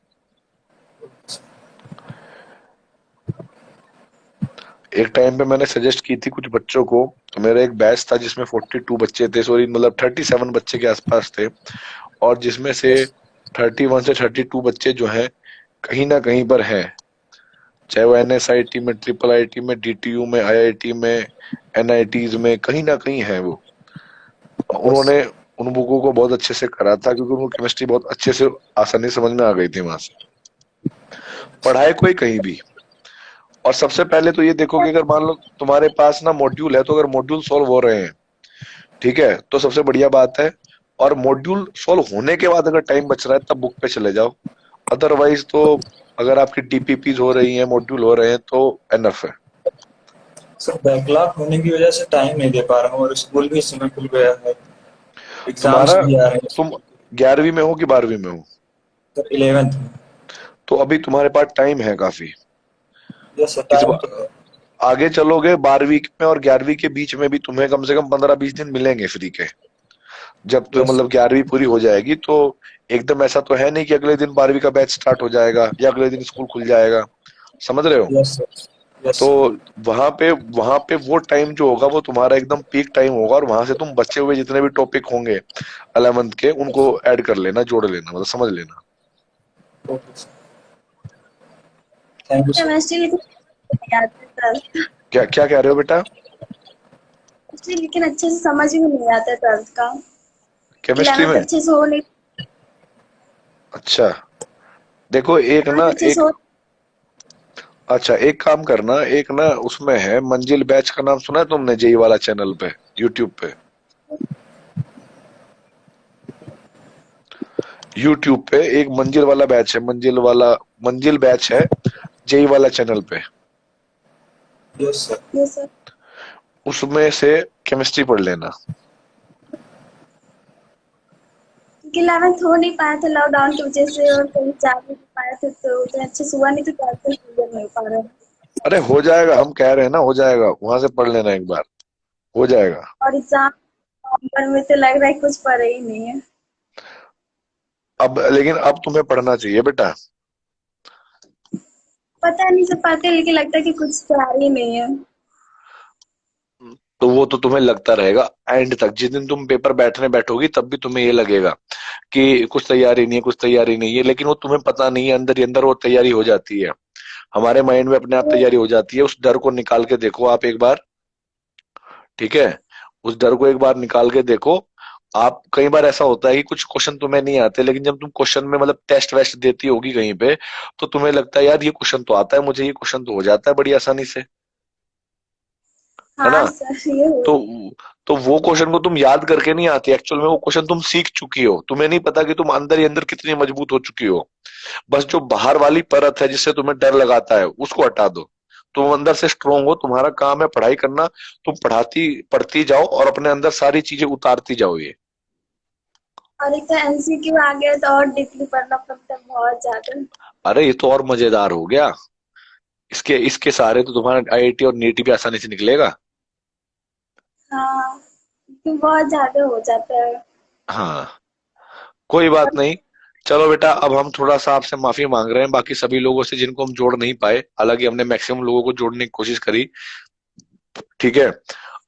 एक टाइम पे मैंने सजेस्ट की थी कुछ बच्चों को, तो मेरा एक बैच था जिसमें 42 बच्चे थे, सॉरी मतलब 37 बच्चे के आसपास थे, और जिसमें से 31 से 32 बच्चे जो हैं कहीं ना कहीं पर हैं, चाहे वो एनएसआईटी में, ट्रिपल आईटी में, डीटीयू में, आईआईटी में, एनआईटीज में, कहीं ना कहीं है वो। उन्होंने उन बुकों को बहुत अच्छे से करा था क्योंकि उनको केमिस्ट्री बहुत अच्छे से आसानी समझ में आ गई थी वहां से। पढ़ाए कोई कहीं भी। और सबसे पहले तो ये देखो कि अगर मान लो तुम्हारे पास ना मॉड्यूल है, तो अगर मॉड्यूल सॉल्व हो रहे हैं, ठीक है, तो सबसे बढ़िया बात है। और मॉड्यूल सॉल्व होने के बाद अगर टाइम बच रहा है तब बुक पे चले जाओ। अदरवाइज तो अगर आपकी डीपीपीज हो रही हैं, मॉड्यूल हो रहे हैं, तो एनफ है। सर बैकलॉग होने की वजह से टाइम नहीं दे पा रहा हूँ और स्कूल भी इस समय खुल गया है, एग्जाम्स तुम्हारा भी आ रहे हैं। तुम 11वीं में हो कि 12वीं में हो? सर 11th में। तो अभी तुम्हारे पास टाइम है काफी। यस सर, इस टाइम बार तो है। आगे चलोगे 12वीं में और 11वीं के बीच में भी तुम्हें कम से कम 15-20 दिन मिलेंगे फ्री के। जब तो मतलब 11वीं पूरी हो जाएगी तो एकदम ऐसा तो है नहीं कि अगले दिन 12वीं का बैच स्टार्ट हो जाएगा या अगले दिन स्कूल खुल जाएगा। समझ रहे हो? यस सर, यस तो सर। वहां पे वो टाइम जो होगा वो तुम्हारा एकदम पीक टाइम होगा, और वहां से तुम बचे हुए जितने भी टॉपिक होंगे 11th के उनको ऐड कर लेना, जोड़ लेना, मतलब समझ लेना। Okay sir, thank you sir. Chemistry लेकिन याद है सर। क्या क्या कह रहे हो बेटा? केमिस्ट्री लेकिन अच्छे से समझ ही नहीं आता 12th का। केमिस्ट्री 11th में? अच्छे से हो नहीं। अच्छा देखो एक ना अच्छे से एक हो। अच्छा एक काम करना, एक ना उसमें है मंजिल बैच का नाम सुना है तुमने? जेई वाला चैनल पे, यूट्यूब पे। यूट्यूब पे एक मंजिल वाला बैच है, मंजिल बैच है जेई वाला चैनल पे। Yes sir, yes sir. उसमें से केमिस्ट्री पढ़ लेना। क्योंकि 11th हो नहीं पाया था लॉकडाउन की वजह से और कहीं जा भी नहीं पाए थे, तो उतना अच्छे से हुआ नहीं, तो 12th में क्लियर नहीं हो पा रहा है। अरे हो जाएगा, हम कह रहे हैं ना हो जाएगा, वहां से पढ़ लेना एक बार, हो जाएगा। और एग्जाम नवंबर में तो लग रहा है कुछ पढ़े ही नहीं है। अब लेकिन अब तुम्हें पढ़ना चाहिए बेटा। पता नहीं सब पढ़ते हैं, लेकिन लगता है कि कुछ तैयार ही नहीं है। तो वो तो तुम्हें लगता रहेगा एंड तक, जिस दिन तुम पेपर बैठने बैठोगी तब भी तुम्हें ये लगेगा कि कुछ तैयारी नहीं है, कुछ तैयारी नहीं है, लेकिन वो तुम्हें पता नहीं है, अंदर ही अंदर वो तैयारी हो जाती है। हमारे माइंड में अपने आप तैयारी हो जाती है। उस डर को निकाल के देखो आप एक बार, ठीक है? उस डर को एक बार निकाल के देखो आप। कई बार ऐसा होता है कि कुछ क्वेश्चन तुम्हें नहीं आते, लेकिन जब तुम क्वेश्चन में मतलब टेस्ट वेस्ट देती होगी कहीं पे, तो तुम्हें लगता है यार ये क्वेश्चन तो आता है मुझे, ये क्वेश्चन तो हो जाता है बड़ी आसानी से, है हाँ ना? सर, ये हो। तो वो क्वेश्चन को तुम याद करके नहीं आती, एक्चुअल में वो क्वेश्चन तुम सीख चुकी हो, तुम्हें नहीं पता कि तुम अंदर ही अंदर कितनी मजबूत हो चुकी हो। बस जो बाहर वाली परत है जिससे तुम्हें डर लगाता है उसको हटा दो, तुम अंदर से स्ट्रोंग हो। तुम्हारा काम है पढ़ाई करना, तुम पढ़ती जाओ और अपने अंदर सारी चीजें उतारती जाओ। ये और एक तो एमसीक्यू आ गया तो और डीपली पढ़ना पड़ता है बहुत ज्यादा। अरे ये तो और मजेदार हो गया। इसके सहारे तो तुम्हारा आईआईटी और नीट भी आसानी से निकलेगा। हाँ, लेकिन बहुत ज्यादा हो जाता है। हाँ कोई बात नहीं। चलो बेटा, अब हम थोड़ा सा आपसे माफी मांग रहे हैं बाकी सभी लोगों से जिनको हम जोड़ नहीं पाए, हालांकि हमने मैक्सिमम लोगों को जोड़ने की कोशिश करी, ठीक है?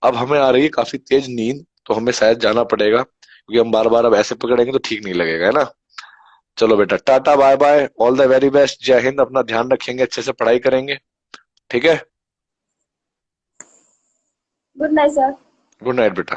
अब हमें आ रही है काफी तेज नींद, तो हमें शायद जाना पड़ेगा, क्योंकि हम बार बार अब ऐसे पकड़ेंगे तो ठीक नहीं लगेगा, है ना? चलो बेटा, tata bye bye, all the very best, Jai Hind. अपना ध्यान रखेंगे, अच्छे से पढ़ाई करेंगे, ठीक है? Good night sir. Good night बेटा।